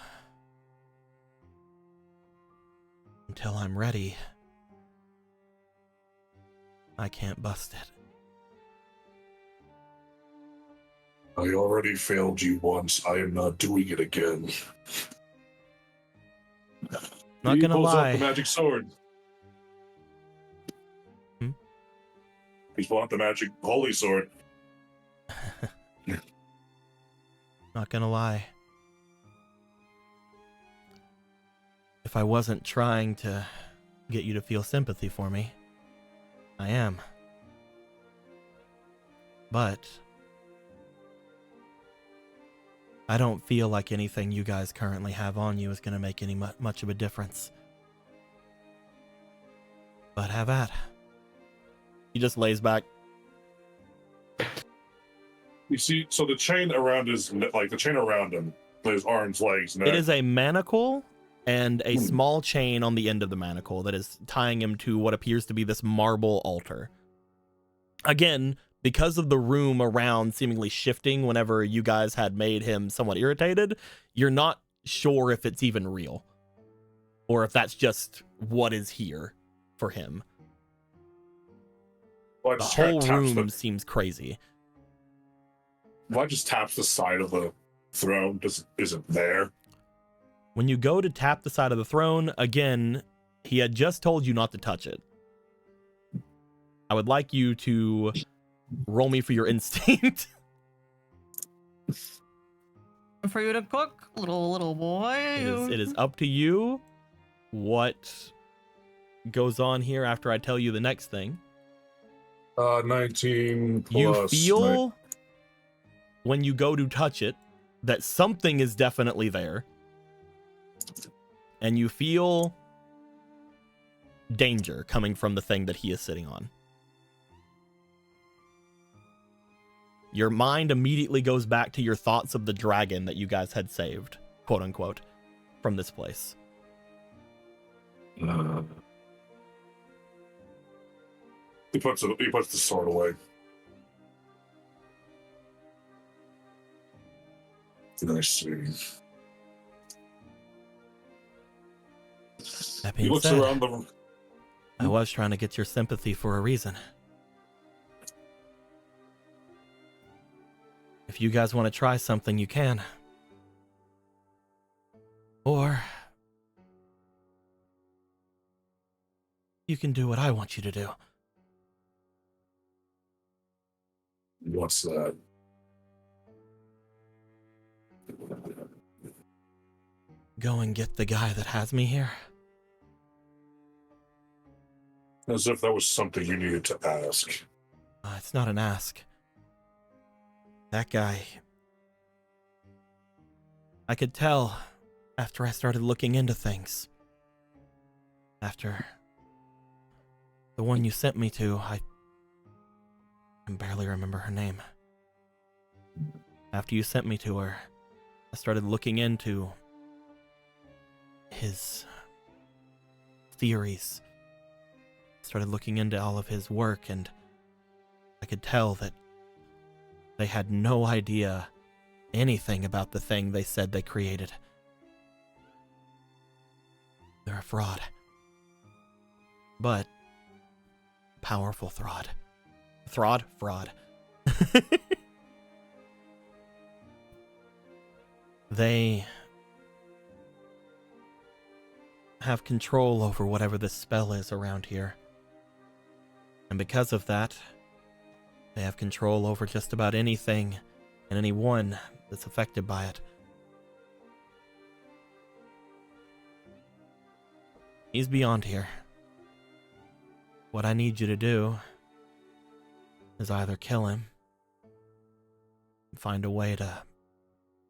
I'm ready, I can't bust it. I already failed you once. I am not doing it again. Not gonna pulls lie. out the magic sword. He's pulling out the magic holy sword. Not gonna lie. If I wasn't trying to get you to feel sympathy for me, I am. But I don't feel like anything you guys currently have on you is going to make any much of a difference. But have at. He just lays back. You see, so the chain around his, like the chain around him, his arms, legs, neck. It is a manacle and a small chain on the end of the manacle that is tying him to what appears to be this marble altar. Again, because of the room around seemingly shifting whenever you guys had made him somewhat irritated, you're not sure if it's even real or if that's just what is here for him. Well, The whole room seems crazy. If I just taps the side of the throne, is it there? When you go to tap the side of the throne, again, he had just told you not to touch it. I would like you to roll me for your instinct. For you to cook, little boy. It is up to you what goes on here after I tell you the next thing. 19 plus... You feel, when you go to touch it, that something is definitely there. And you feel danger coming from the thing that he is sitting on. Your mind immediately goes back to your thoughts of the dragon that you guys had saved, quote unquote, from this place. He puts the sword away. I see. That He being looks said, around the... I was trying to get your sympathy for a reason. If you guys want to try something, you can. Or you can do what I want you to do. What's that? Go and get the guy that has me here. As if that was something you needed to ask. It's not an ask. That guy... I could tell after I started looking into things. After the one you sent me to, I can barely remember her name. After you sent me to her, I started looking into his theories. Started looking into all of his work, and I could tell that they had no idea anything about the thing they said they created. They're a fraud. But powerful fraud. Fraud? They have control over whatever this spell is around here. And because of that, they have control over just about anything and anyone that's affected by it. He's beyond here. What I need you to do is either kill him, find a way to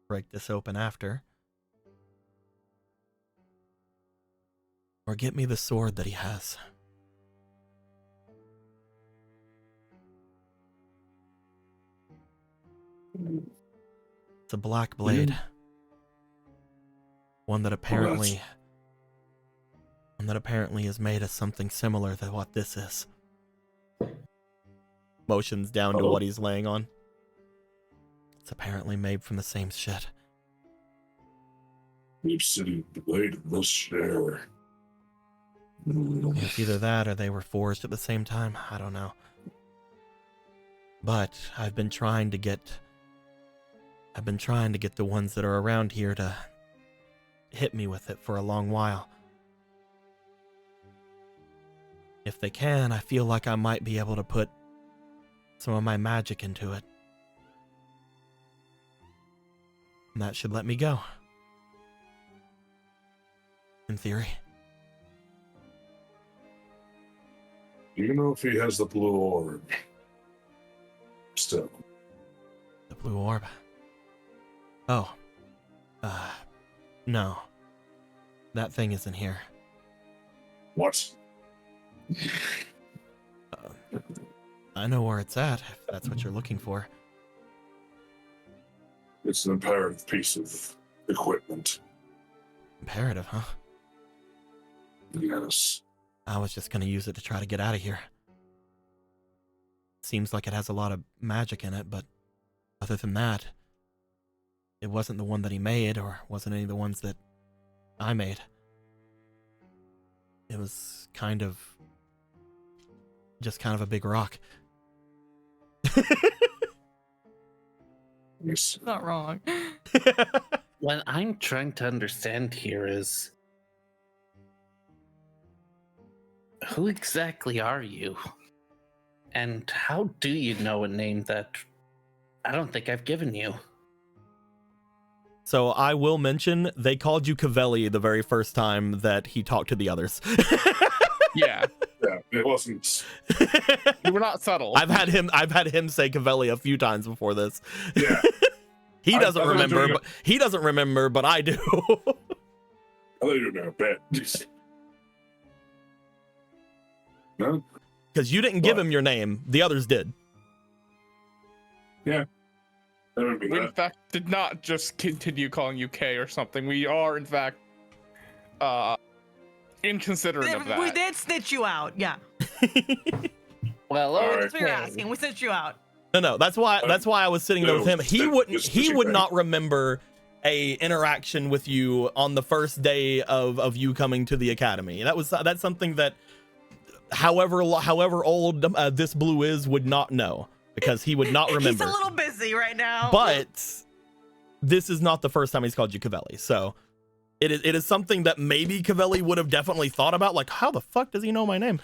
break this open after, or get me the sword that he has. It's a black blade. One that apparently is made of something similar to what this is. Motions down to what he's laying on. It's apparently made from the same shit. We've seen the blade in this chair. It's either that or they were forged at the same time. I don't know. But I've been trying to get the ones that are around here to hit me with it for a long while. If they can, I feel like I might be able to put some of my magic into it. And that should let me go. In theory. Do you know if he has the blue orb? Still. The blue orb? Oh. No. That thing isn't here. What? I know where it's at, if that's what you're looking for. It's an imperative piece of equipment. Imperative, huh? Yes. I was just gonna use it to try to get out of here. Seems like it has a lot of magic in it, but other than that, it wasn't the one that he made, or wasn't any of the ones that I made. It was just kind of a big rock. Yes. Not wrong. What I'm trying to understand here is, who exactly are you? And how do you know a name that I don't think I've given you? So I will mention, they called you Cavelli the very first time that he talked to the others. Yeah. Yeah, it wasn't. You were not subtle. I've had him say Cavelli a few times before this. Yeah. He doesn't I remember, but he doesn't remember, but I do. I don't even know, bet. No? Because you didn't give him your name, the others did. Yeah. I remember We, in that. fact, did not just continue calling you K or something. We are, in fact, inconsiderate of that. We did snitch you out, yeah. Well, All right. That's what you're asking. We snitched you out. No, that's why I was sitting there with him. He would not remember a interaction with you on the first day of you coming to the academy. That's something that however old this blue is would not know, because he would not remember. He's a little busy right now. But this is not the first time he's called you Cavelli, so it is something that maybe Cavelli would have definitely thought about, like, how the fuck does he know my name?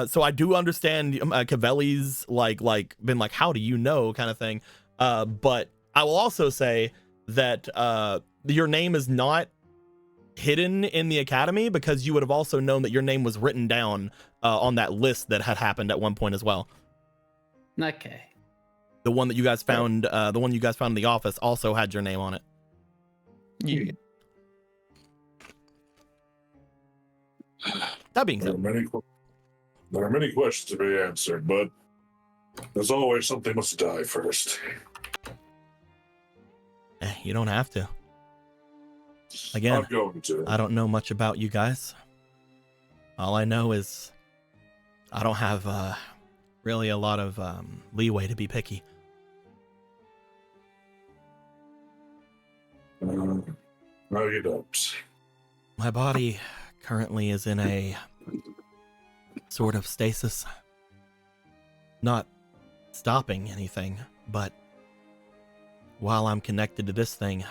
So I do understand Cavelli's like been like, how do you know, kind of thing. But I will also say that your name is not hidden in the academy, because you would have also known that your name was written down on that list that had happened at one point as well. okay. The one that you guys found, in the office, also had your name on it. Yeah. That being There said, are many questions to be answered, but as always, something must die first. You don't have to. Again, I'm going to. I don't know much about you guys. All I know is I don't have really a lot of leeway to be picky. No, you don't. My body currently is in a sort of stasis. Not stopping anything, but while I'm connected to this thing,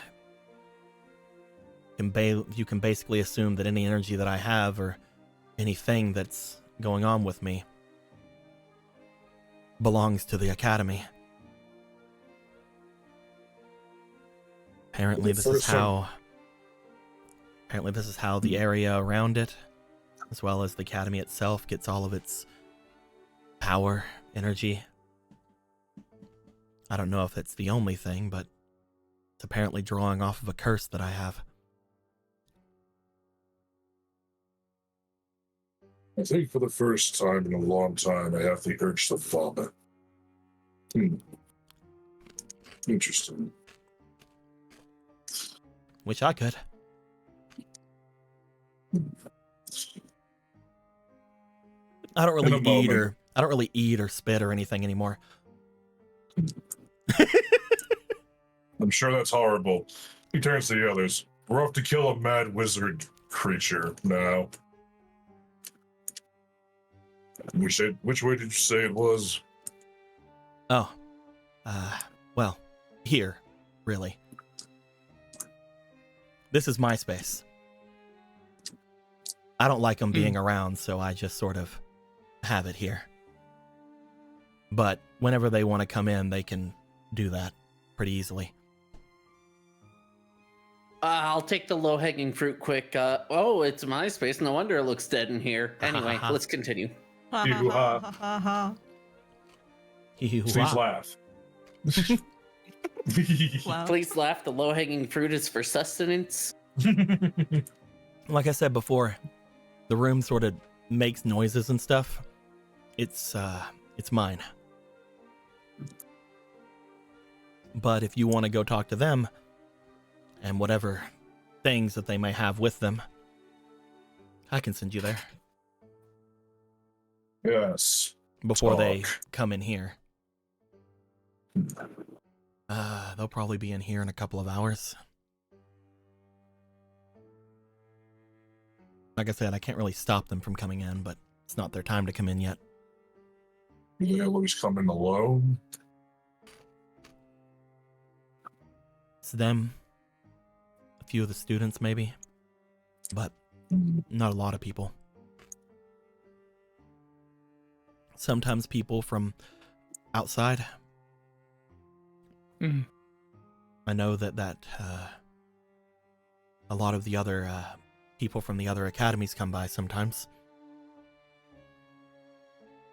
you can basically assume that any energy that I have or anything that's going on with me belongs to the Academy. Apparently this is how the area around it, as well as the Academy itself, gets all of its power, energy. I don't know if it's the only thing, but it's apparently drawing off of a curse that I have. I think for the first time in a long time, I have the urge to vomit. Interesting. Wish I could. I don't really eat or spit or anything anymore. I'm sure that's horrible. He turns to the others. We're off to kill a mad wizard creature now. Which way did you say it was? Oh. Well, here, really. This is my space. I don't like them being around, so I just sort of have it here. But whenever they want to come in, they can do that pretty easily. I'll take the low-hanging fruit quick. Oh, it's my space. No wonder it looks dead in here. Anyway, let's continue. Hee-hoo-ha. Please laugh. Wow. Please laugh. The low-hanging fruit is for sustenance. Like I said before, the room sort of makes noises and stuff. It's mine. But if you want to go talk to them, and whatever things that they may have with them, I can send you there. Yes. Before they come in here. They'll probably be in here in a couple of hours. Like I said, I can't really stop them from coming in, but it's not their time to come in yet. They always come in alone. It's them. A few of the students, maybe. But not a lot of people. Sometimes people from outside. I know that a lot of the other people from the other academies come by sometimes.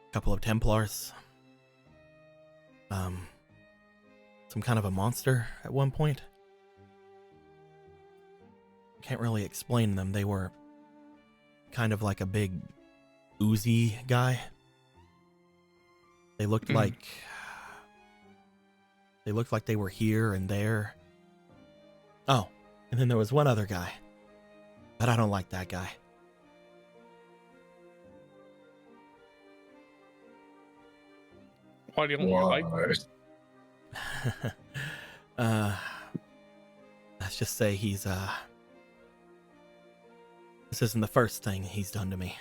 A couple of Templars. Some kind of a monster at one point. Can't really explain them. They were kind of like a big oozy guy. They looked like they were here and there. Oh, and then there was one other guy. But I don't like that guy. Why do you like? Let's just say he's this isn't the first thing he's done to me.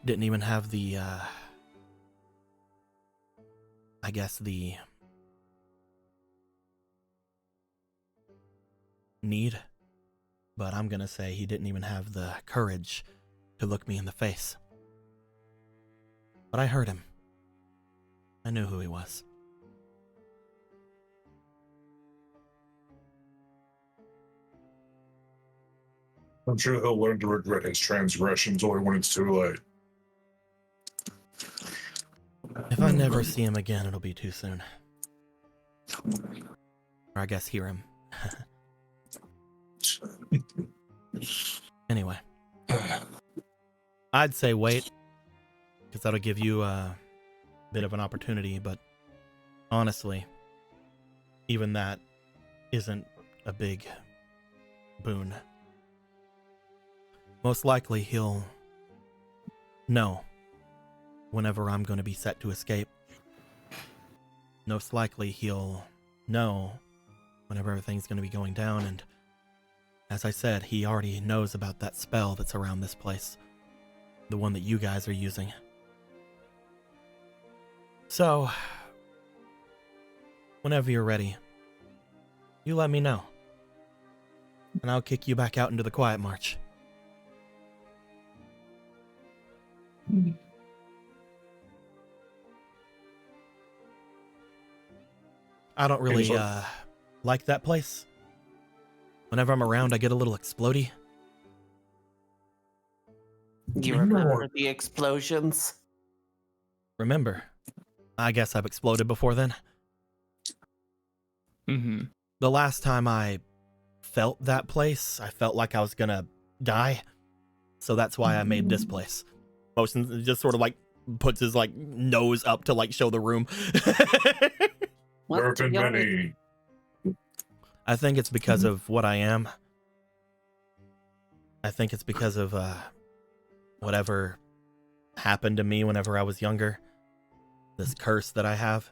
Didn't even have the I guess the need, but I'm gonna say he didn't even have the courage to look me in the face. But I heard him. I knew who he was. I'm sure he'll learn to regret his transgressions only when it's too late. If I never see him again, it'll be too soon. Or I guess hear him. Anyway. I'd say wait, because that'll give you a bit of an opportunity, but honestly, even that isn't a big boon. Most likely he'll know whenever I'm going to be set to escape. Most likely he'll know whenever everything's going to be going down, and as I said, he already knows about that spell that's around this place. The one that you guys are using. So, Whenever you're ready, you let me know. And I'll kick you back out into the Quietmarch. I don't really like that place. Whenever I'm around, I get a little explodey. You remember the explosions? Remember? I guess I've exploded before then. Mm-hmm. The last time I felt that place, I felt like I was gonna die. So that's why I made this place. Motion just sort of like puts his like nose up to like show the room. There have been many. I think it's because of what I am. I think it's because of whatever happened to me whenever I was younger. This curse that I have.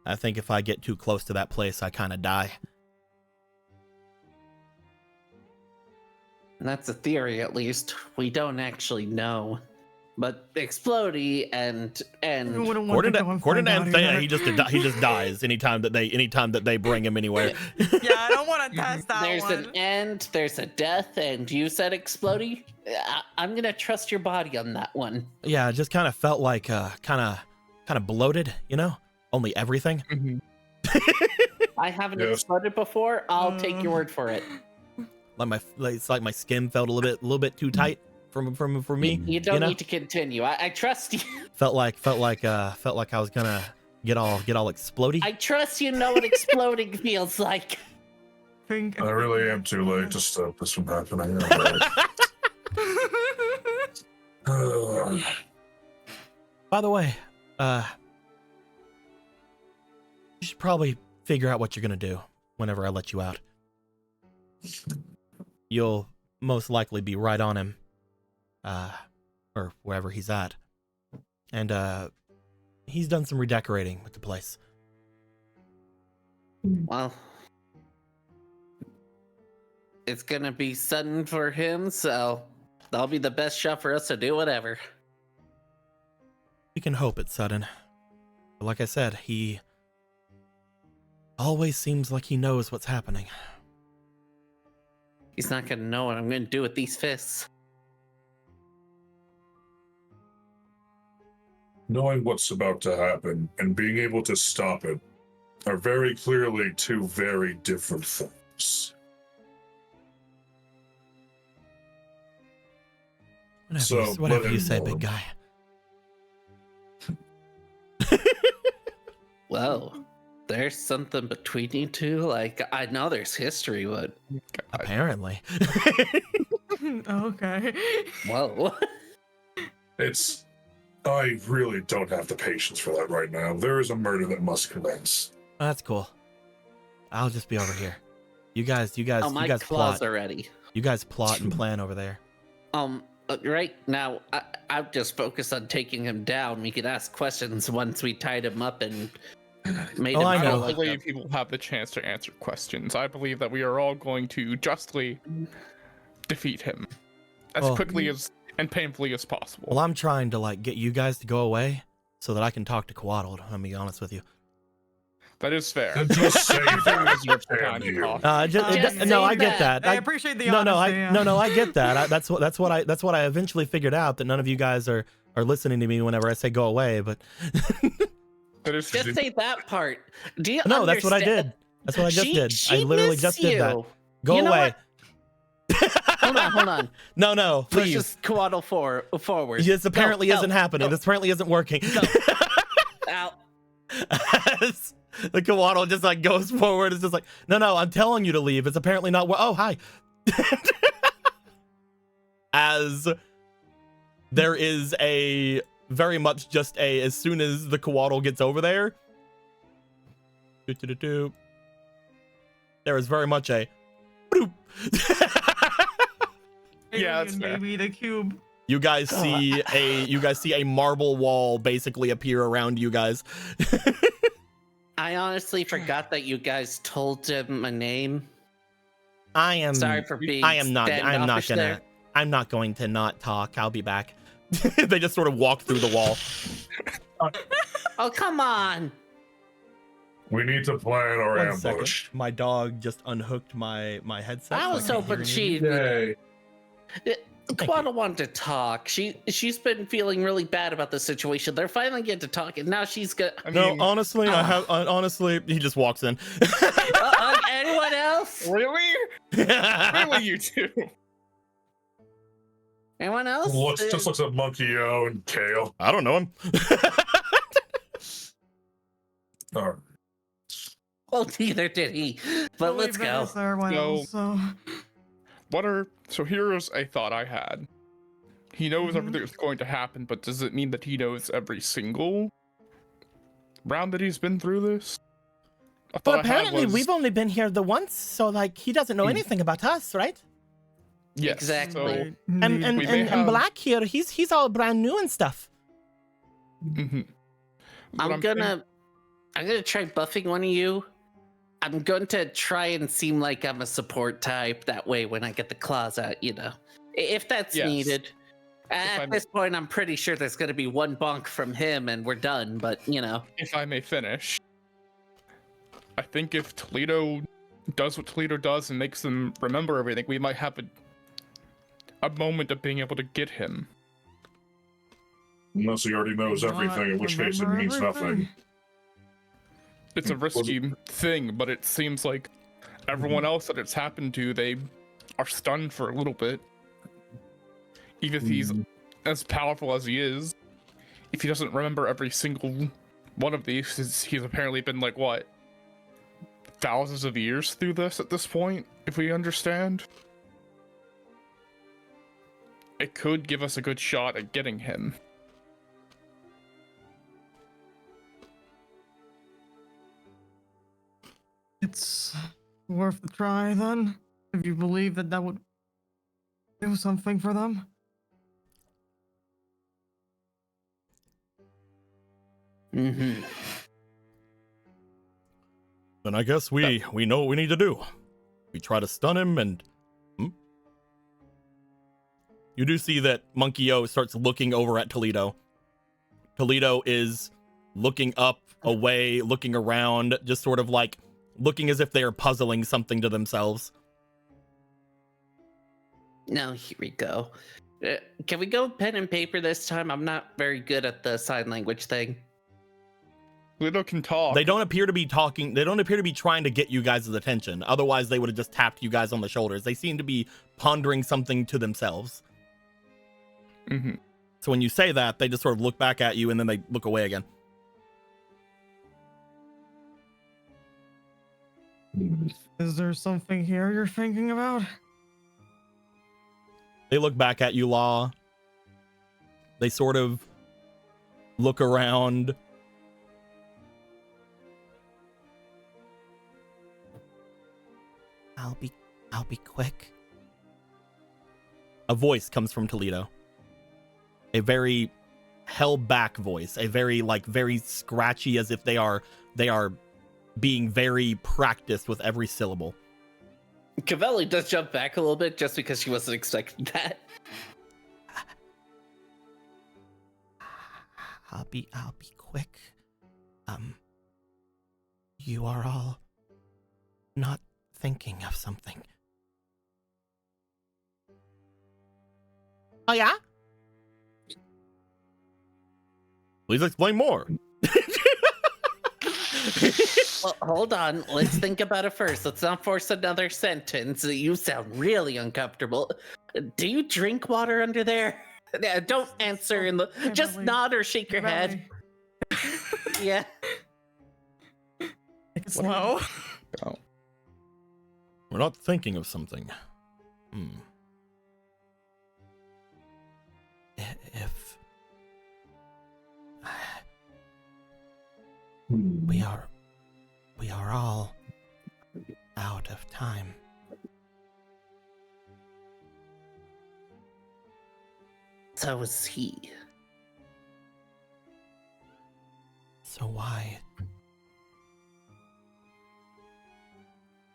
I think if I get too close to that place, I kind of die. That's a theory, at least. We don't actually know. But Explodey and According to Anthea, he just dies anytime that they bring him anywhere. Yeah, I don't want to test that there's one. an end, there's a death, and you said Explodey. I'm gonna trust your body on that one. Yeah, it just kind of felt like kind of bloated, you know? Only everything. I haven't exploded before. I'll take your word for it. It's like my skin felt a little bit too tight for me. You don't know? need to continue. I trust you. Felt like I was gonna get all explodey. I trust you know what exploding feels like. I really am too late to stop this from happening. By the way, you should probably figure out what you're gonna do whenever I let you out. You'll most likely be right on him, or wherever he's at. And he's done some redecorating with the place. Well, it's gonna be sudden for him, so that'll be the best shot for us to do whatever. We can hope it's sudden. But like I said, he always seems like he knows what's happening. He's not gonna know what I'm gonna do with these fists. Knowing what's about to happen and being able to stop it are very clearly two very different things. Whatever you say, big guy. Well, there's something between you two. Like, I know there's history, but Apparently. Okay. whoa. I really don't have the patience for that right now. There is a murder that must commence. That's cool. I'll just be over here. You guys Oh, my claws plot. are ready. You guys plot and plan over there. Right now, I'm just focused on taking him down. We could ask questions once we tied him up and made him. I I know. don't believe he will have the chance to answer questions. I believe that we are all going to justly defeat him as quickly as and painfully as possible. Well, I'm trying to get you guys to go away so that I can talk to Quaddle. I'll be honest with you. That is fair. Then just say Everything that. is your time to talk. No, I get that. I appreciate the No, honesty. yeah. no, I get that. That's what I eventually figured out, that none of you guys are listening to me whenever I say go away. But That is Just say that part. Do you no, that's what I understand? did. That's what I just did. She I literally missed just did that. you. Go You know away. Hold on. No, Let's please. just Quaddle forward. This apparently Go, isn't happening. go. This apparently isn't working. Go. Ow. As the Quaddle just goes forward. It's just no, I'm telling you to leave. It's apparently not. Oh, hi. As there is a very much just as soon as the Quaddle gets over there, there is very much a bloop. Yeah, that's fair. Maybe the cube. You guys see a marble wall basically appear around you guys. I honestly forgot that you guys told him a name. I am Sorry for being I'm not there. going to not talk. I'll be back. They just sort of walk through the wall. Oh, come on. We need to plan our One second. ambush. My dog just unhooked my headset. I so was can't hoping hear any of you. she. Quada wanted to talk. She's been feeling really bad about the situation. They're finally getting to talk, and now she's got. No, honestly, honestly, he just walks in. Anyone else? Really? Really, you two? Anyone else? Just looks at Monkey O and Kale. I don't know him. All right. Well, neither did he. But let's go. So here's a thought I had. He knows everything that's going to happen, but does it mean that he knows every single round that he's been through this? But apparently we've only been here the once, so like he doesn't know anything about us, right? Yes, exactly. So and Black here, he's all brand new and stuff. I'm gonna try buffing one of you. I'm going to try and seem like I'm a support type. That way, when I get the claws out, if that's needed. At this point, I'm pretty sure there's going to be one bonk from him and we're done, but If I may finish, I think if Toledo does what Toledo does and makes them remember everything, we might have a moment of being able to get him. Unless he already knows everything, in which case it means nothing. It's a risky thing, but it seems like everyone else that it's happened to, they are stunned for a little bit. Even if he's as powerful as he is, if he doesn't remember every single one of these, he's apparently been like, what, thousands of years through this at this point, if we understand? It could give us a good shot at getting him. It's worth the try, then, if you believe that would do something for them. Then I guess we know what we need to do. We try to stun him and... You do see that Monkey O starts looking over at Toledo. Toledo is looking up, away, looking around, just sort of like looking as if they are puzzling something to themselves. Now, here we go. Can we go pen and paper this time? I'm not very good at the sign language thing. Toledo can talk. They don't appear to be talking. They don't appear to be trying to get you guys' attention. Otherwise, they would have just tapped you guys on the shoulders. They seem to be pondering something to themselves. So when you say that, they just sort of look back at you and then they look away again. Is there something here you're thinking about? They look back at you, Law. They sort of look around. I'll be quick. A voice comes from Toledo. A very held back voice, a very scratchy, as if they are being very practiced with every syllable. Cavelli does jump back a little bit just because she wasn't expecting that. I'll be quick. You are all not thinking of something. Oh yeah? Please explain more. Well, hold on. Let's think about it first. Let's not force another sentence. You sound really uncomfortable. Do you drink water under there? Yeah, don't answer in the. Just nod or shake your head. Yeah. It's slow. Oh. We're not thinking of something. If we are all out of time. So is he. So why?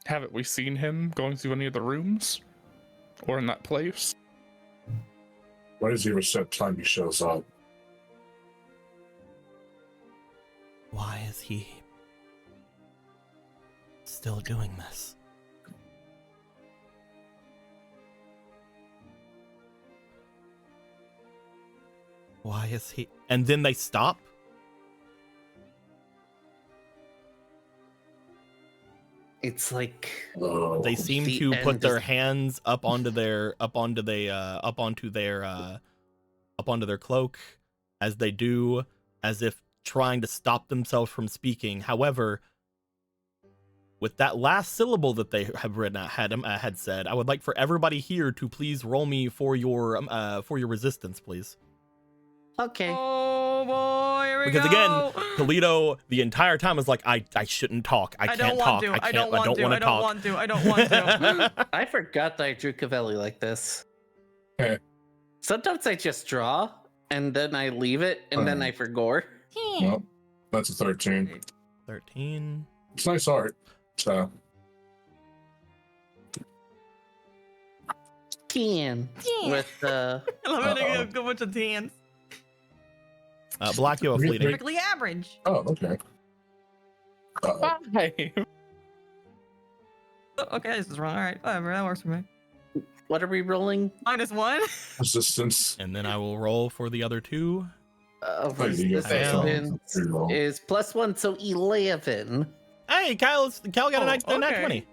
Haven't we seen him going through any of the rooms? Or in that place? Why does he ever set time he shows up? Why is he still doing this? Why is he? And then they stop. It's like Oh, They seem The to put end their is- hands up onto their cloak as they do, as if trying to stop themselves from speaking. However, with that last syllable that they have written had said, I would like for everybody here to please roll me for your resistance, please. okay. Oh boy, here we Because go. again, Toledo the entire time is like, I shouldn't talk. I can't talk. I don't want to talk. I don't want to. I forgot that I drew Cavelli like this. Eh. Sometimes I just draw and then I leave it and then I forgot. well, that's a 13. 13. It's nice art. So 10 with I love it. A bunch of tens. Black, you have fleeting. Perfectly average. oh, okay. Uh-oh. 5. Okay, this is wrong. All right, whatever. That works for me. what are we rolling? -1. Resistance. And then I will roll for the other two. Oh, you get Resistance reroll. is +1, so 11. Hey, Kyle got a nat okay. 20.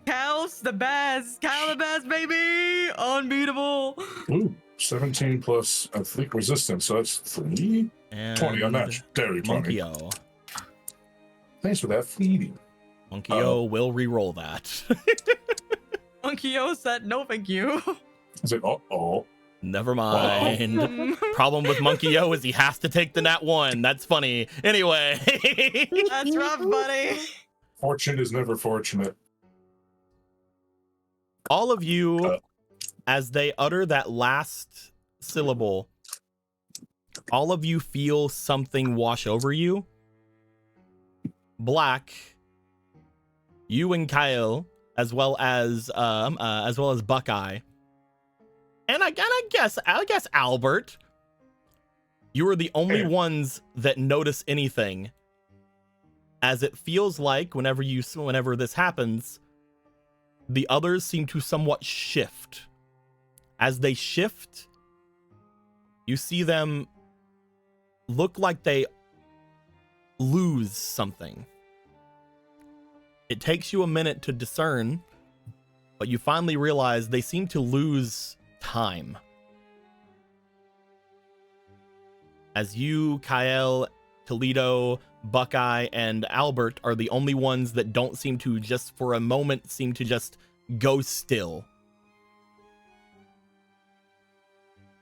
Cal's the best. Cal the best, baby. Unbeatable. Ooh, 17 plus I think resistance. So that's 3. And 20 on that. Dairy 20. Monkey-O. Thanks for that feeding. Monkey-O will re-roll that. Monkey-O said no thank you. Is it? Oh. Never mind. Problem with Monkey-O is he has to take the nat 1. That's funny. Anyway. That's rough, buddy. Fortune is never fortunate. All of you, as they utter that last syllable, all of you feel something wash over you. Black, you and Kyle, as well as Buckeye, and I guess Albert, you are the only ones that notice anything. As it feels like whenever this happens, the others seem to somewhat shift. As they shift, you see them look like they lose something. It takes you a minute to discern, but you finally realize they seem to lose time. As you, Kyle, Toledo, Buckeye, and Albert are the only ones that don't seem to just for a moment seem to just go still.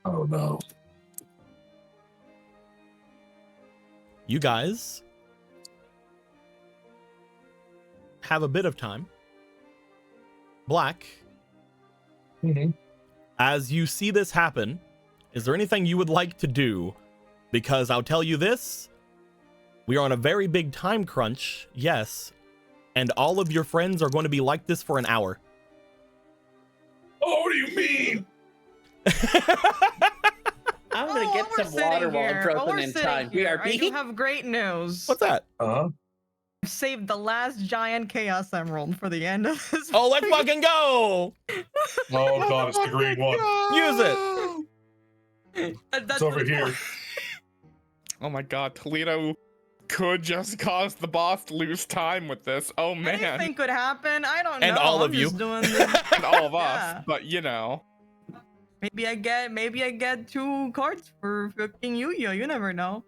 Oh no. You guys have a bit of time. Black, Mm-hmm. as you see this happen, is there anything you would like to do? Because I'll tell you this, we are on a very big time crunch, yes, and all of your friends are going to be like this for an hour. Oh, what do you mean? I'm gonna get some water while I'm frozen in time. I do BRB. have great news. What's that? Uh-huh. I've saved the last giant chaos emerald for the end of this. Oh, let's fucking go! Oh god, it's the green one. Use it! It's over here. Oh my god, Toledo could just cause the boss to lose time with this. Oh man. Anything could happen. I don't know. And all of I'm you. just doing this. And all of us. Yeah. But you know. Maybe I get 2 cards for fucking Yu-Gi-Oh. You never know.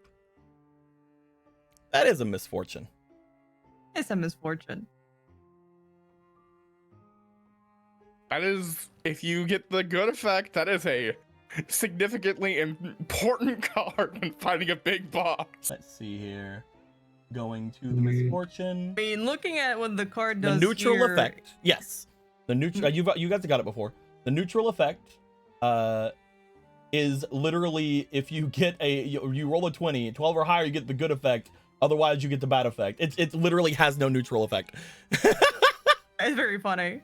That is a misfortune. It's a misfortune. That is, if you get the good effect, that is a significantly important card when fighting a big boss. Let's see here. Going to the misfortune. I mean, looking at what the card The does neutral here, effect. Yes. The neutral. You guys have got it before. The neutral effect is literally if you get you roll a 20, 12 or higher, you get the good effect. Otherwise, you get the bad effect. It literally has no neutral effect. It's very funny.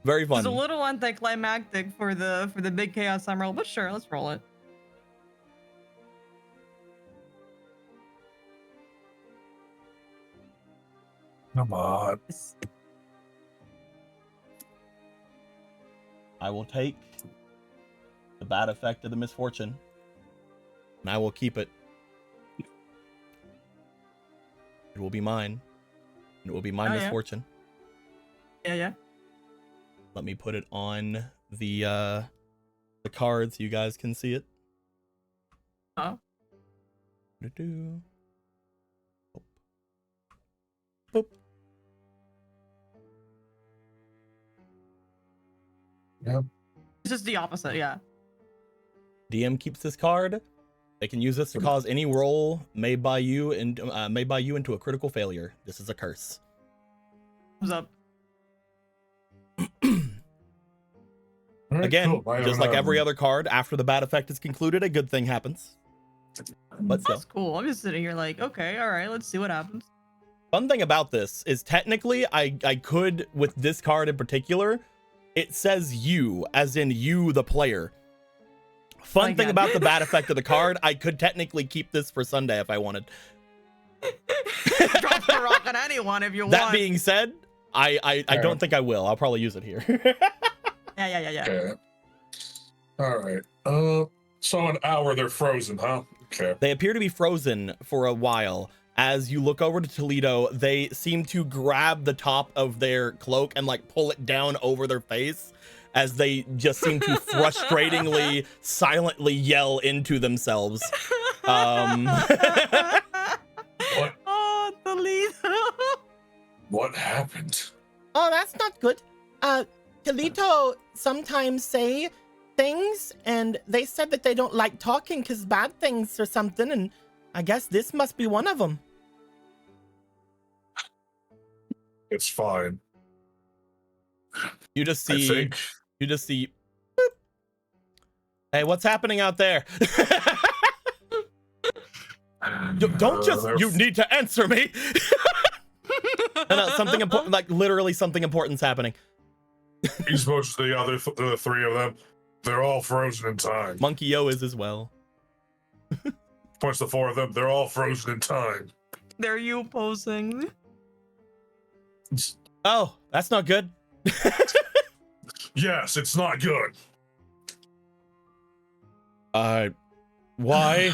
Very fun. It's a little anticlimactic for the big chaos emerald, but sure, let's roll it. Come on. I will take the bad effect of the misfortune, and I will keep it. It will be mine. It will be my misfortune. Yeah. Let me put it on the card so you guys can see it. Oh. Boop. Boop. Yep. It's just the opposite, yeah. DM keeps this card. They can use this to cause any roll made by you into a critical failure. This is a curse. What's up? Again, Cool. just like every other card, after the bad effect is concluded, a good thing happens. But still. That's cool. I'm just sitting here like, okay, all right, let's see what happens. Fun thing about this is technically I could, with this card in particular, it says you, as in you, the player. Fun thing about the bad effect of the card, I could technically keep this for Sunday if I wanted. Drop the rock on anyone if you want. That being said, I don't think I will. I'll probably use it here. Yeah. Okay. All right. So an hour they're frozen, huh? Okay. They appear to be frozen for a while. As you look over to Toledo, they seem to grab the top of their cloak and like pull it down over their face, as they just seem to frustratingly, silently yell into themselves. What? Oh, Toledo. What happened? Oh, that's not good. Toledo sometimes say things, and they said that they don't like talking because bad things or something, and I guess this must be one of them. It's fine. You just I see, think. boop. Hey, what's happening out there? Don't just, you need to answer me. No, something important, like literally something important's happening. He spoke to the other the three of them. They're all frozen in time. Monkey O is as well. Points to four of them. They're all frozen in time. They're you posing. Oh, that's not good. Yes, it's not good. Why?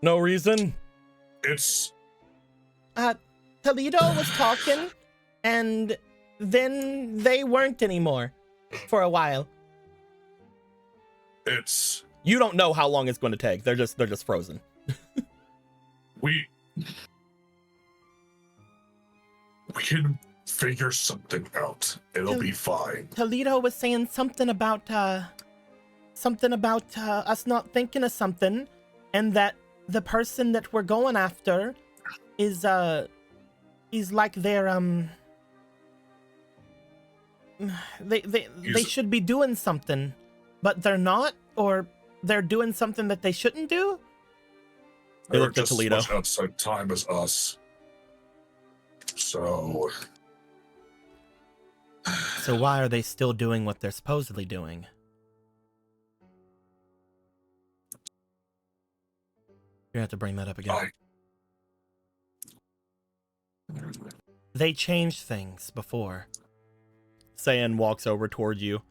No reason? It's Toledo was talking, and then they weren't anymore for a while. it's You don't know how long it's going to take. They're just frozen. we can figure something out. It'll be fine. Toledo was saying something about us not thinking of something, and that the person that we're going after is like their they should be doing something, but they're not, or they're doing something that they shouldn't do. They They're looked at just as Toledo. much outside time as us. So So why are they still doing what they're supposedly doing? You have to bring that up again. They changed things before. Sayan walks over toward you.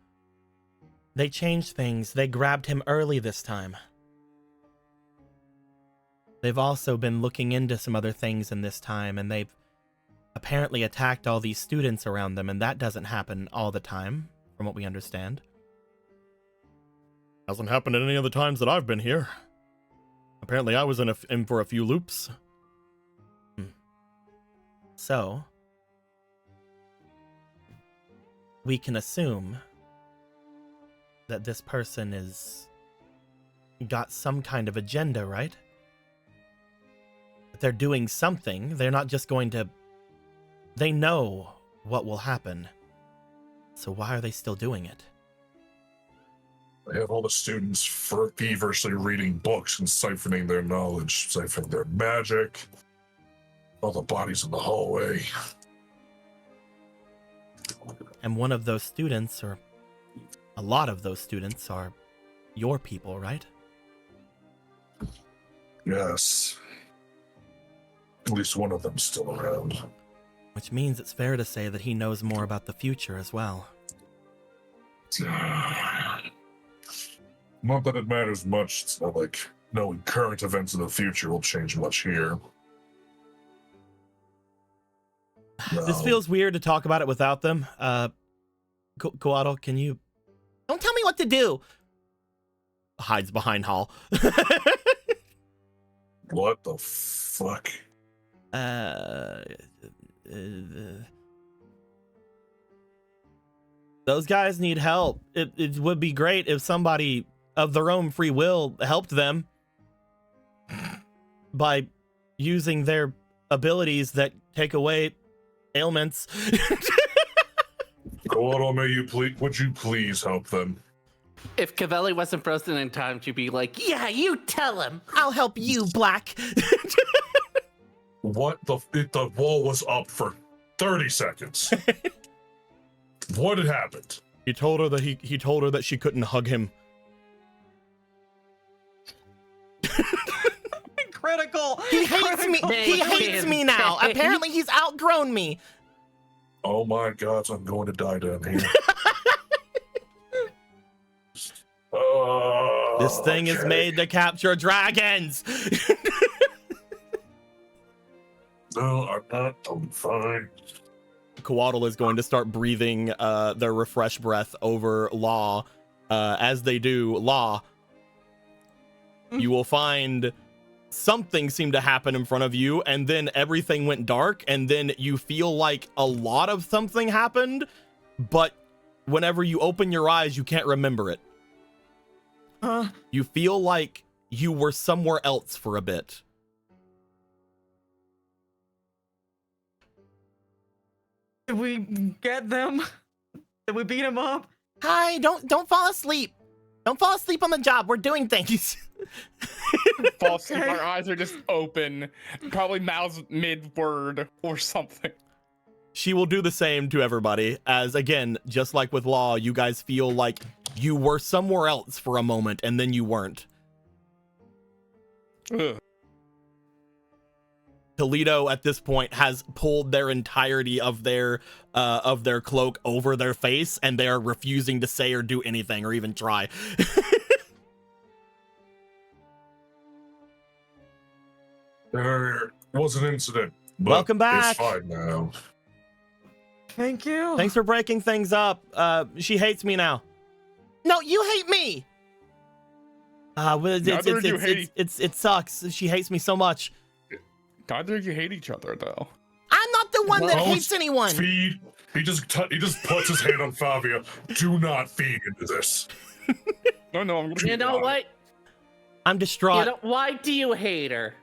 They changed things. They grabbed him early this time. They've also been looking into some other things in this time, and they've apparently attacked all these students around them, and that doesn't happen all the time, from what we understand. Hasn't happened at any of the times that I've been here. Apparently I was in for a few loops. So, we can assume that this person got some kind of agenda, right? That they're doing something. They're not just going to... They know what will happen. So why are they still doing it? they have all the students feverishly reading books and siphoning their knowledge, siphoning their magic. All the bodies in the hallway. And one of those students, or a lot of those students, are your people, right? Yes. At least one of them's still around. Which means it's fair to say that he knows more about the future as well. Not that it matters much. It's not like knowing current events in the future will change much here. This feels weird to talk about it without them. Coatl, can you... Don't tell me what to do! Hides behind Hall. What the fuck? Those guys need help. It would be great if somebody of their own free will helped them by using their abilities that take away ailments. Coatl, would you please help them? If Cavelli wasn't frozen in time, she'd be like, yeah, you tell him. I'll help you, Black. What the wall was up for 30 seconds. What had happened? He told her that he told her that she couldn't hug him. Critical. He hates me. He hates me now. Apparently he's outgrown me. Oh my god, I'm going to die down here. This thing is made to capture dragons. No, I'm not. I'm fine. Coatl is going to start breathing their refresh breath over Law. As they do, Law, you will find something seemed to happen in front of you, and then everything went dark, and then you feel like a lot of something happened, but whenever you open your eyes, you can't remember it. You feel like you were somewhere else for a bit. Did we get them? Did we beat them up? Hi, don't fall asleep. Don't fall asleep on the job. We're doing things. Fall asleep, our eyes are just open, probably mouths mid-word or something. She will do the same to everybody, as again, just like with Law, you guys feel like you were somewhere else for a moment and then you weren't. Ugh. Toledo at this point has pulled their entirety of their cloak over their face, and they are refusing to say or do anything or even try. There was an incident. But Welcome back. It's fine now. Thank you. Thanks for breaking things up. She hates me now. No, you hate me. It sucks. She hates me so much. Neither of you hate each other, though. I'm not the one that Well, hates anyone. Feed. He just puts his hand on Favia. Do not feed into this. No, I'm gonna. You know what? I'm distraught. You know, why do you hate her?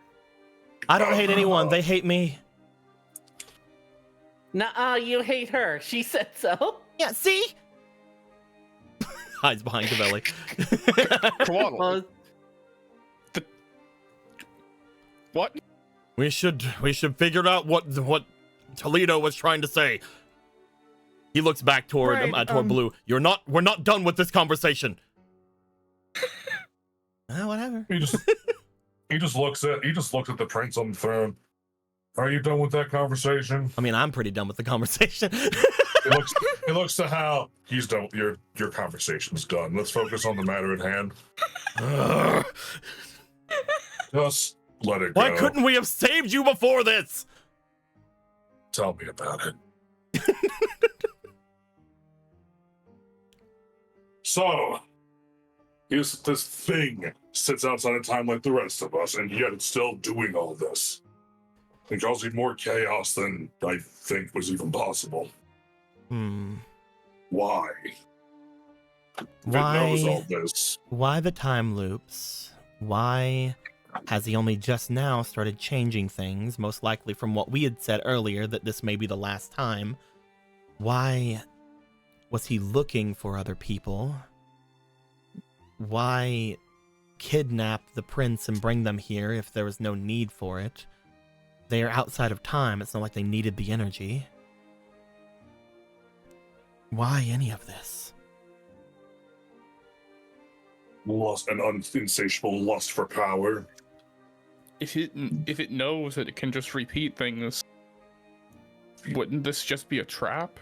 I don't hate anyone. They hate me. Nuh-uh, you hate her. She said so. Yeah, see? Hides behind Cavelli. Coatl. What? We should figure out what Toledo was trying to say. He looks back toward Blue. We're not done with this conversation. Whatever. He just looks at the prince on the throne. Are you done with that conversation? I mean, I'm pretty done with the conversation. He looks to Hal. He's done. Your conversation's done. Let's focus on the matter at hand. Just let it go. Why couldn't we have saved you before this? Tell me about it. So, this thing sits outside of time like the rest of us, and yet it's still doing all this. And causing more chaos than I think was even possible. Why? It knows all this. Why the time loops? Why has he only just now started changing things, most likely from what we had said earlier, that this may be the last time? Why was he looking for other people? Why kidnap the prince and bring them here if there was no need for it? They are outside of time. It's not like they needed the energy. Why any of this? Lust, an insatiable lust for power. If it knows that it can just repeat things, Wouldn't this just be a trap?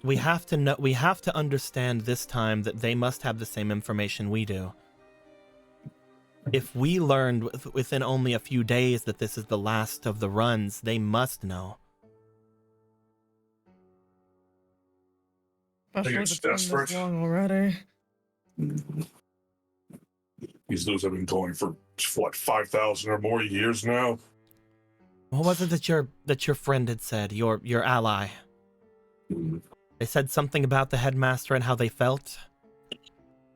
We have to know. We have to understand this time that they must have the same information we do. If we learned within only a few days that this is the last of the runs, they must know. Especially it's if it's been desperate. this long already. These those have been going for what, 5,000 or more years now. What was it that your friend had said? Your ally. They said something about the headmaster and how they felt.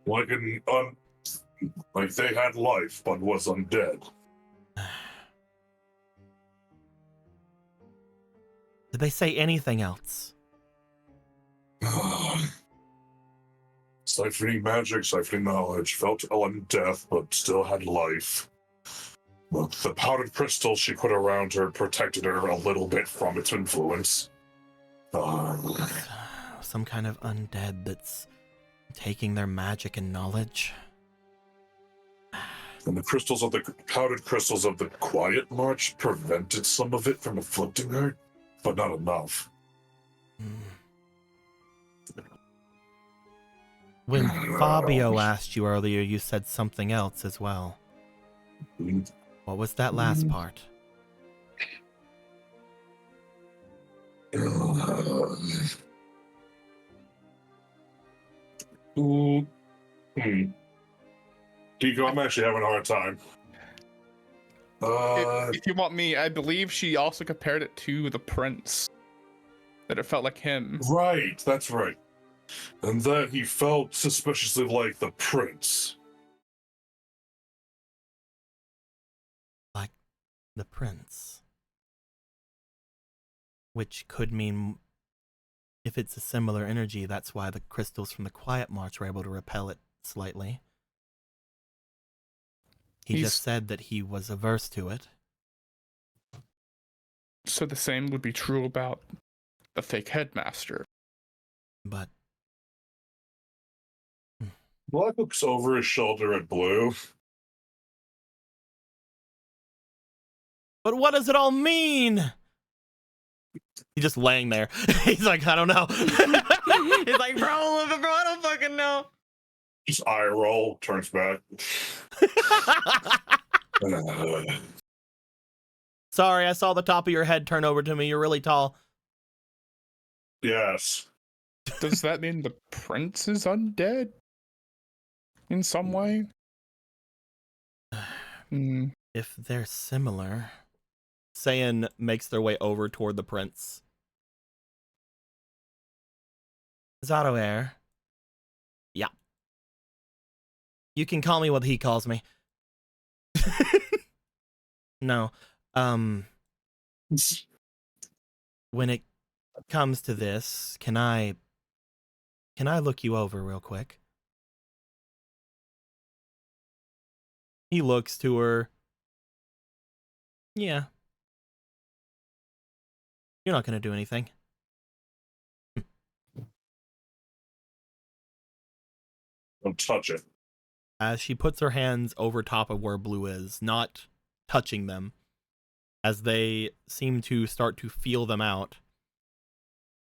Like like they had life but was undead. Did they say anything else? Siphoning magic, siphoning knowledge, felt undeath but still had life. But the powdered crystal she put around her protected her a little bit from its influence. Some kind of undead that's taking their magic and knowledge. And the powdered crystals of the Quietmarch prevented some of it from afflicting her, but not enough. When Fabio asked you earlier, you said something else as well. What was that last part? Kiko, I'm actually having a hard time. If you want me, I believe she also compared it to the prince. That it felt like him. Right, that's right. And that he felt suspiciously like the prince. Like the prince. Which could mean, if it's a similar energy, that's why the crystals from the Quietmarch were able to repel it slightly. He just said that he was averse to it. So the same would be true about the fake headmaster. But Black looks over his shoulder at Blue. But what does it all mean? He's just laying there. He's like, I don't know. He's like, bro, I don't fucking know. Just eye roll, turns back. Sorry, I saw the top of your head turn over to me. You're really tall. Yes. Does that mean the prince is undead? In some way? If they're similar. Saiyan makes their way over toward the prince. Zato Air. Yeah. You can call me what he calls me. No. When it comes to this, can I look you over real quick? He looks to her. Yeah. You're not gonna do anything. Don't touch it. As she puts her hands over top of where Blue is, not touching them, as they seem to start to feel them out.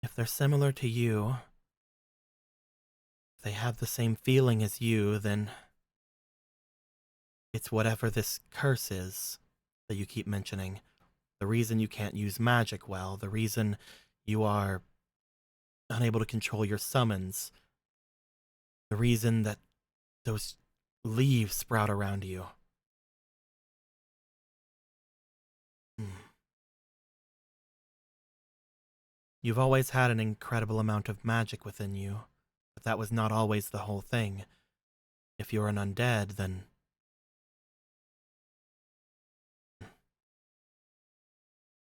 If they're similar to you, if they have the same feeling as you, then it's whatever this curse is that you keep mentioning. The reason you can't use magic well, the reason you are unable to control your summons, the reason that those leaves sprout around you. You've always had an incredible amount of magic within you, but that was not always the whole thing. If you're an undead, then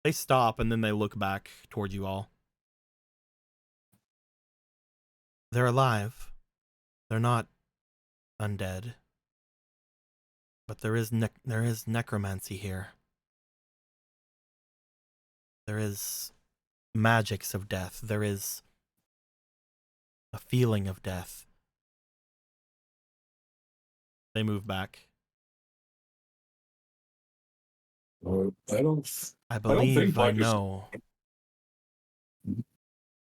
they stop and then they look back toward you all. They're alive. They're not undead. But there is necromancy here. There is magics of death. There is a feeling of death. They move back. I I believe I Black is- know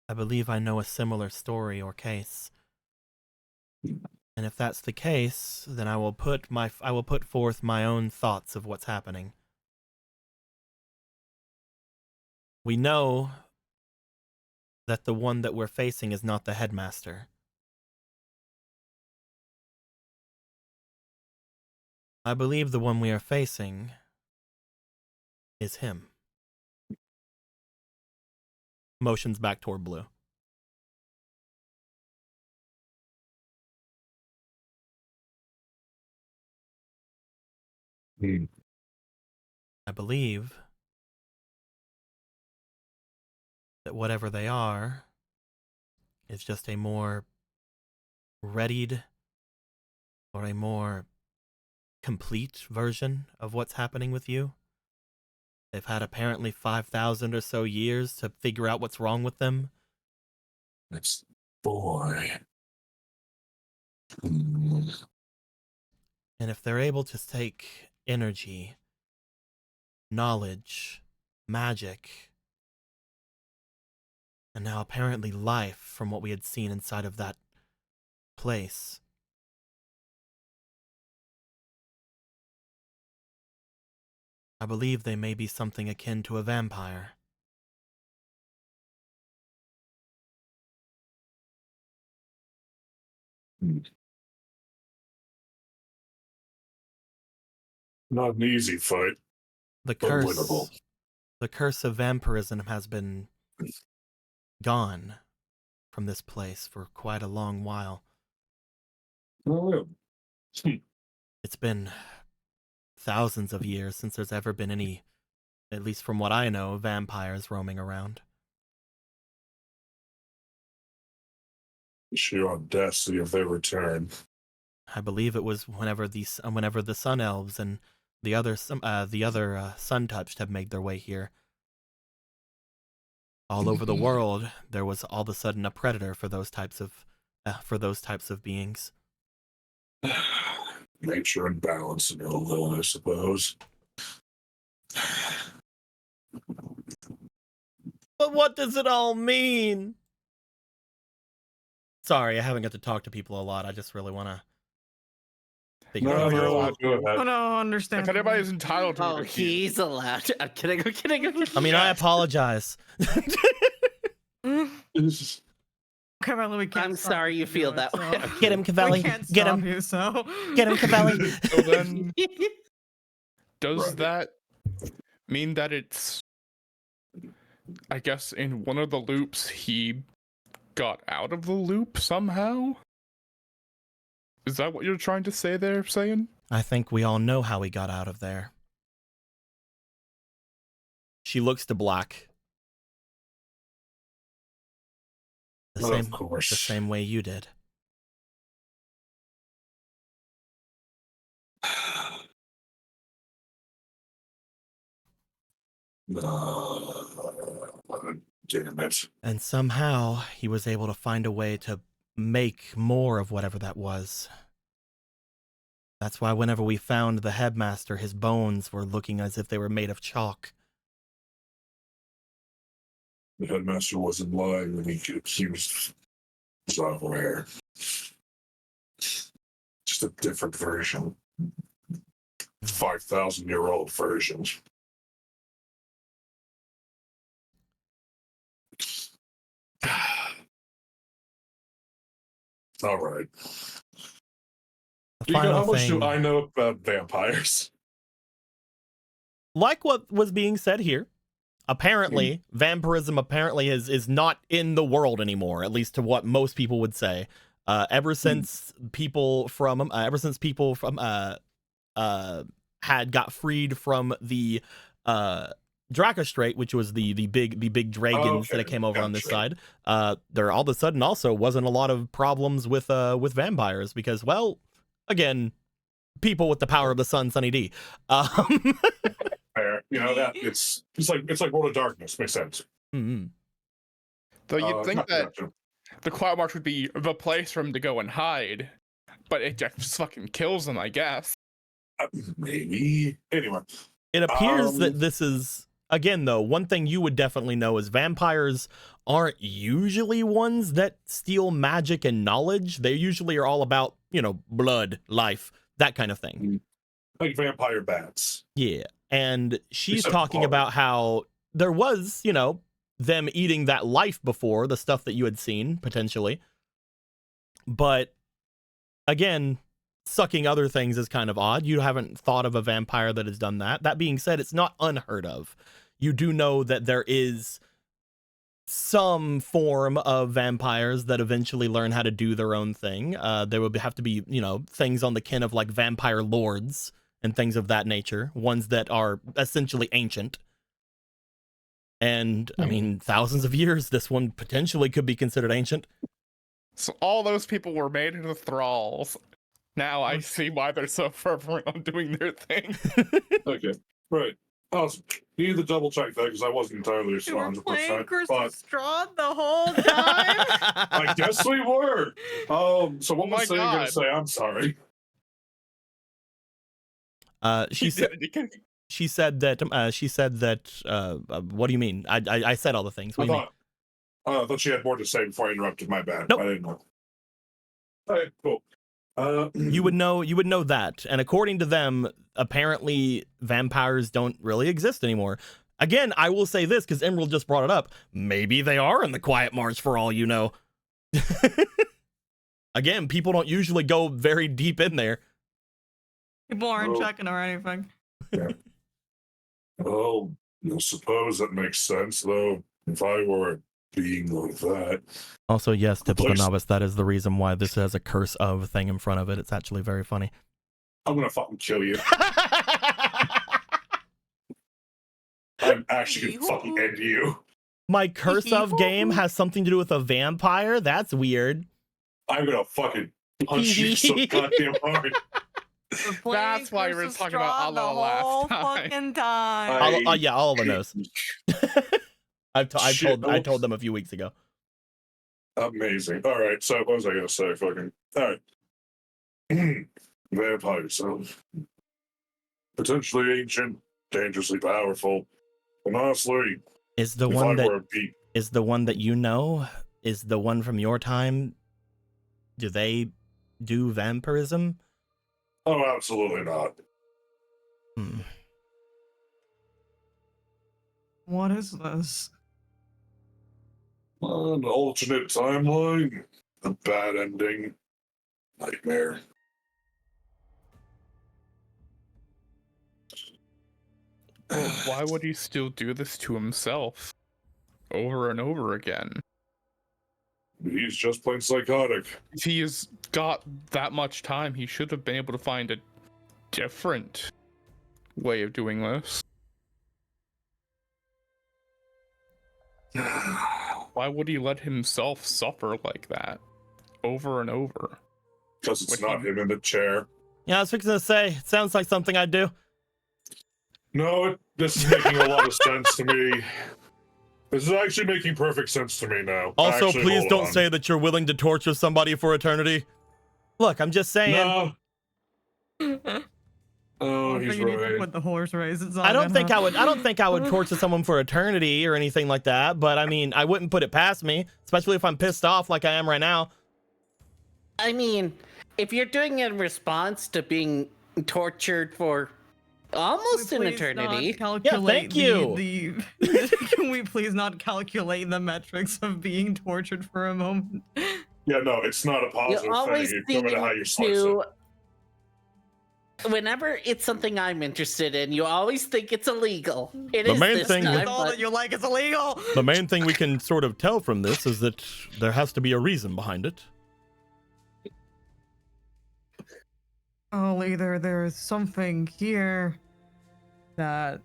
I believe I know a similar story or case. And if that's the case, then I will put forth my own thoughts of what's happening. We know that the one that we're facing is not the headmaster. I believe the one we are facing is him. Motions back toward Blue. I believe that whatever they are is just a more readied or a more complete version of what's happening with you. They've had apparently 5,000 or so years to figure out what's wrong with them. It's boy. And if they're able to take energy, knowledge, magic, and now apparently life from what we had seen inside of that place, I believe they may be something akin to a vampire. Not an easy fight. The But winnable. curse of vampirism has been gone from this place for quite a long while. Oh, yeah. It's been thousands of years since there's ever been any, at least from what I know, vampires roaming around. Issue on death, see if they return. I believe it was whenever the Sun Elves and the other Sun Touched have made their way here. All over the world, there was all of a sudden a predator for those types of beings. Nature and balance and all that, I suppose. But what does it all mean? Sorry, I haven't got to talk to people a lot. I just really want to figure No, out. you're allowed to go ahead. Oh no, understand. If anybody's entitled to Oh, it, he's allowed. I'm kidding. I'm kidding. I'm kidding. I mean, I apologize. Okay, well, we can't I'm stop sorry you feel it, that so- way. Get him, We Cavelli. can't Get stop him. you, so Get him, Cavelli. so then does Right. that mean that it's, I guess, in one of the loops he got out of the loop somehow? Is that what you're trying to say there, saying? I think we all know how he got out of there. She looks to Black. Of course. The same way you did. Damn it. And somehow he was able to find a way to make more of whatever that was. That's why whenever we found the headmaster, his bones were looking as if they were made of chalk. The headmaster wasn't lying when he accused software. Just a different version. 5,000-year-old version. All right. The How final much do thing, I know about vampires? like what was being said here, apparently, vampirism apparently is not in the world anymore, at least to what most people would say. Ever since people from had got freed from the Draco Strait, which was the big dragons that came over on this side, there all of a sudden also wasn't a lot of problems with vampires because, well, again, people with the power of the sun, Sunny D. Fair. You know that it's like World of Darkness. Makes sense. Mm-hmm. Though you'd think that gotcha. the Quietmarch would be the place for him to go and hide, but it just fucking kills him, I guess. Maybe. Anyway. It appears that this is again, though, one thing you would definitely know is vampires aren't usually ones that steal magic and knowledge. They usually are all about, blood, life, that kind of thing. Like vampire bats. Yeah. And she's Except talking for- about how there was, them eating that life before, the stuff that you had seen, potentially. But again, sucking other things is kind of odd. You haven't thought of a vampire that has done that. That being said, it's not unheard of. You do know that there is some form of vampires that eventually learn how to do their own thing. There would have to be, things on the kin of like vampire lords and things of that nature, ones that are essentially ancient. And I mean, thousands of years, this one potentially could be considered ancient. So all those people were made into thralls. Now I see why they're so fervent on doing their thing. Okay, right. Awesome. You need to double check that because I wasn't entirely You were 100%. playing Crystal But Strahd the whole time? I guess we were. So what Oh my was Sam going God. to say? I'm sorry. She said that what do you mean? I said all the things. What do you mean? I thought she had more to say before I interrupted. My bad. Nope. I didn't know. All right, cool. You would know that. And according to them, apparently vampires don't really exist anymore. Again, I will say this because Emerald just brought it up. Maybe they are in the Quietmarch for all you know. Again, people don't usually go very deep in there. People aren't Oh. checking or anything. Well, I suppose that makes sense, though. If I were a being like that. Also, yes, typical Please. novice, that is the reason why this has a curse of thing in front of it. It's actually very funny. I'm going to fucking kill you. I'm actually going to fucking end you. My curse of game has something to do with a vampire? That's weird. I'm going to fucking punch you so goddamn hard. We're playing That's why we were Crystal talking about Strahd Allah the last whole time. fucking time. Yeah, Oliver knows. I Shit, told them a few weeks ago. Amazing. All right, so what was I going to say? Fucking. All right. Vampires. Potentially ancient, dangerously powerful. And honestly, Is the if one I that were a beat, is the one that you know? Is the one from your time? Do they do vampirism? oh, absolutely not. What is this? An alternate timeline, a bad ending, nightmare. Why would he still do this to himself over and over again? He's just plain psychotic. If he has got that much time, he should have been able to find a different way of doing this. Why would he let himself suffer like that over and over? Because it's What not he- him in the chair. Yeah, I was fixing to say, it sounds like something I'd do. No, this is making a lot of sense to me. This is actually making perfect sense to me now. Also, Actually, please hold don't on. say that you're willing to torture somebody for eternity. Look, I'm just saying. No. Oh, he's You need to right. put the horse race. It's I don't think I would torture someone for eternity or anything like that, but I mean, I wouldn't put it past me, especially if I'm pissed off like I am right now. I mean, if you're doing it in response to being tortured for almost an eternity. Yeah, thank you. Can we please not calculate the metrics of being tortured for a moment? Yeah, no, it's not a positive You always thing. No matter how you slice it. to. Whenever it's something I'm interested in, you always think it's illegal. It The is main this thing time, with- All but that you like is illegal. The main thing we can sort of tell from this is that there has to be a reason behind it. Oh, either there's something here that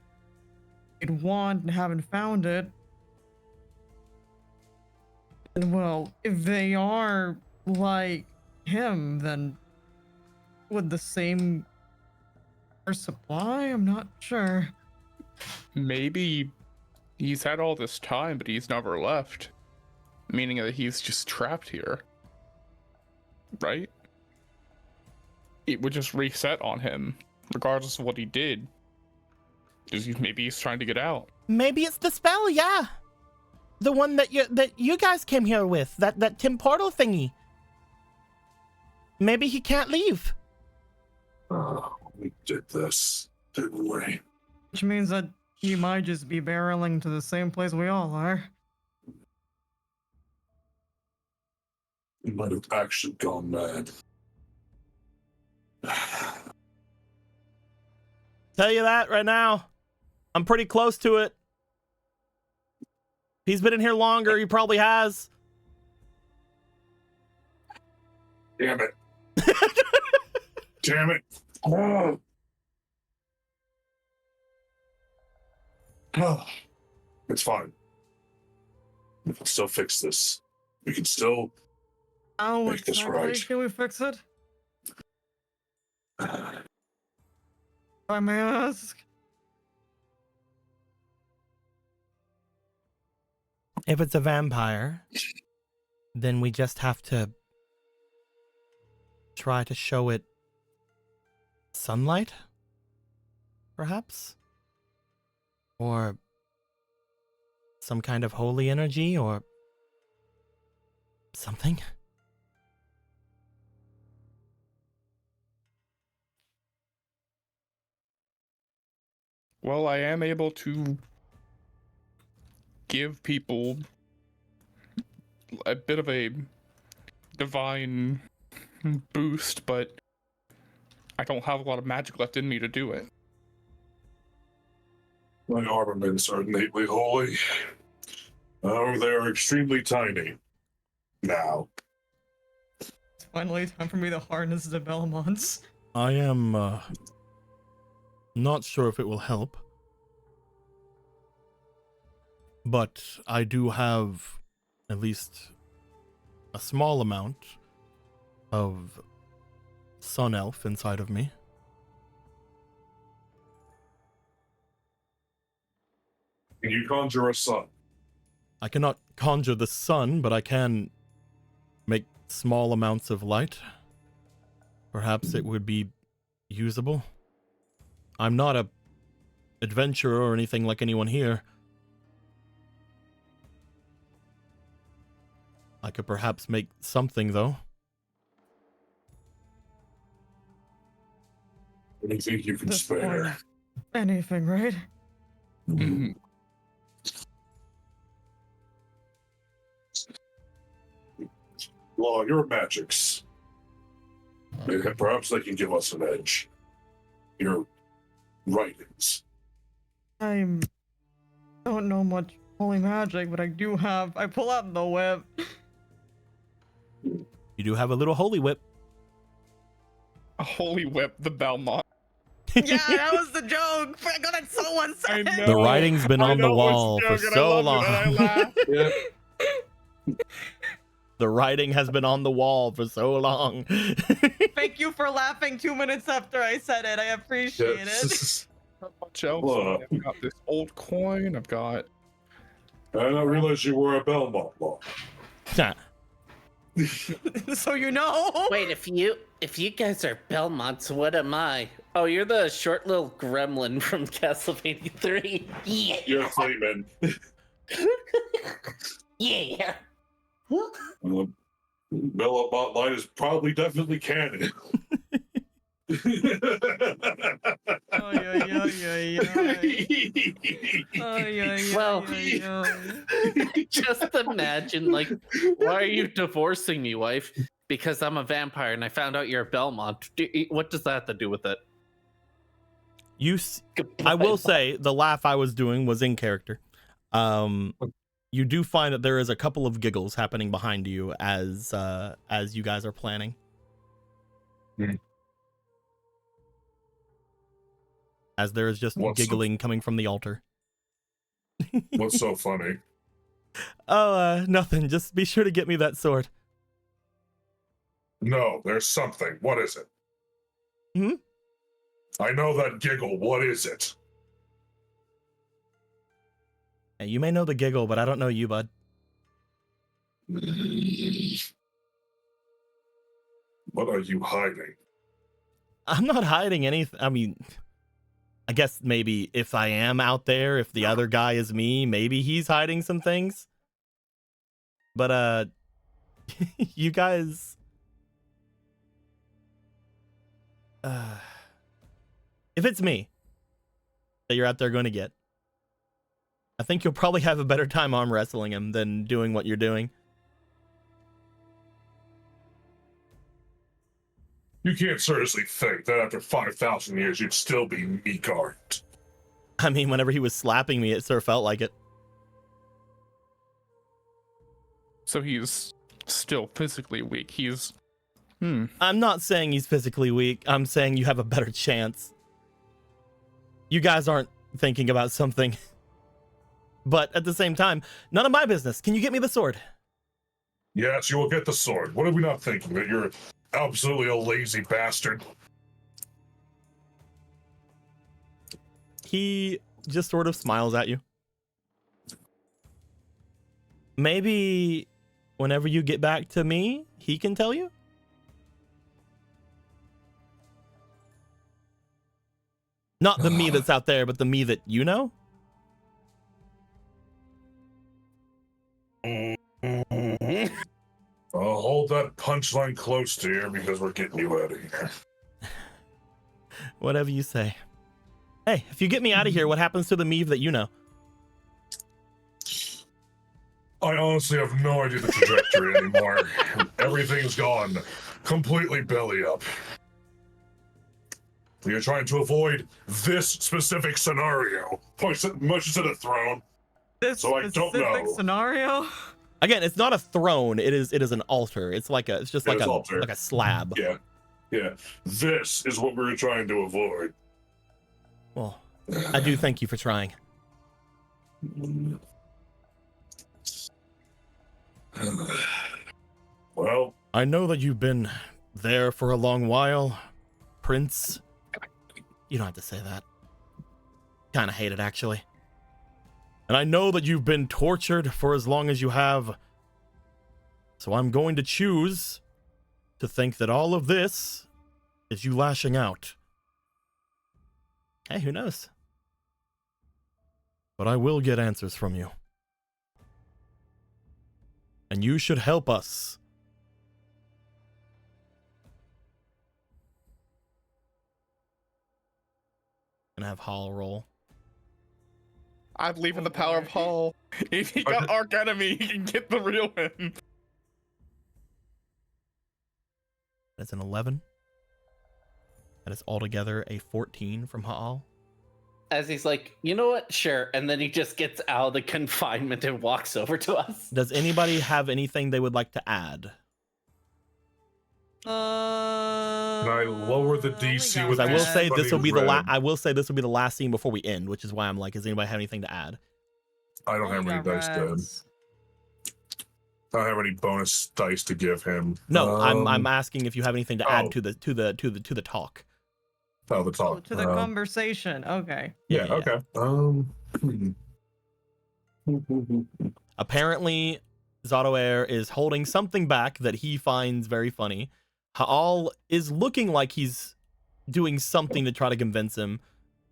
you'd want and haven't found it. And well, if they are like him, then would the same supply? I'm not sure. Maybe he's had all this time, but he's never left. Meaning that he's just trapped here. Right? It would just reset on him, regardless of what he did. Maybe he's trying to get out. Maybe it's the spell, yeah. The one that you guys came here with, that Tim Portal thingy. Maybe he can't leave. We did this, didn't we? Which means that he might just be barreling to the same place we all are. He might have actually gone mad. Tell you that right now. I'm pretty close to it. He's been in here longer. He probably has. Damn it. Damn it. Oh. Oh. It's fine. We can still fix this. We can still How make this exactly right. can we fix it? If I may ask. If it's a vampire, then we just have to try to show it sunlight, perhaps? Or some kind of holy energy or something? Well, I am able to give people a bit of a divine boost, but I don't have a lot of magic left in me to do it. My armaments are innately holy. However, they are extremely tiny. Now. It's finally time for me to harness the Belmonts. I am not sure if it will help. But I do have at least a small amount of Sun Elf inside of me. Can you conjure a sun? I cannot conjure the sun, but I can make small amounts of light. Perhaps it would be usable. I'm not a adventurer or anything like anyone here. I could perhaps make something, though. Anything you can This spare. point, anything, right? Mm-hmm. Law, your magics. Perhaps they can give us an edge. Your writings. I don't know much holy magic, but I pull out the whip. You do have a little holy whip. A holy whip, the Belmont. Yeah, that was the joke. I got it so one-sided. The writing's been on the wall for so long. Yeah. The writing has been on the wall for so long. Thank you for laughing 2 minutes after I said it. I appreciate it. Much else. I've got this old coin. I've got. I didn't realize you were a Belmont Law. So you know. Wait, if you guys are Belmonts, what am I? Oh, you're the short little gremlin from Castlevania 3. Yeah. You're a Clayman. Yeah. Belmont line is probably definitely canon. Well, just imagine, like, why are you divorcing me, wife? Because I'm a vampire and I found out you're a Belmont. What does that have to do with it? I will say the laugh I was doing was in character. You do find that there is a couple of giggles happening behind you as you guys are planning. As there is just giggling coming from the altar. What's so funny? Oh, nothing. Just be sure to get me that sword. No, there's something. What is it? I know that giggle. What is it? Hey, you may know the giggle, but I don't know you, bud. What are you hiding? I'm not hiding anything. I mean, I guess maybe if I am out there, if the other guy is me, maybe he's hiding some things. But you guys, if it's me that you're out there going to get, I think you'll probably have a better time arm wrestling him than doing what you're doing. You can't seriously think that after 5,000 years you'd still be meek-armed. I mean, whenever he was slapping me, it sort of felt like it. So he's still physically weak. He's... I'm not saying he's physically weak. I'm saying you have a better chance. You guys aren't thinking about something. But at the same time, none of my business. Can you get me the sword? Yes, you will get the sword. What are we not thinking? That you're absolutely a lazy bastard? He just sort of smiles at you. Maybe whenever you get back to me, he can tell you? Not the me that's out there, but the me that you know? Hold that punchline close to you because we're getting you out of here. Whatever you say. Hey, if you get me out of here, what happens to the me that you know? I honestly have no idea the trajectory anymore. Everything's gone completely belly up. You're trying to avoid this specific scenario. Much to the throne. This So I don't specific know. scenario. Again, it's not a throne. It is an altar. It's just like a slab. Yeah. This is what we were trying to avoid. Well, I do thank you for trying. Well, I know that you've been there for a long while, Prince. You don't have to say that. Kind of hate it, actually. And I know that you've been tortured for as long as you have. So I'm going to choose to think that all of this is you lashing out. Hey, who knows? But I will get answers from you. And you should help us. Gonna have Hall roll. I believe in the power of Hull. If he got Arc Enemy, he can get the real him. That's an 11. That is altogether a 14 from Ha'al. As he's like, you know what? Sure. And then he just gets out of the confinement and walks over to us. Does anybody have anything they would like to add? can I lower the DC with Because I will say this will be the red? I will say this will be the last scene before we end, which is why I'm like, does anybody have anything to add? I don't have any dice dead. I don't have any bonus dice to give him. No, I'm asking if you have anything to add to the talk. Oh, the talk. To the conversation. Okay. Yeah. Okay. Apparently, Zotoair is holding something back that he finds very funny. Ha'al is looking like he's doing something to try to convince him.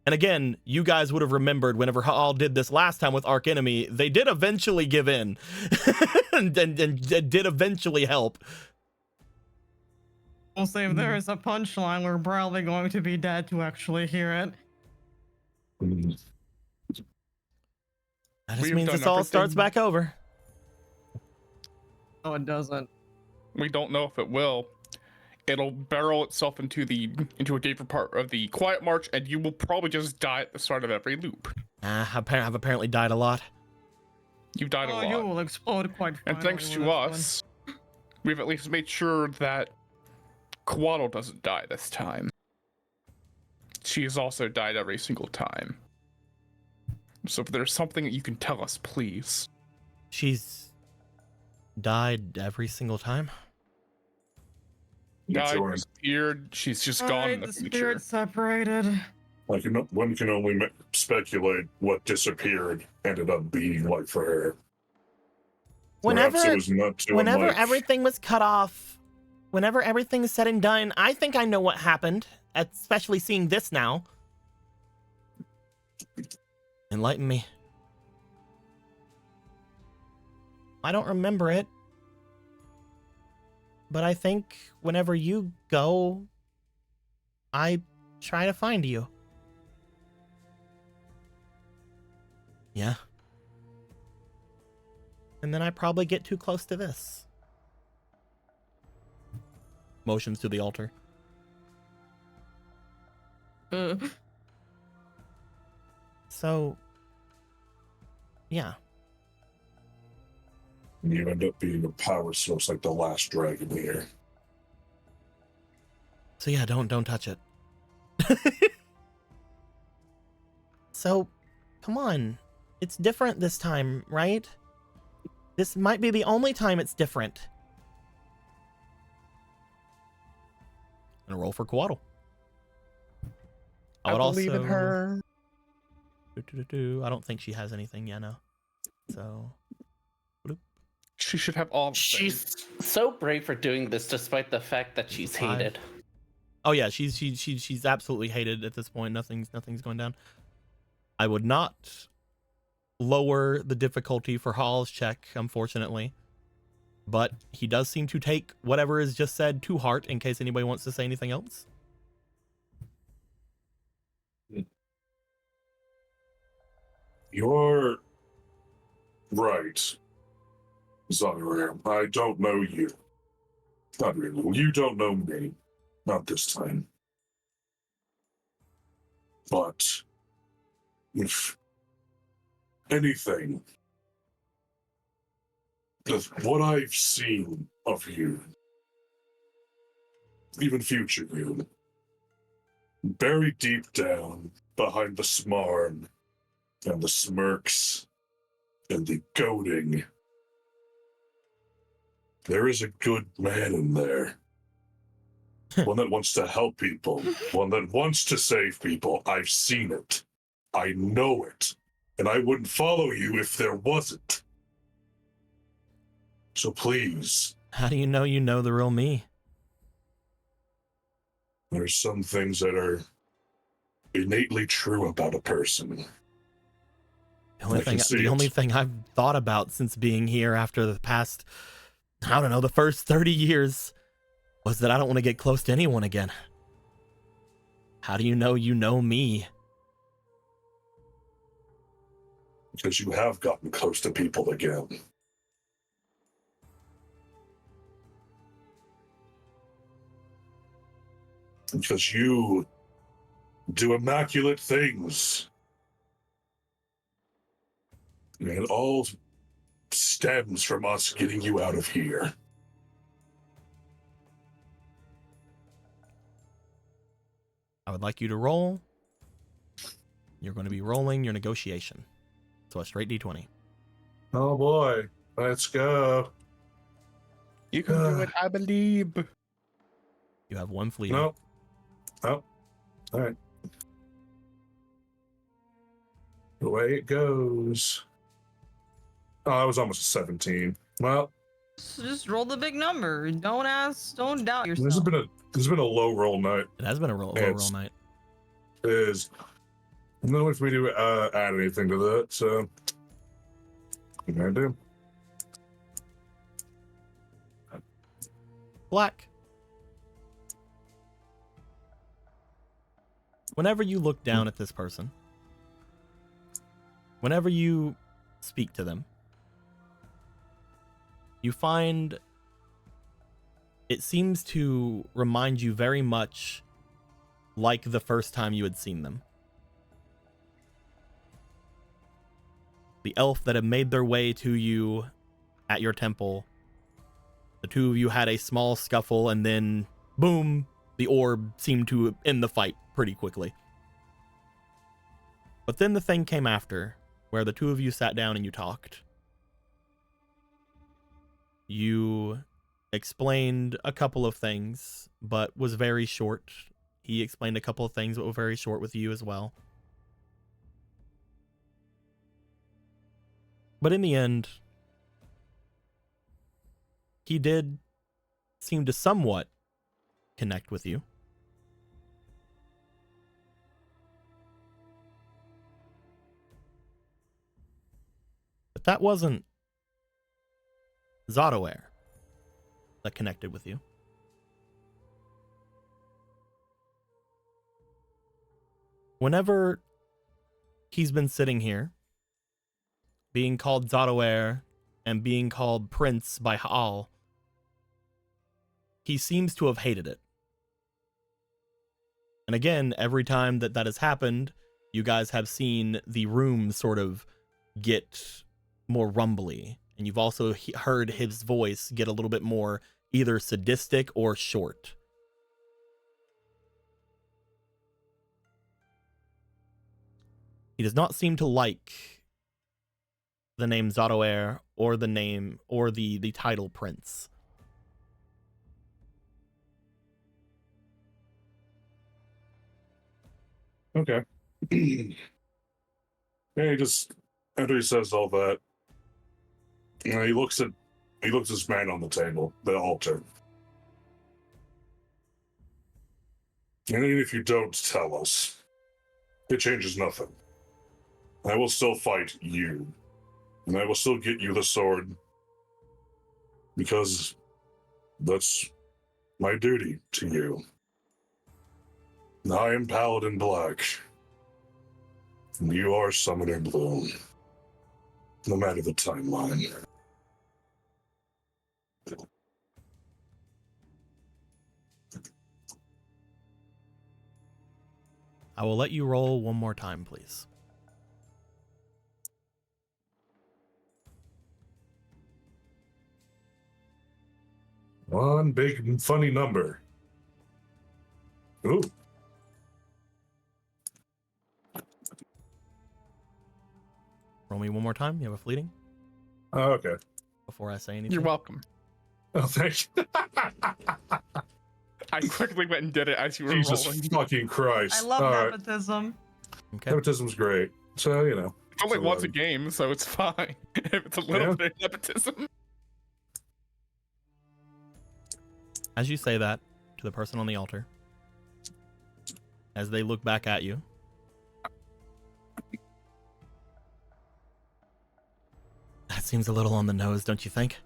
And again, you guys would have remembered whenever Ha'al did this last time with Arc Enemy, they did eventually give in and did eventually help. We'll say if there is a punchline, we're probably going to be dead to actually hear it. That just means this all starts back over. No, it doesn't. We don't know if it will. It'll barrel itself into a deeper part of the Quietmarch, and you will probably just die at the start of every loop. I've apparently died a lot. You've died a lot. You will explode quite and thanks to us, we've at least made sure that Quaddle doesn't die this time. She has also died every single time. So if there's something that you can tell us, please. She's died every single time? Died, disappeared, she's just gone in the future. Spirit separated. One can only speculate what disappeared ended up being like for her. Whenever unlike... everything was cut off, whenever everything's said and done, I think I know what happened, especially seeing this now. Enlighten me. I don't remember it. But I think whenever you go, I try to find you. Yeah. And then I probably get too close to this. Motions to the altar. So, yeah. You end up being a power source like the last dragon here. So yeah, don't touch it. So, come on. It's different this time, right? This might be the only time it's different. And a roll for Coatl. I believe in her. I don't think she has anything, yeah, no. So, She should have all. She's so brave for doing this, despite the fact that she's hated. oh yeah, she's absolutely hated at this point. Nothing's going down. I would not lower the difficulty for Hall's check, unfortunately. But he does seem to take whatever is just said to heart, in case anybody wants to say anything else. You're right, Zaire. I don't know you. Not really. You don't know me. Not this time. But if anything, what I've seen of you, even future you, buried deep down behind the smarm and the smirks and the goading, there is a good man in there. One that wants to help people, one that wants to save people. I've seen it. I know it. And I wouldn't follow you if there wasn't. So please. How do you know the real me? There's some things that are innately true about a person. The only thing I've thought about since being here after the past, I don't know, the first 30 years was that I don't want to get close to anyone again. How do you know me? Because you have gotten close to people again. Because you do immaculate things. And it all stems from us getting you out of here. I would like you to roll. You're going to be rolling your negotiation. So a straight D20. Oh boy, let's go. You can do it, I believe. You have one fleet. No. Oh, all right. The way it goes. Oh, I was almost a 17. Well, just roll the big number. Don't doubt yourself. this has been a low roll night. It has been a low roll night. It is. I don't know if we do add anything to that, so what can I do? Black. Whenever you look down at this person, whenever you speak to them, you find it seems to remind you very much like the first time you had seen them. The elf that had made their way to you at your temple, the two of you had a small scuffle, and then, boom, the orb seemed to end the fight pretty quickly. But then the thing came after, where the two of you sat down and you talked. You explained a couple of things, but was very short. He explained a couple of things, but were very short with you as well. But in the end, he did seem to somewhat connect with you. that wasn't Zotaware that connected with you. Whenever he's been sitting here, being called Zotaware and being called Prince by Ha'al, he seems to have hated it. And again, every time that has happened, you guys have seen the room sort of get more rumbly. And you've also heard his voice get a little bit more either sadistic or short. He does not seem to like the name Zotaware or the name or the title Prince. Okay. Hey, just after he says all that, he looks at this man on the table, the altar. And even if you don't tell us, it changes nothing. I will still fight you. And I will still get you the sword. Because that's my duty to you. I am Paladin Black. And you are Summoner Blue. No matter the timeline. I will let you roll one more time, please. One big funny number. Ooh. Roll me one more time. You have a fleeting Oh, okay. before I say anything. You're welcome. Oh, thank you. I quickly went and did it as you were Jesus rolling. fucking Christ. I love All right. nepotism. Okay. Nepotism's great. So, you know. It's only it's once a 11. game, so it's fine. If it's a little Yeah. bit of nepotism. As you say that to the person on the altar, as they look back at you, that seems a little on the nose, don't you think?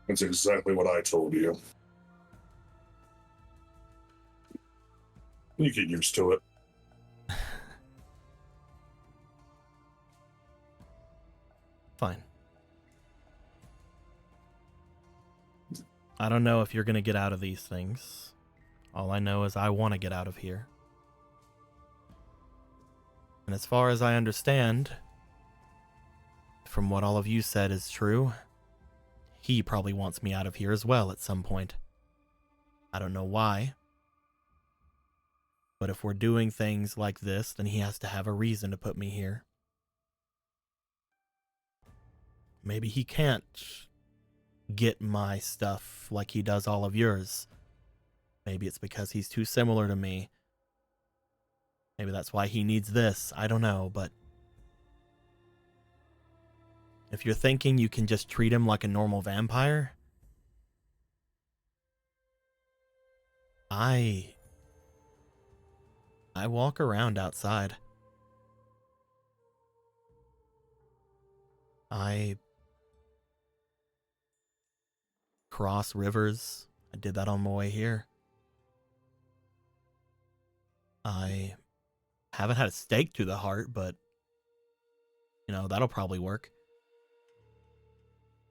That's exactly what I told you. You get used to it. Fine. I don't know if you're going to get out of these things. All I know is I want to get out of here. And as far as I understand, from what all of you said is true, he probably wants me out of here as well at some point. I don't know why. But if we're doing things like this, then he has to have a reason to put me here. Maybe he can't get my stuff like he does all of yours. Maybe it's because he's too similar to me. Maybe that's why he needs this. I don't know, but if you're thinking you can just treat him like a normal vampire, I walk around outside. I cross rivers. I did that on my way here. I haven't had a stake to the heart, but you know, that'll probably work.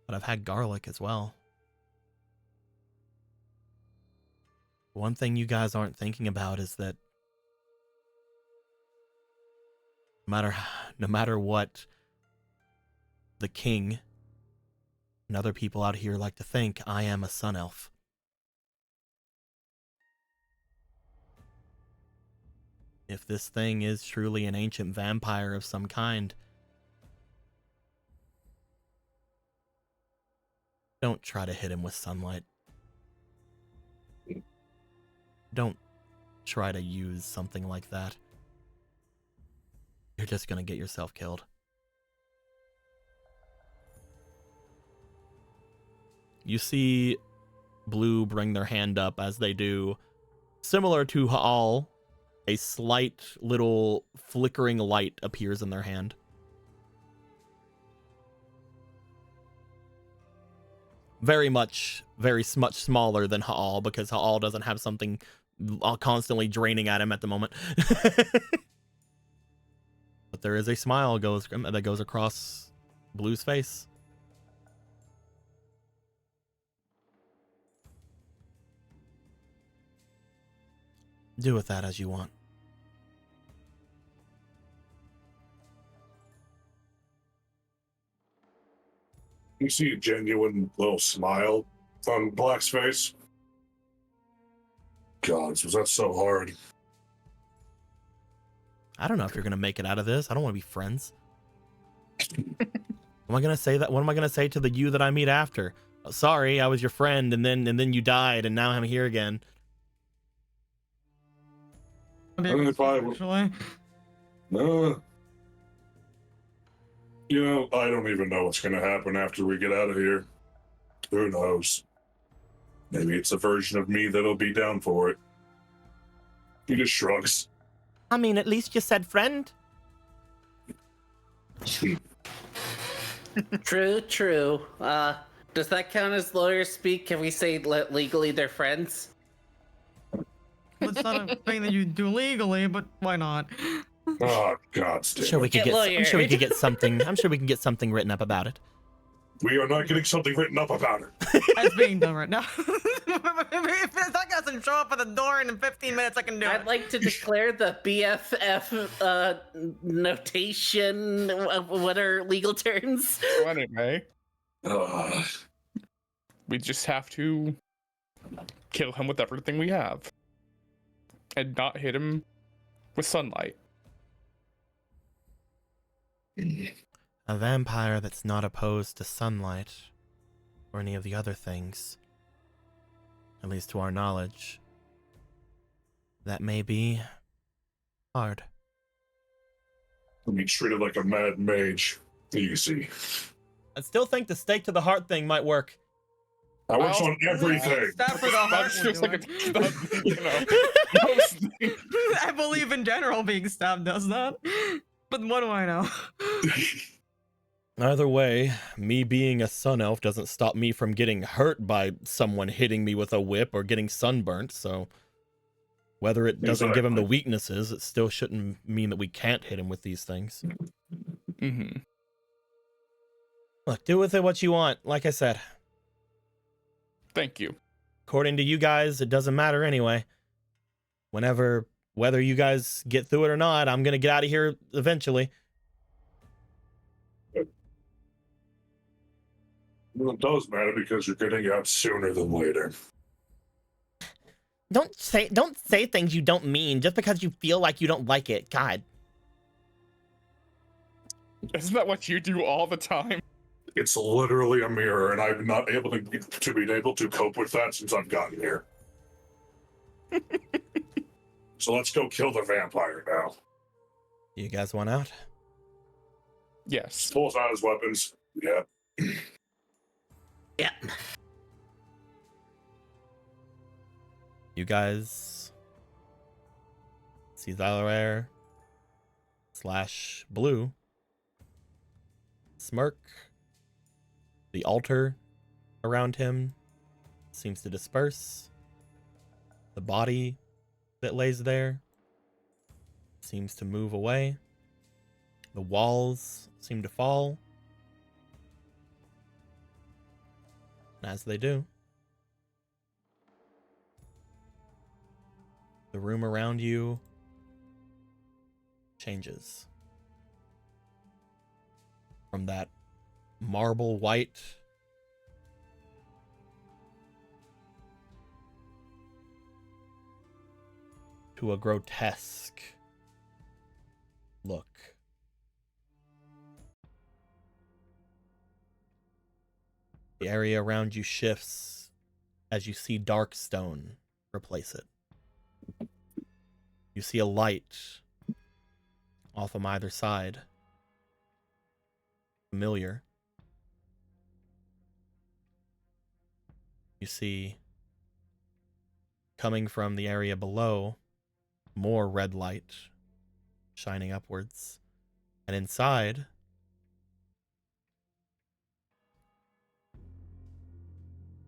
But I've had garlic as well. One thing you guys aren't thinking about is that no matter what the king and other people out here like to think, I am a sun elf. If this thing is truly an ancient vampire of some kind, don't try to hit him with sunlight. Don't try to use something like that. You're just gonna get yourself killed. You see Blue bring their hand up as they do. Similar to Ha'al, a slight little flickering light appears in their hand. very much smaller than Ha'al, because Ha'al doesn't have something constantly draining at him at the moment. But there is a smile that goes across Blue's face. Do with that as you want. You see a genuine little smile on Black's face. God, was that so hard? I don't know if you're gonna make it out of this. I don't want to be friends. Am I gonna say that? What am I gonna say to the you that I meet after? Oh, sorry, I was your friend, and then you died, and now I'm here again. Actually. You know, I don't even know what's gonna happen after we get out of here. Who knows? Maybe it's a version of me that'll be down for it. He just shrugs. I mean, at least you said friend. True, true. Does that count as lawyer speak? Can we say legally they're friends? It's not a thing that you do legally, but why not? Oh, God, I'm sure we could get something. I'm sure we can get something written up about it. We are not getting something written up about it. It's being done right now. If that guy doesn't show up at the door in 15 minutes, I can do it. I'd like to declare the BFF notation. What are legal terms? So anyway, we just have to kill him with everything we have. And not hit him with sunlight. A vampire that's not opposed to sunlight or any of the other things, at least to our knowledge, that may be hard. I'll be treated like a mad mage. Easy. I still think the stake to the heart thing might work. I works on everything. Stab for the heart. That feels like I believe in general being stabbed does that. But what do I know? Either way, me being a sun elf doesn't stop me from getting hurt by someone hitting me with a whip or getting sunburnt, so whether it doesn't give him the weaknesses, it still shouldn't mean that we can't hit him with these things. Mm-hmm. Look, do with it what you want, like I said. Thank you. According to you guys, it doesn't matter anyway. Whether you guys get through it or not, I'm gonna get out of here eventually. Well, it does matter because you're getting out sooner than later. Don't say things you don't mean just because you feel like you don't like it. God. Isn't that what you do all the time? It's literally a mirror, and I'm not able to be able to cope with that since I've gotten here. So let's go kill the vampire now. You guys want out? Yes. Pulls out his weapons. Yeah. Yeah. You guys see Xylair / Blue smirk. The altar around him seems to disperse. The body that lays there seems to move away. The walls seem to fall. And as they do, the room around you changes. From that marble white to a grotesque look. The area around you shifts as you see dark stone replace it. You see a light off on either side. Familiar. You see, coming from the area below, more red light shining upwards. And inside,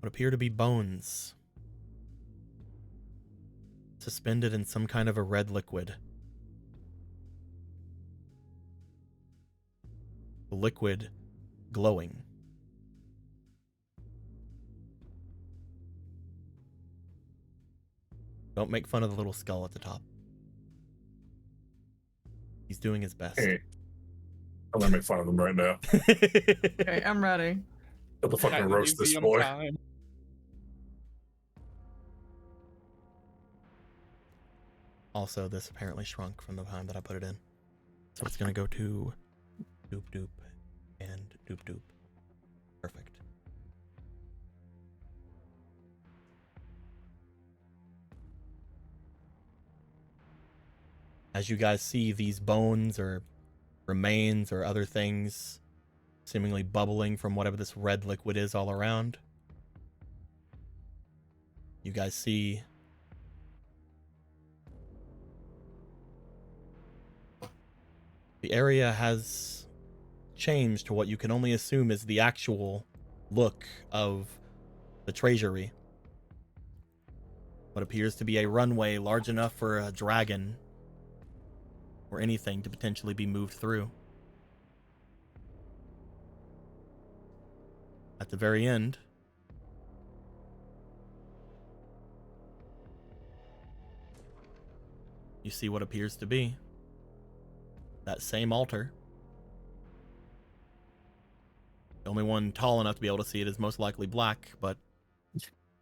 what appear to be bones suspended in some kind of a red liquid. The liquid glowing. Don't make fun of the little skull at the top. He's doing his best. Hey, I'm gonna make fun of them right now. Okay, I'm ready. Let the fucking roast this Museum boy. time. Also, this apparently shrunk from the time that I put it in. So it's gonna go to doop doop and doop doop. Perfect. As you guys see these bones or remains or other things seemingly bubbling from whatever this red liquid is all around, you guys see the area has changed to what you can only assume is the actual look of the treasury. What appears to be a runway large enough for a dragon or anything to potentially be moved through. At the very end, you see what appears to be that same altar. The only one tall enough to be able to see it is most likely black, but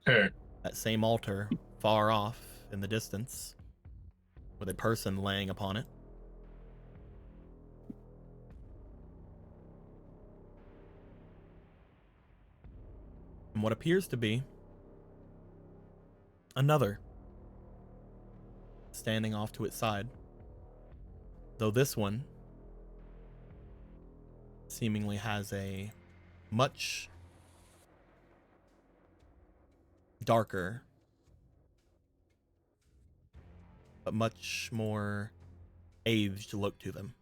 Hey, that same altar far off in the distance with a person laying upon it. And what appears to be another standing off to its side. Though this one seemingly has a much darker but much more aged look to them.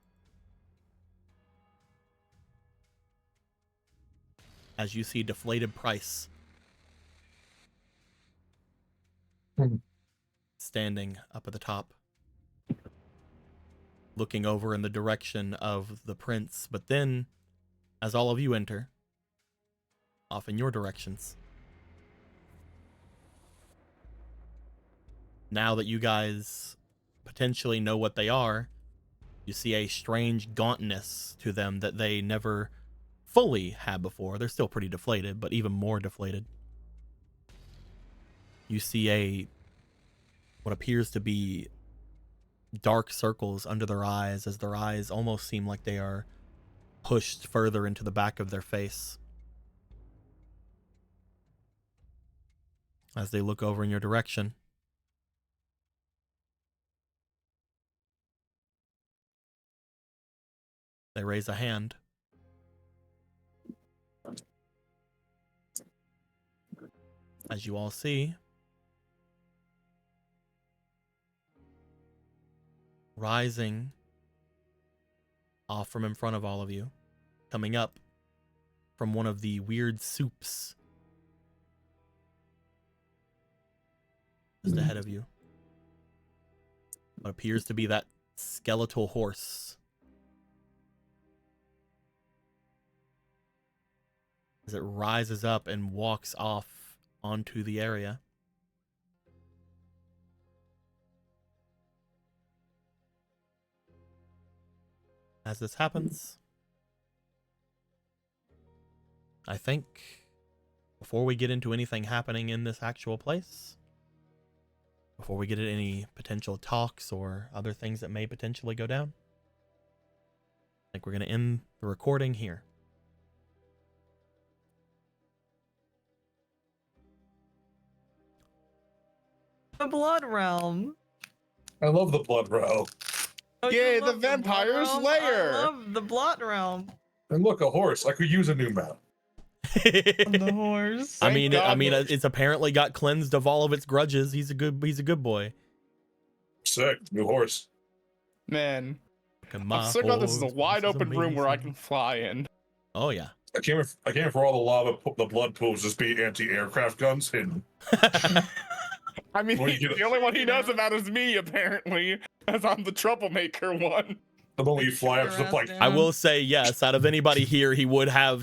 As you see deflated price standing up at the top, looking over in the direction of the prince, but then as all of you enter off in your directions, now that you guys potentially know what they are, you see a strange gauntness to them that they never fully had before. They're still pretty deflated, but even more deflated. You see what appears to be dark circles under their eyes, as their eyes almost seem like they are pushed further into the back of their face as they look over in your direction. They raise a hand. As you all see, rising off from in front of all of you, coming up from one of the weird soups just ahead of you, what appears to be that skeletal horse. As it rises up and walks off onto the area. As this happens, I think before we get into anything happening in this actual place, before we get into any potential talks or other things that may potentially go down, I think we're going to end the recording here. The Blood Realm. I love the Blood Realm. Oh, you Yay, love the Blood Vampire's Realm? Lair. I love the Blood Realm. And look, a horse. I could use a new map. The horse. I mean, Thank God. it's apparently got cleansed of all of its grudges. He's a good boy. Sick. New horse. Man, My I'm so glad this is a horse wide is open room where I amazing. can fly in. Oh yeah. I came for all the lava, the blood pools just be anti-aircraft guns hidden. I mean, Well, you the only one he knows about is me, apparently, as I'm the troublemaker one. The moment you fly up to the like, I will say yes. Out of anybody here, he would have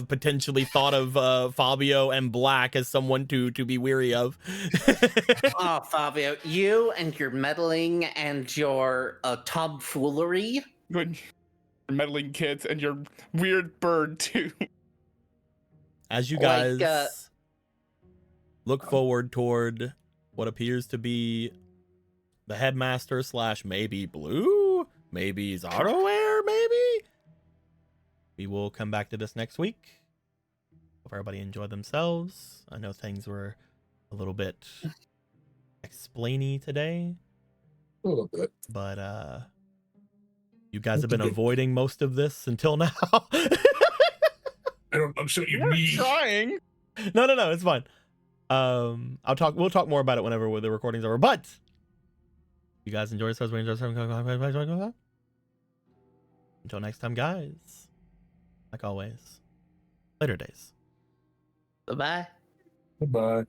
potentially thought of Fabio and Black as someone to be weary of. Oh, Fabio, you and your meddling and your tomfoolery. Good meddling kids and your weird bird too. As you Like, guys look forward toward what appears to be the headmaster / maybe Blue, maybe Zaroware, maybe. We will come back to this next week. Hope everybody enjoyed themselves. I know things were a little bit explainy today, a little bit. but you guys have been avoiding most of this until now. I don't understand what you We're mean. trying. No, it's fine. We'll talk more about it whenever the recording's over. But you guys enjoy yourselves. Until next time, guys. Like always, later days. Bye-bye. Goodbye.